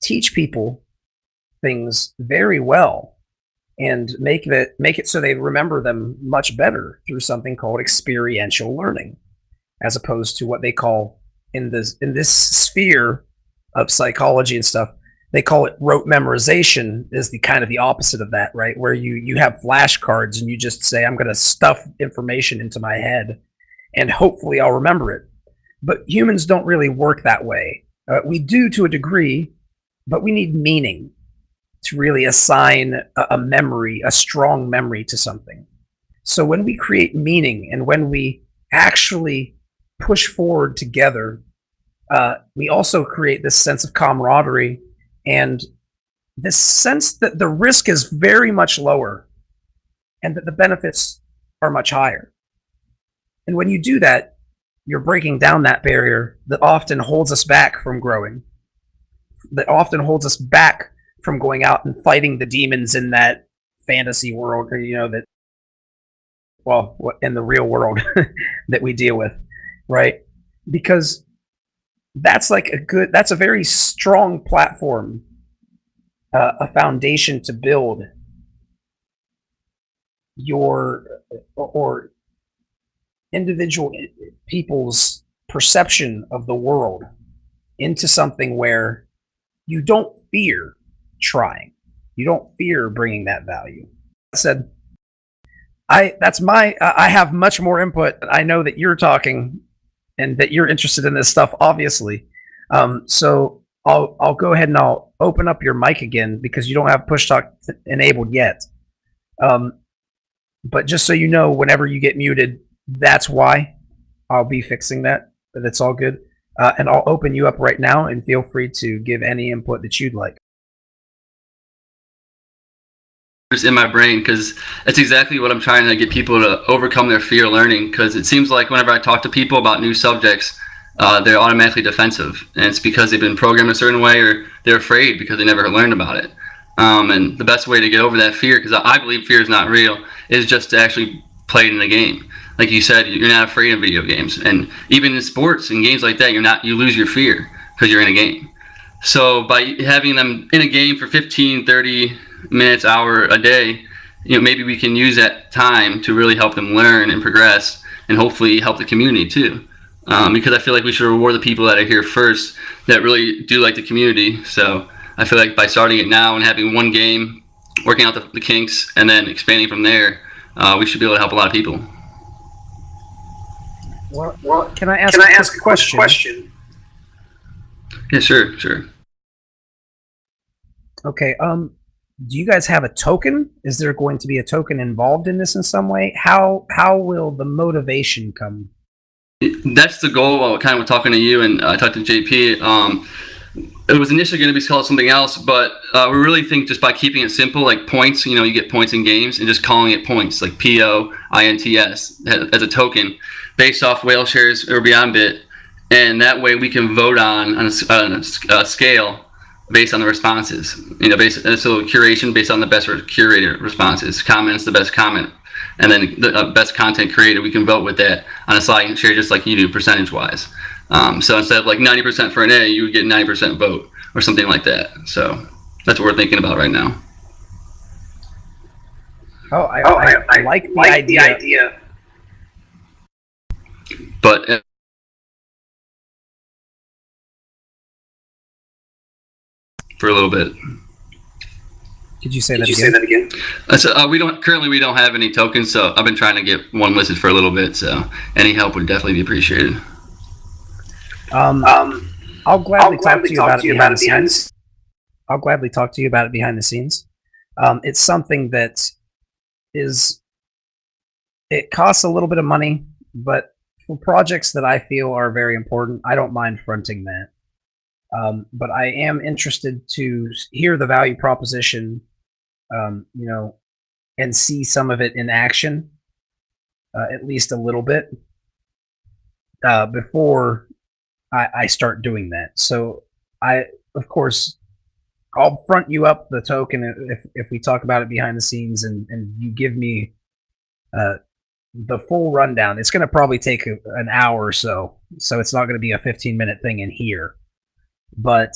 teach people things very well and make it so they remember them much better through something called experiential learning, as opposed to what they call in this sphere of psychology and stuff, they call it rote memorization, is the kind of the opposite of that, right? Where you have flashcards and you just say, I'm going to stuff information into my head and hopefully I'll remember it. But humans don't really work that way. We do to a degree, but we need meaning to really assign a memory, a strong memory to something. So when we create meaning and when we actually push forward together, we also create this sense of camaraderie and this sense that the risk is very much lower and that the benefits are much higher. And when you do that, you're breaking down that barrier that often holds us back from growing, that often holds us back from going out and fighting the demons in that fantasy world, or, in the real world that we deal with, right? Because that's a very strong platform, a foundation to build your or individual people's perception of the world into something where you don't fear trying. You don't fear bringing that value. I said, I have much more input. I know that you're talking and that you're interested in this stuff, obviously. So I'll go ahead and I'll open up your mic again because you don't have push talk enabled yet. But just so you know, whenever you get muted, that's why. I'll be fixing that. But it's all good. And I'll open you up right now and feel free to give any input that you'd like. In my brain, because that's exactly what I'm trying to get people to overcome their fear of learning, because it seems like whenever I talk to people about new subjects, they're automatically defensive, and it's because they've been programmed a certain way or they're afraid because they never learned about it. And the best way to get over that fear, because I believe fear is not real, is just to actually play it in the game. Like you said, you're not afraid of video games, and even in sports and games like that, you lose your fear because you're in a game. So by having them in a game for 15, 30 minutes, hour a day, maybe we can use that time to really help them learn and progress, and hopefully help the community too. Because I feel like we should reward the people that are here first, that really do like the community. So I feel like by starting it now and having one game, working out the kinks, and then expanding from there, we should be able to help a lot of people. Well, can I ask a question? Yeah, sure. Okay. Do you guys have a token? Is there going to be a token involved in this in some way? How will the motivation come? That's the goal. Kind of talking to you, and I talked to JP. It was initially going to be called something else, but we really think just by keeping it simple, like points, you get points in games, and just calling it points, like POINTS, as a token, based off whale shares or Beyond Bit, and that way we can vote on a scale based on the responses, so curation based on the best curated responses, comments the best comment, and then the best content created. We can vote with that on a sliding share, just like you do percentage wise. So instead of like 90% for an A, you would get 90% vote or something like that. So that's what we're thinking about right now. I like the idea But for a little bit. Could you say that again? So, we don't have any tokens, so I've been trying to get one listed for a little bit. So any help would definitely be appreciated. I'll gladly talk to you about it behind the scenes. I'll gladly talk to you about it behind the scenes. It's something that it costs a little bit of money, but for projects that I feel are very important, I don't mind fronting that. But I am interested to hear the value proposition, and see some of it in action, at least a little bit, before I start doing that. So of course, I'll front you up the token if we talk about it behind the scenes and you give me the full rundown. It's going to probably take an hour or so it's not going to be a 15-minute thing in here. But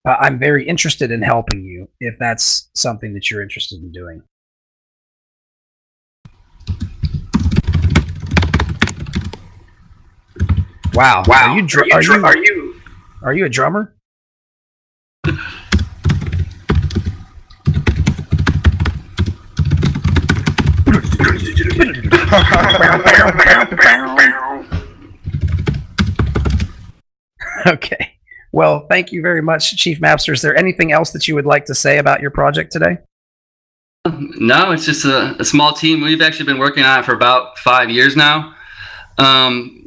I'm very interested in helping you if that's something that you're interested in doing. Wow. Are you a drummer? Okay. Well, thank you very much, Chief Mapster. Is there anything else that you would like to say about your project today? No, it's just a small team. We've actually been working on it for about 5 years now.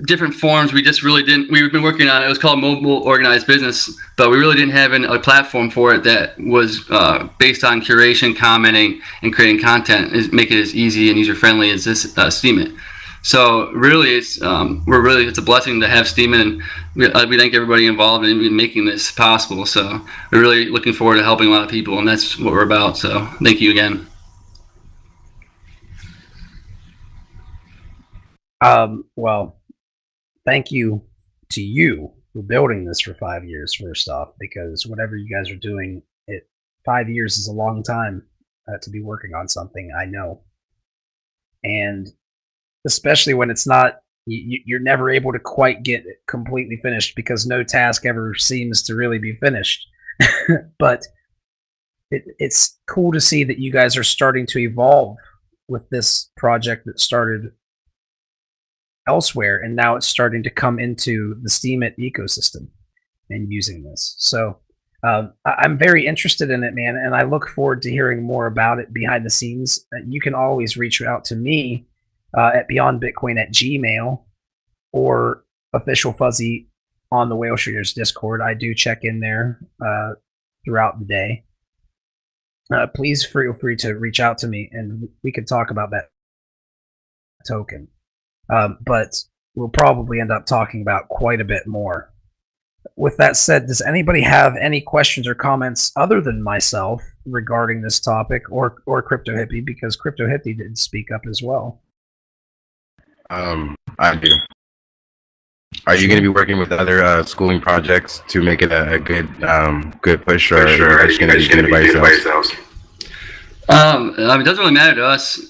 Different forms. We've been working on it. It was called Mobile Organized Business, but we really didn't have a platform for it that was based on curation, commenting, and creating content. Make it as easy and user-friendly as this Steemit. So really, it's a blessing to have Steemit, and we thank everybody involved in making this possible. So we're really looking forward to helping a lot of people, and that's what we're about. So thank you again. Well, thank you to you for building this for 5 years, first off, because whatever you guys are doing, 5 years is a long time to be working on something, I know. And especially when it's not, you're never able to quite get it completely finished because no task ever seems to really be finished. But it's cool to see that you guys are starting to evolve with this project that started elsewhere, and now it's starting to come into the Steemit ecosystem and using this. So I'm very interested in it, man, and I look forward to hearing more about it behind the scenes. You can always reach out to me at beyondbitcoin@gmail or Official Fuzzy on the Whale Shooters Discord. I do check in there throughout the day. Please feel free to reach out to me, and we could talk about that token. But we'll probably end up talking about quite a bit more. With that said, does anybody have any questions or comments other than myself regarding this topic, or Crypto Hippie, because Crypto Hippie did speak up as well? I do. Are you going to be working with other schooling projects to make it a good push, or are you just going to be by yourselves? It doesn't really matter to us.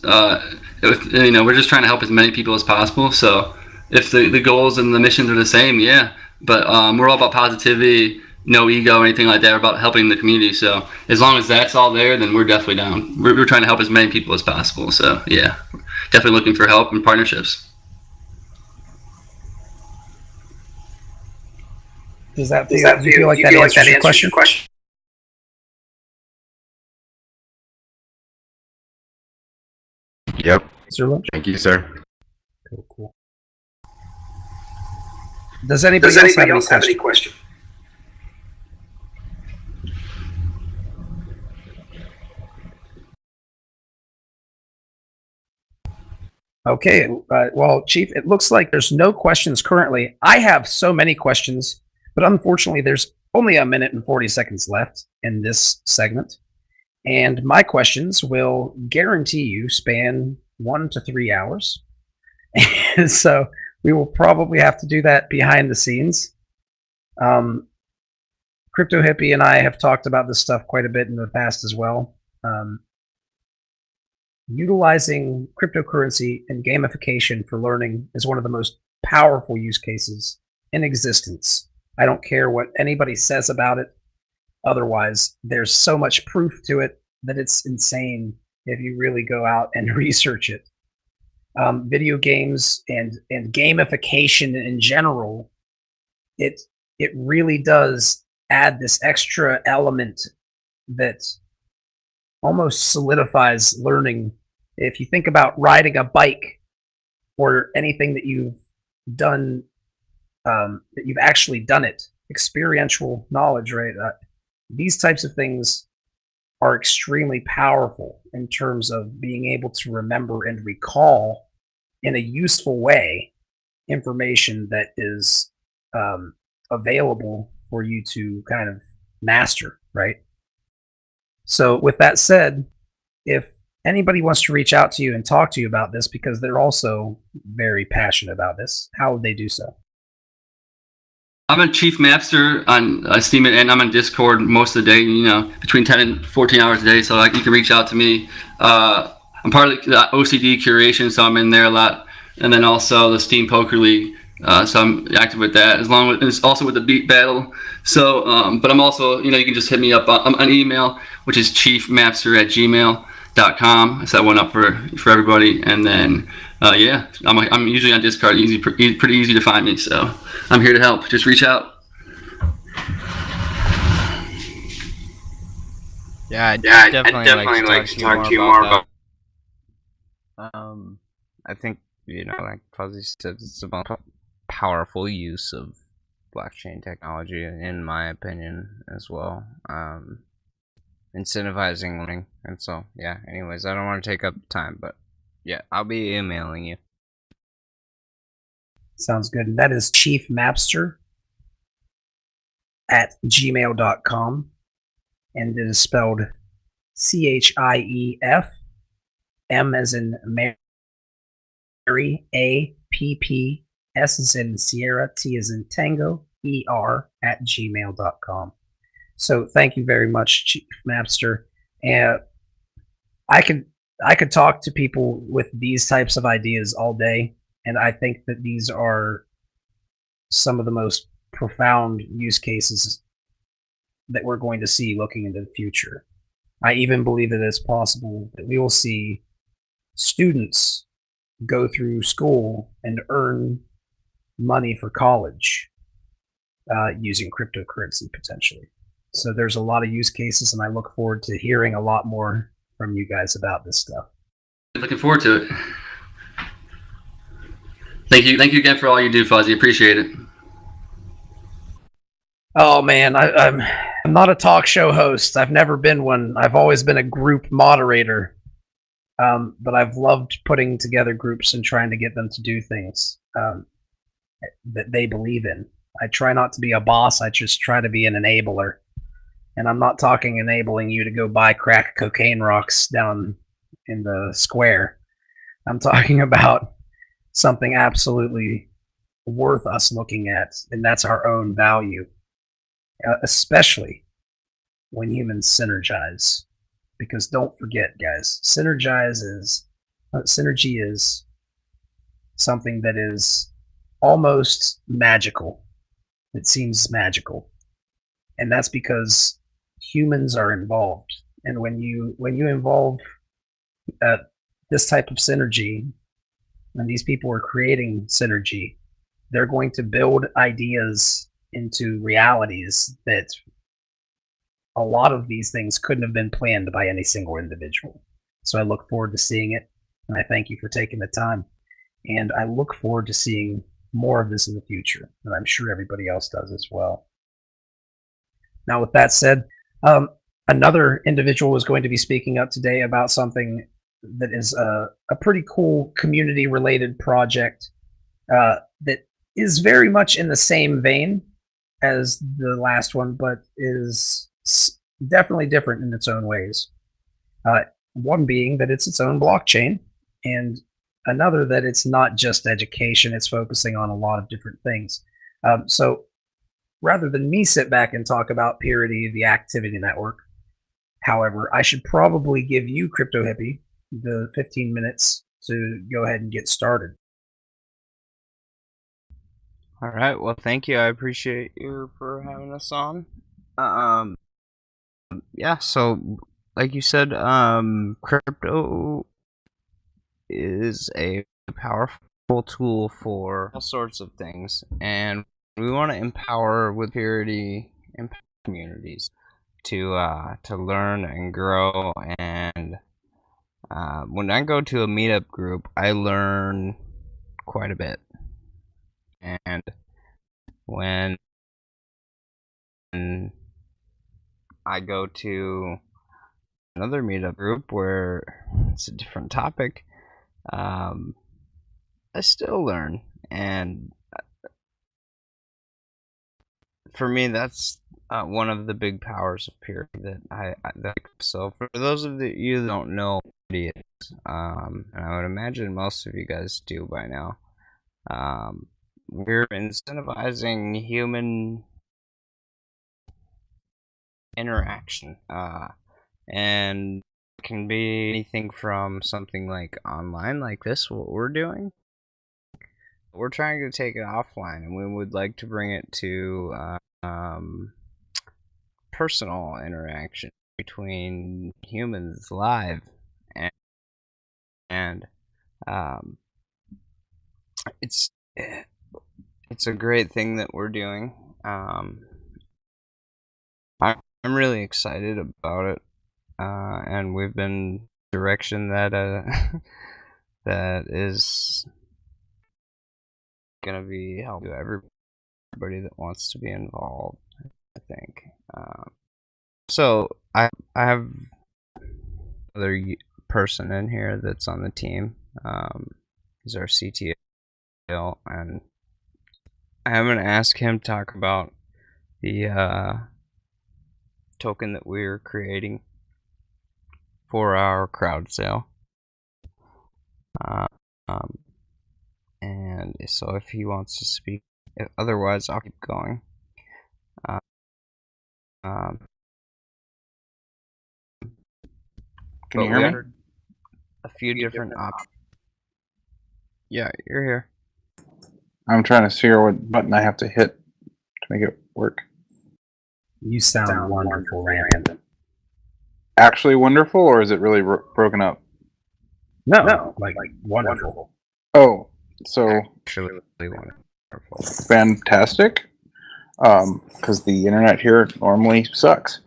We're just trying to help as many people as possible. So if the goals and the missions are the same, yeah. But we're all about positivity, no ego, anything like that. We're about helping the community. So as long as that's all there, then we're definitely down. We're trying to help as many people as possible. So yeah, definitely looking for help and partnerships. Does that feel, do you feel like that answers your question? Yep. Sir Lynch? Thank you, sir. Cool. Does anybody else have any question? Okay, well, Chief, it looks like there's no questions currently. I have so many questions, but unfortunately there's only 1 minute and 40 seconds left in this segment. And my questions will guarantee you span 1 to 3 hours. And so we will probably have to do that behind the scenes. Crypto Hippie and I have talked about this stuff quite a bit in the past as well. Utilizing cryptocurrency and gamification for learning is one of the most powerful use cases in existence. I don't care what anybody says about it. Otherwise, there's so much proof to it that it's insane if you really go out and research it. Video games and gamification in general, it really does add this extra element that almost solidifies learning. If you think about riding a bike or anything that you've done, that you've actually done it, experiential knowledge, right? These types of things are extremely powerful in terms of being able to remember and recall in a useful way information that is available for you to kind of master, right? So with that said, if anybody wants to reach out to you and talk to you about this because they're also very passionate about this, how would they do so? I'm a chief mapster on Steam, and I'm on Discord most of the day, you know, between 10 and 14 hours a day, so like you can reach out to me. I'm part of the OCD curation, so I'm in there a lot, and then also the Steam Poker League, so I'm active with that, as long as it's also with the Beat Battle. So, but I'm also, you know, you can just hit me up on email, which is chiefmapster@gmail.com. I set one up for everybody, and then yeah, I'm usually on Discord, pretty easy to find me, so I'm here to help. Just reach out. Yeah, I'd definitely like to talk to you more about I think, you know, like Fuzzy said, it's about powerful use of blockchain technology, in my opinion, as well. Incentivizing learning, and so, yeah, anyways, I don't want to take up time, but yeah, I'll be emailing you. Sounds good. And that is chiefmapster@gmail.com, and it is spelled CHIEF, M as in Mary, APP, S as in Sierra, T as in Tango, ER @gmail.com. So thank you very much, Chief Mapster. And I could talk to people with these types of ideas all day, and I think that these are some of the most profound use cases that we're going to see looking into the future. I even believe that it's possible that we will see students go through school and earn money for college using cryptocurrency potentially. So there's a lot of use cases, and I look forward to hearing a lot more from you guys about this stuff. Looking forward to it. Thank you again for all you do, Fuzzy. Appreciate it. Oh man, I'm not a talk show host. I've never been one. I've always been a group moderator. But I've loved putting together groups and trying to get them to do things that they believe in. I try not to be a boss. I just try to be an enabler. And I'm not talking enabling you to go buy crack cocaine rocks down in the square. I'm talking about something absolutely worth us looking at, and that's our own value, especially when humans synergize. Because don't forget, guys, synergy is something that is almost magical. It seems magical, and that's because humans are involved. And when you involve this type of synergy, and these people are creating synergy, they're going to build ideas into realities that a lot of these things couldn't have been planned by any single individual. So I look forward to seeing it, and I thank you for taking the time. And I look forward to seeing more of this in the future, and I'm sure everybody else does as well. Now, with that said, another individual is going to be speaking up today about something that is a pretty cool community-related project that is very much in the same vein as the last one, but is definitely different in its own ways. One being that it's its own blockchain, and another that it's not just education, it's focusing on a lot of different things. So rather than me sit back and talk about Purity, the activity network, however, I should probably give you, Crypto Hippie, the 15 minutes to go ahead and get started. All right. Well, thank you. I appreciate you for having us on. Yeah. So, like you said, crypto is a powerful tool for all sorts of things, and we want to empower with purity and communities to learn and grow. And when I go to a meetup group, I learn quite a bit. And when I go to another meetup group where it's a different topic, I still learn. And for me, that's one of the big powers of purity that so for those of you that don't know what it is, and I would imagine most of you guys do by now, we're incentivizing human interaction, and it can be anything from something like online, like this, what we're doing. We're trying to take it offline, and we would like to bring it to personal interaction between humans live, and it's a great thing that we're doing. I'm really excited about it, and we've been direction that that is gonna be helpful to everybody that wants to be involved, I think. So I have another person in here that's on the team. He's our CTO, and I'm gonna ask him to talk about the token that we're creating for our crowd sale. And so if he wants to speak, otherwise I'll keep going. Can you hear me? A few different options. Yeah, you're here. I'm trying to figure out what button I have to hit to make it work. You sound wonderful, Random. Actually wonderful, or is it really broken up? No, like wonderful. Oh, so actually really wonderful. Fantastic. Because the internet here normally sucks.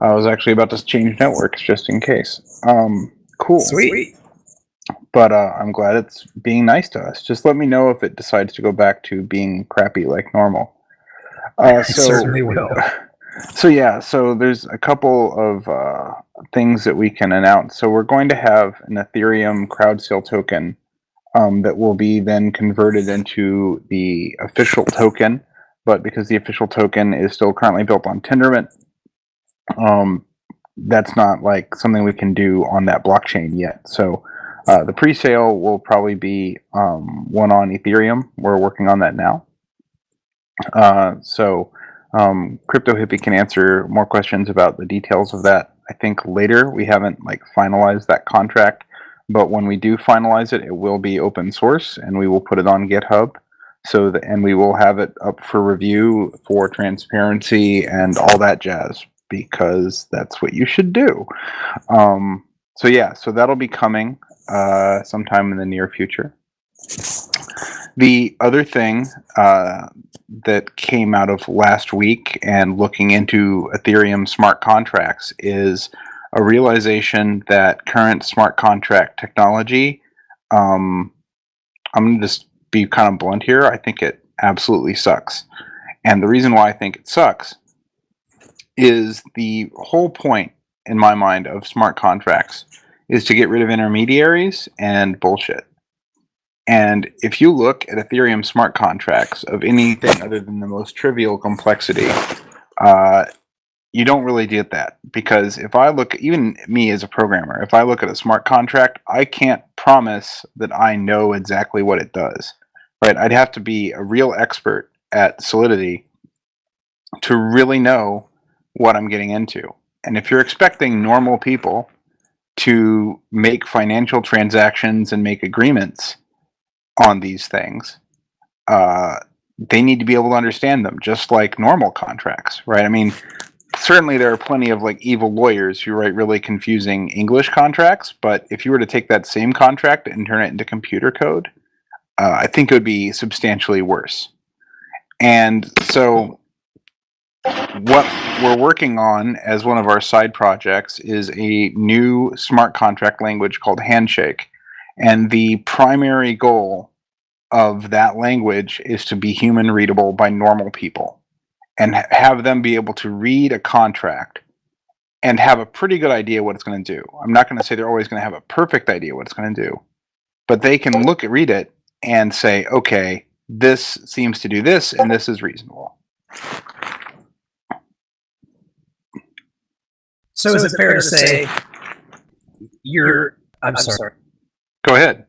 I was actually about to change networks just in case. Cool. Sweet. But I'm glad it's being nice to us. Just let me know if it decides to go back to being crappy like normal. Certainly will. So yeah, so there's a couple of things that we can announce. So we're going to have an Ethereum crowd sale token that will be then converted into the official token. But because the official token is still currently built on Tendermint, that's not like something we can do on that blockchain yet. So the pre-sale will probably be one on Ethereum. We're working on that now. Crypto Hippie can answer more questions about the details of that, I think, later. We haven't like finalized that contract, but when we do finalize it, it will be open source, and we will put it on GitHub. And we will have it up for review for transparency and all that jazz, because that's what you should do. So that'll be coming sometime in the near future. The other thing that came out of last week and looking into Ethereum smart contracts is a realization that current smart contract technology, I'm going to just be kind of blunt here, I think it absolutely sucks. And the reason why I think it sucks is the whole point, in my mind, of smart contracts is to get rid of intermediaries and bullshit. And if you look at Ethereum smart contracts of anything other than the most trivial complexity, you don't really get that. Because if I look, even me as a programmer, if I look at a smart contract, I can't promise that I know exactly what it does. Right? I'd have to be a real expert at Solidity to really know what I'm getting into. And if you're expecting normal people to make financial transactions and make agreements on these things, they need to be able to understand them, just like normal contracts, right? I mean, certainly there are plenty of like evil lawyers who write really confusing English contracts, but if you were to take that same contract and turn it into computer code, I think it would be substantially worse. And so what we're working on as one of our side projects is a new smart contract language called Handshake. And the primary goal of that language is to be human readable by normal people and have them be able to read a contract and have a pretty good idea what it's going to do. I'm not going to say they're always going to have a perfect idea what it's going to do, but they can read it and say, okay, this seems to do this and this is reasonable. So is it fair to say I'm sorry. Go ahead.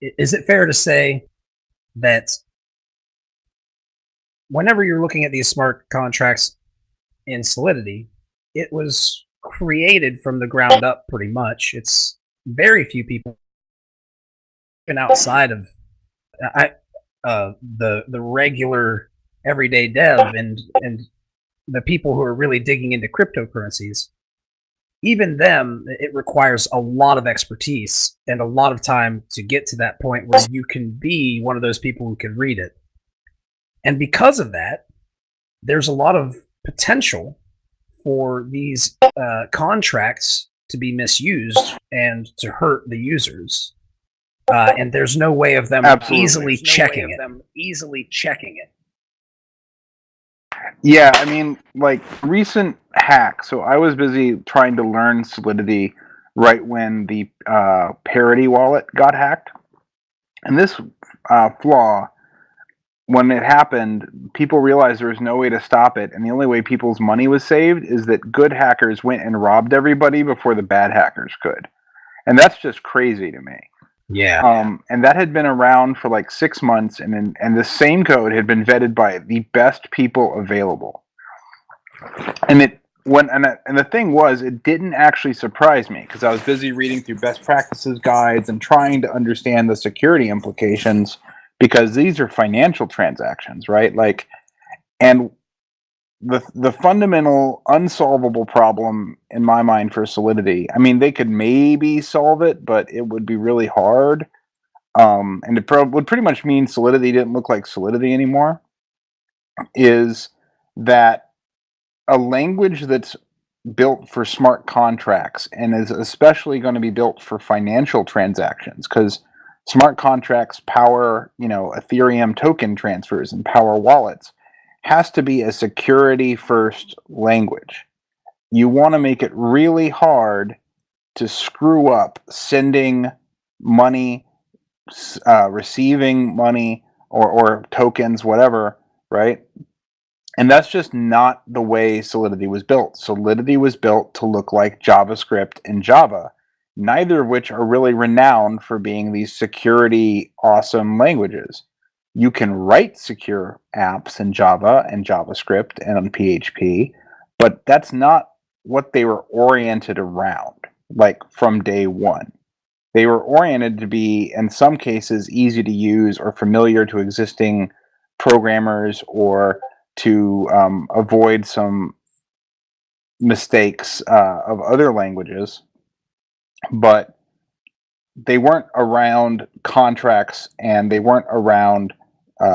Is it fair to say that whenever you're looking at these smart contracts in Solidity, it was created from the ground up pretty much? It's very few people, even outside of the regular everyday dev and the people who are really digging into cryptocurrencies, even them, it requires a lot of expertise and a lot of time to get to that point where you can be one of those people who can read it. And because of that, there's a lot of potential for these contracts to be misused and to hurt the users. And there's no way of them easily checking it. Yeah, I mean, like recent hacks. So I was busy trying to learn Solidity right when the Parity wallet got hacked. And this flaw, when it happened, people realized there was no way to stop it. And the only way people's money was saved is that good hackers went and robbed everybody before the bad hackers could. And that's just crazy to me. Yeah. And that had been around for like 6 months, and the same code had been vetted by the best people available. And the thing was, it didn't actually surprise me because I was busy reading through best practices guides and trying to understand the security implications, because these are financial transactions, right? Like, and the fundamental unsolvable problem in my mind for Solidity, I mean, they could maybe solve it, but it would be really hard. And it would pretty much mean Solidity didn't look like Solidity anymore, is that a language that's built for smart contracts and is especially going to be built for financial transactions, because smart contracts power, Ethereum token transfers and power wallets, has to be a security first language. You want to make it really hard to screw up sending money, receiving money, or tokens, whatever, right? And that's just not the way Solidity was built. Solidity was built to look like JavaScript and Java, neither of which are really renowned for being these security awesome languages. You can write secure apps in Java and JavaScript and on PHP, but that's not what they were oriented around, like from day one. They were oriented to be, in some cases, easy to use or familiar to existing programmers, or to avoid some mistakes of other languages. But they weren't around contracts, and they weren't around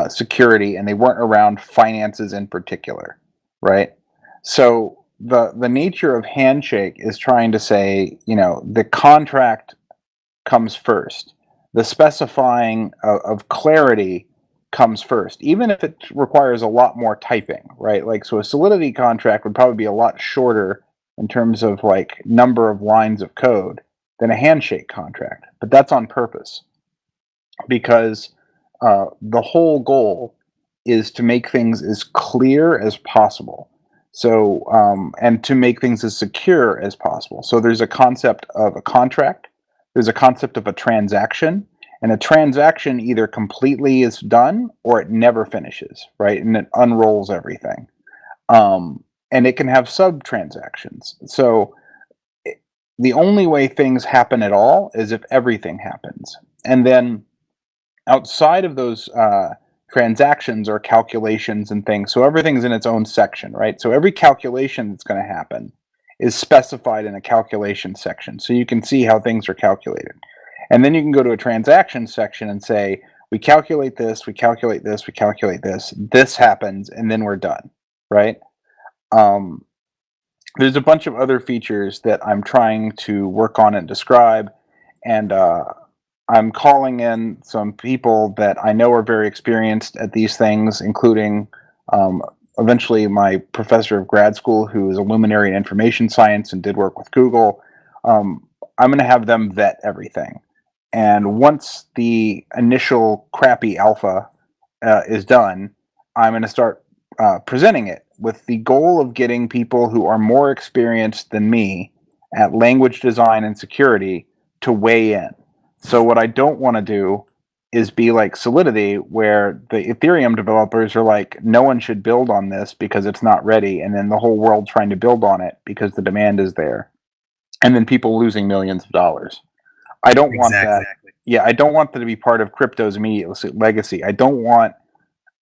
security, and they weren't around finances in particular, right? So the nature of Handshake is trying to say, the contract comes first. The specifying of clarity comes first, even if it requires a lot more typing, right? Like, so a Solidity contract would probably be a lot shorter in terms of like number of lines of code than a Handshake contract, but that's on purpose, because the whole goal is to make things as clear as possible. So, and to make things as secure as possible. So there's a concept of a contract, there's a concept of a transaction, and a transaction either completely is done or it never finishes, right? And it unrolls everything. And it can have sub-transactions. So the only way things happen at all is if everything happens. And then outside of those transactions are calculations and things. So everything's in its own section, right? So every calculation that's going to happen is specified in a calculation section. So you can see how things are calculated. And then you can go to a transaction section and say, we calculate this, we calculate this, we calculate this, this happens, and then we're done, right? There's a bunch of other features that I'm trying to work on and describe, and I'm calling in some people that I know are very experienced at these things, including eventually my professor of grad school who is a luminary in information science and did work with Google. I'm going to have them vet everything. And once the initial crappy alpha is done, I'm going to start presenting it with the goal of getting people who are more experienced than me at language design and security to weigh in. So what I don't want to do is be like Solidity, where the Ethereum developers are like, no one should build on this because it's not ready, and then the whole world trying to build on it because the demand is there, and then people losing millions of dollars. I don't want that. Yeah, I don't want that to be part of crypto's immediate legacy. I don't want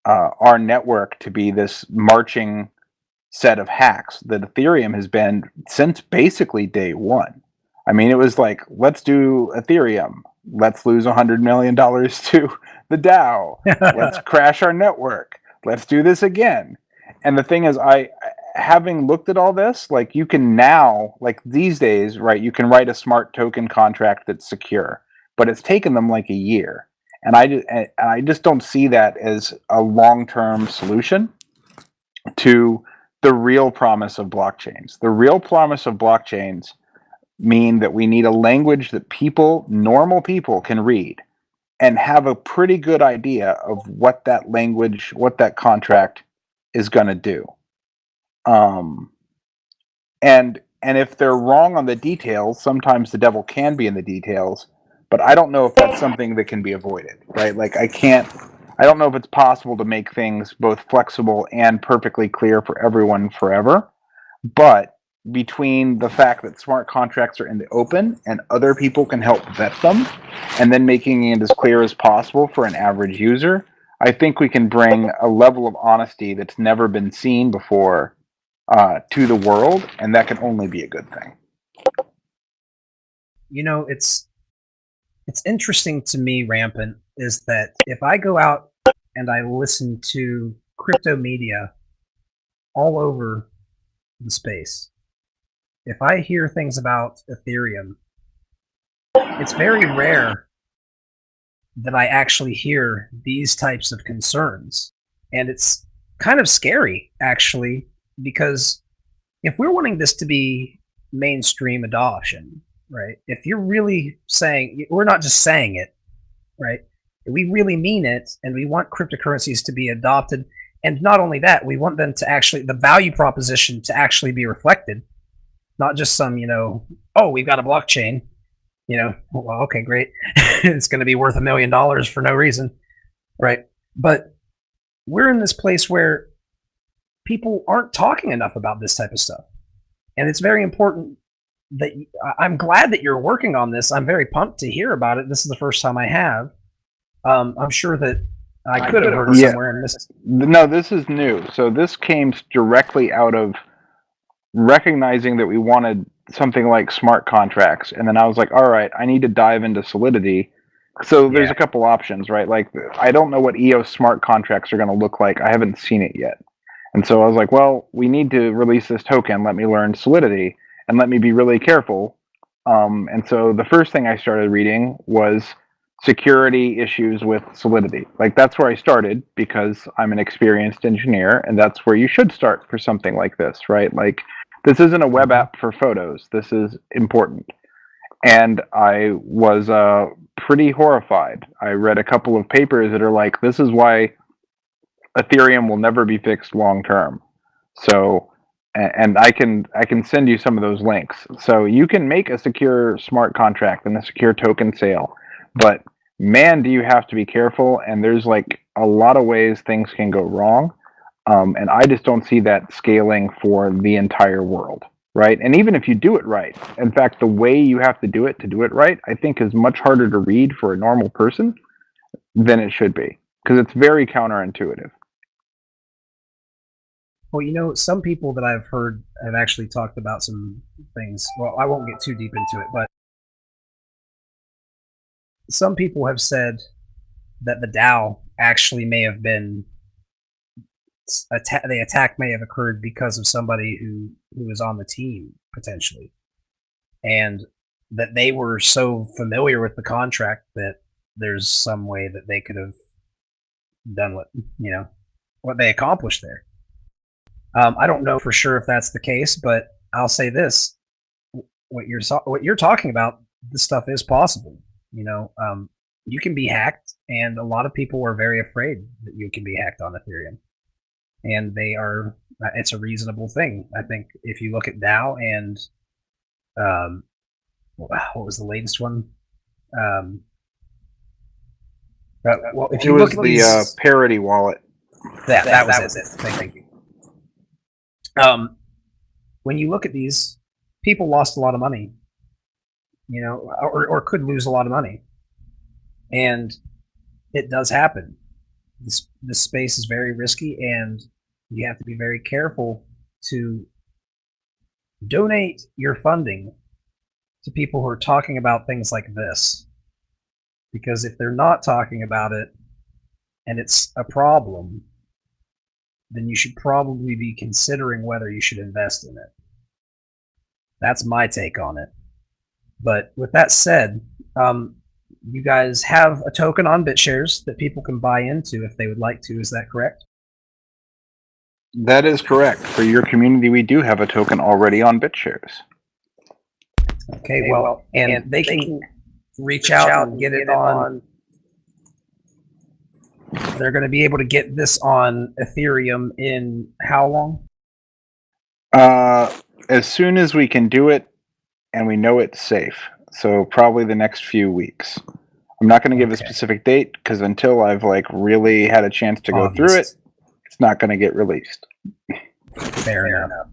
our network to be this marching set of hacks that Ethereum has been since basically day one. I mean, it was like, let's do Ethereum. Let's lose $100 million to the DAO. Let's crash our network. Let's do this again. And the thing is, having looked at all this, like you can now, like these days, right, you can write a smart token contract that's secure, but it's taken them like a year. And I just don't see that as a long-term solution to the real promise of blockchains. The real promise of blockchains mean that we need a language that people, normal people, can read and have a pretty good idea of what that language, what that contract is going to do. And if they're wrong on the details, sometimes the devil can be in the details, but I don't know if that's something that can be avoided, right? Like I don't know if it's possible to make things both flexible and perfectly clear for everyone forever, but between the fact that smart contracts are in the open and other people can help vet them, and then making it as clear as possible for an average user, I think we can bring a level of honesty that's never been seen before to the world, and that can only be a good thing. You know, it's interesting to me, Rampant, is that if I go out and I listen to crypto media all over the space, if I hear things about Ethereum, it's very rare that I actually hear these types of concerns. And it's kind of scary, actually, because if we're wanting this to be mainstream adoption, right? If you're really saying, we're not just saying it, right? We really mean it, and we want cryptocurrencies to be adopted. And not only that, we want them to actually, the value proposition to actually be reflected. Not just some, oh, we've got a blockchain, well, okay, great. It's going to be worth $1 million for no reason, right? But we're in this place where people aren't talking enough about this type of stuff. And it's very important that I'm glad that you're working on this. I'm very pumped to hear about it. This is the first time I have. I'm sure that I could have heard it somewhere and missed it. No, this is new. So this came directly out of recognizing that we wanted something like smart contracts, and then I was like, all right, I need to dive into Solidity. So there's a couple options, right? Like, I don't know what EOS smart contracts are going to look like. I haven't seen it yet. And so I was like, well, we need to release this token. Let me learn Solidity and let me be really careful. And so the first thing I started reading was security issues with Solidity. Like, that's where I started because I'm an experienced engineer, and that's where you should start for something like this, right? Like, this isn't a web app for photos. This is important. And I was pretty horrified. I read a couple of papers that are like, this is why Ethereum will never be fixed long term. So, and I can send you some of those links. So you can make a secure smart contract and a secure token sale, but man, do you have to be careful. And there's like a lot of ways things can go wrong. And I just don't see that scaling for the entire world, right? And even if you do it right, in fact, the way you have to do it right, I think is much harder to read for a normal person than it should be. because it's very counterintuitive. Well, some people that I've heard have actually talked about some things. Well, I won't get too deep into it, but some people have said that the DAO actually may have been the attack may have occurred because of somebody who was on the team potentially, and that they were so familiar with the contract that there's some way that they could have done what they accomplished there. I don't know for sure if that's the case, but I'll say this: what you're talking about, this stuff is possible. You can be hacked, and a lot of people are very afraid that you can be hacked on Ethereum, and it's a reasonable thing. I think if you look at DAO and what was the latest one? If you look at the Parity wallet. That was it. Thank you. When you look at these, people lost a lot of money, or could lose a lot of money, and it does happen. This space is very risky, and you have to be very careful to donate your funding to people who are talking about things like this, because if they're not talking about it and it's a problem, then you should probably be considering whether you should invest in it. That's my take on it. But with that said, you guys have a token on BitShares that people can buy into if they would like to. Is that correct? That is correct. For your community, we do have a token already on BitShares. Okay, well, and they can reach out and get it on. They're going to be able to get this on Ethereum in how long? As soon as we can do it and we know it's safe. So probably the next few weeks. I'm not going to give a specific date because until I've really had a chance to go through it, it's not going to get released. Fair enough.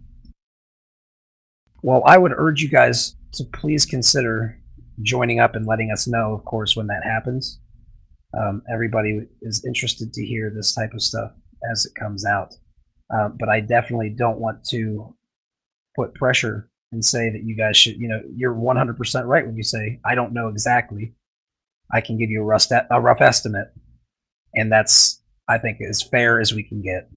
Well, I would urge you guys to please consider joining up and letting us know, of course, when that happens. Everybody is interested to hear this type of stuff as it comes out. But I definitely don't want to put pressure and say that you guys should, you're 100% right when you say, I don't know exactly. I can give you a rough estimate. And that's, I think, as fair as we can get.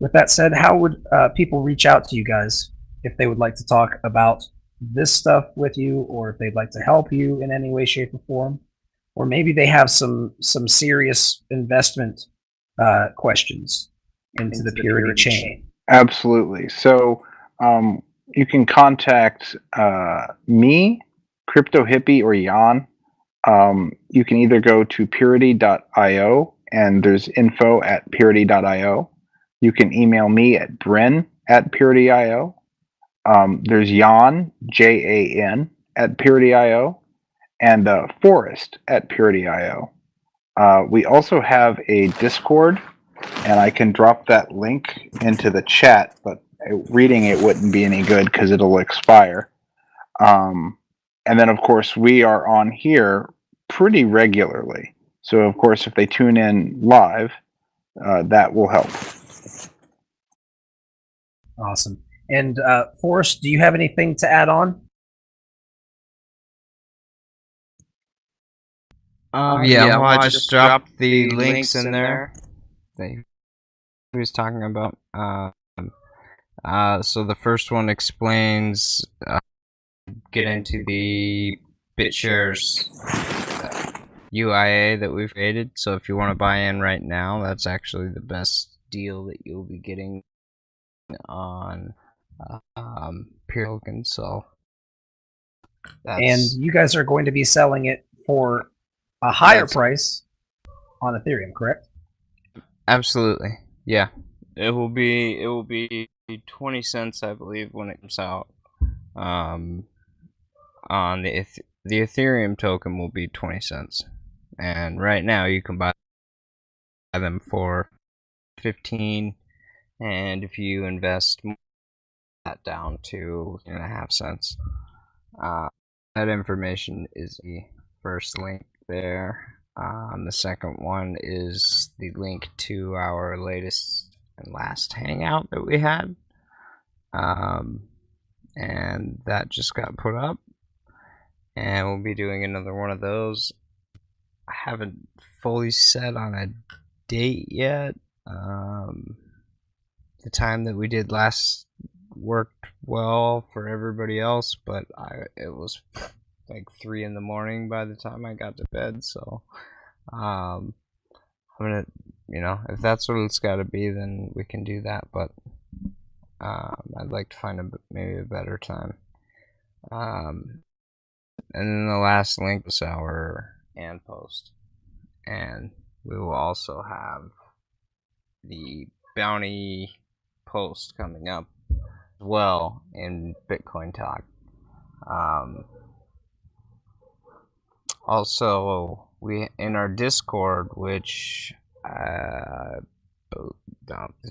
With that said, how would people reach out to you guys if they would like to talk about this stuff with you, or if they'd like to help you in any way, shape, or form? Or maybe they have some serious investment questions into the Purity chain. Absolutely. So you can contact me, Crypto Hippie, or Jan. You can either go to purity.io and there's info at purity.io. You can email me at bren@purity.io. There's Jan, Jan, at purity.io, and Forrest at purity.io. We also have a Discord, and I can drop that link into the chat, but reading it wouldn't be any good because it'll expire. And then, of course, we are on here pretty regularly. So, of course, if they tune in live, that will help. Awesome. And Forrest, do you have anything to add on? Well, I just dropped the links in there. He was talking about. So the first one explains get into the BitShares UIA that we've created. So if you want to buy in right now, that's actually the best deal that you'll be getting on Pure Token. So and you guys are going to be selling it for a higher price on Ethereum, correct? Absolutely, yeah. It will be 20 cents, I believe, when it comes out. On the Ethereum token will be 20 cents, and right now you can buy them for 15, and if you invest that down to 2.5 cents. That information is first link there. The second one is the link to our latest and last hangout that we had. And that just got put up. And we'll be doing another one of those. I haven't fully set on a date yet. The time that we did last worked well for everybody else, but it was like 3 in the morning by the time I got to bed, so I'm gonna, if that's what it's got to be, then we can do that, but I'd like to find maybe a better time. And then the last link is our and post, and we will also have the bounty post coming up as well in Bitcoin Talk. Also, we in our Discord, which the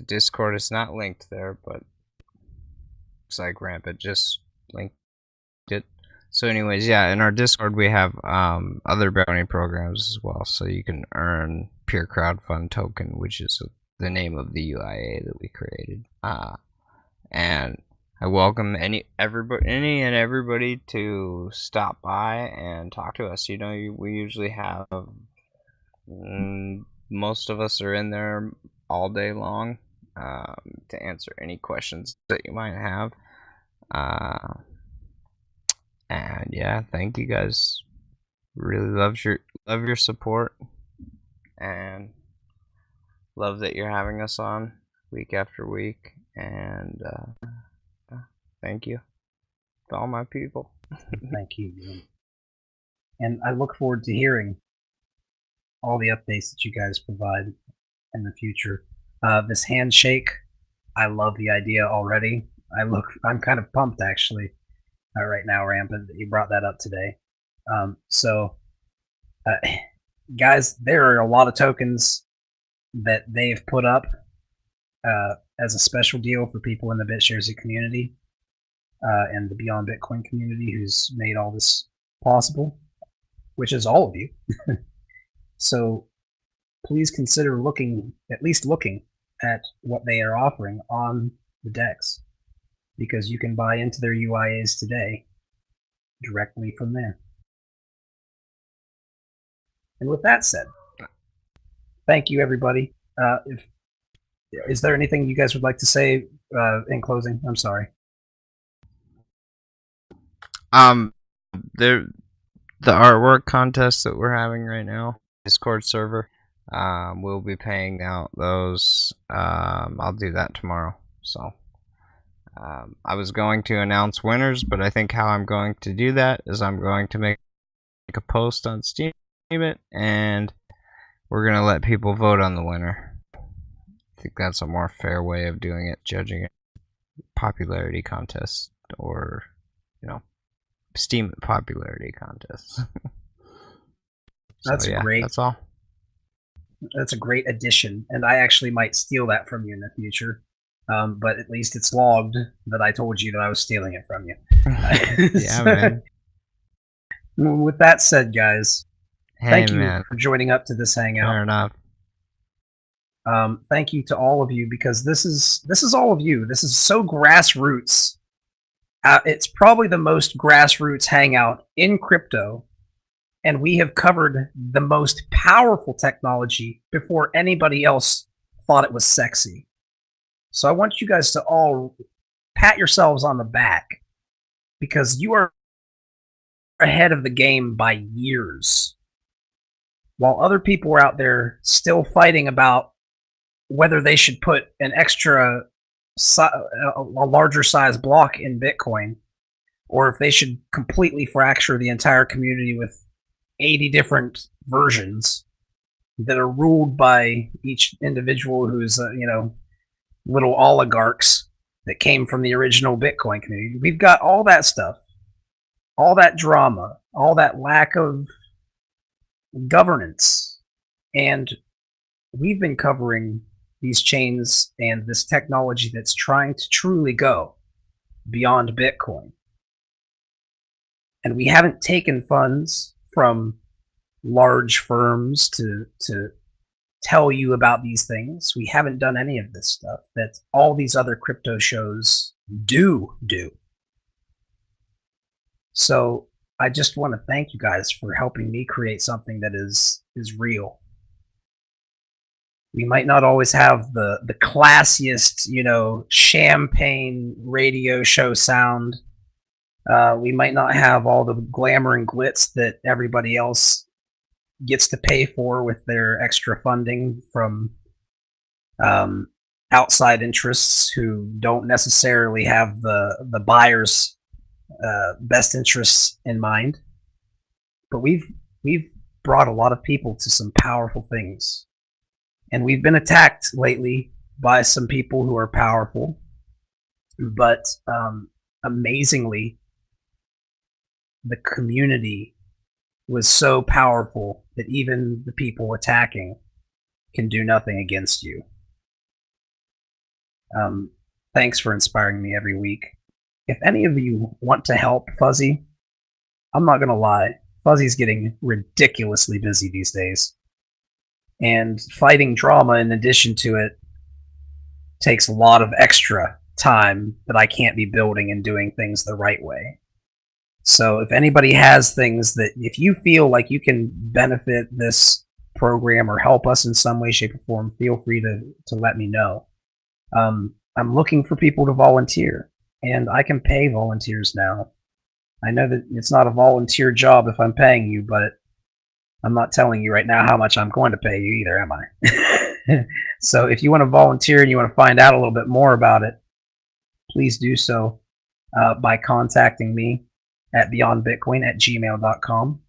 Discord is not linked there, but looks like Rampant just linked it. So anyways, yeah, in our Discord we have other bounty programs as well, so you can earn Pure Crowdfund Token, which is the name of the UIA that we created. And I welcome any and everybody to stop by and talk to us. We usually have most of us are in there all day long to answer any questions that you might have. And yeah, thank you guys. Really love your support, and love that you're having us on week after week. And thank you to all my people. Thank you. And I look forward to hearing all the updates that you guys provide in the future. This handshake, I love the idea already. I'm kind of pumped actually right now, Rampant, that you brought that up today. Guys, there are a lot of tokens that they've put up as a special deal for people in the BitShares community and the Beyond Bitcoin community who's made all this possible, which is all of you. So please consider at least looking at what they are offering on the DEX, because you can buy into their UIAs today directly from there. And with that said, thank you, everybody. Is there anything you guys would like to say in closing? I'm sorry. The artwork contest that we're having right now, Discord server, we'll be paying out those. I'll do that tomorrow. So I was going to announce winners, but I think how I'm going to do that is I'm going to make a post on Steam it, and we're gonna let people vote on the winner. I think that's a more fair way of doing it, judging it. Popularity contest, or Steam popularity contest. That's great. That's all. That's a great addition, and I actually might steal that from you in the future. But at least it's logged that I told you that I was stealing it from you. Yeah, man. With that said, guys, thank you for joining up to this hangout. Fair enough. Thank you to all of you, because this is all of you. This is so grassroots. It's probably the most grassroots hangout in crypto, and we have covered the most powerful technology before anybody else thought it was sexy. So I want you guys to all pat yourselves on the back, because you are ahead of the game by years. While other people are out there still fighting about whether they should put an extra, a larger size block in Bitcoin, or if they should completely fracture the entire community with 80 different versions that are ruled by each individual who's, little oligarchs that came from the original Bitcoin community. We've got all that stuff, all that drama, all that lack of governance, and we've been covering these chains and this technology that's trying to truly go beyond Bitcoin. And we haven't taken funds from large firms to tell you about these things. We haven't done any of this stuff that all these other crypto shows do. So I just want to thank you guys for helping me create something that is real. We might not always have the classiest, champagne radio show sound. We might not have all the glamour and glitz that everybody else gets to pay for with their extra funding from outside interests who don't necessarily have the buyer's best interests in mind. But we've brought a lot of people to some powerful things. And we've been attacked lately by some people who are powerful. But amazingly, the community was so powerful that even the people attacking can do nothing against you. Thanks for inspiring me every week. If any of you want to help Fuzzy, I'm not going to lie, Fuzzy's getting ridiculously busy these days. And fighting drama in addition to it takes a lot of extra time that I can't be building and doing things the right way. So if anybody has things that, if you feel like you can benefit this program or help us in some way, shape, or form, feel free to let me know. I'm looking for people to volunteer, and I can pay volunteers now. I know that it's not a volunteer job if I'm paying you, but I'm not telling you right now how much I'm going to pay you either, am I? So if you want to volunteer and you want to find out a little bit more about it, please do so by contacting me at beyondbitcoin@gmail.com.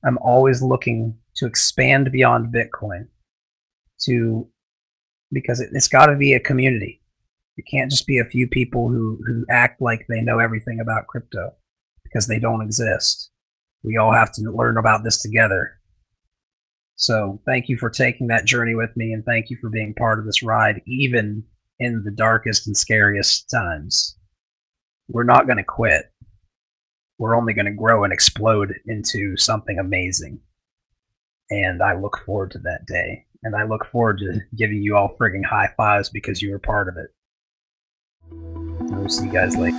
I'm always looking to expand beyond Bitcoin because it's got to be a community. It can't just be a few people who act like they know everything about crypto, because they don't exist. We all have to learn about this together. So thank you for taking that journey with me, and thank you for being part of this ride, even in the darkest and scariest times. We're not going to quit. We're only going to grow and explode into something amazing. And I look forward to that day. And I look forward to giving you all frigging high fives because you were part of it. We'll see you guys later.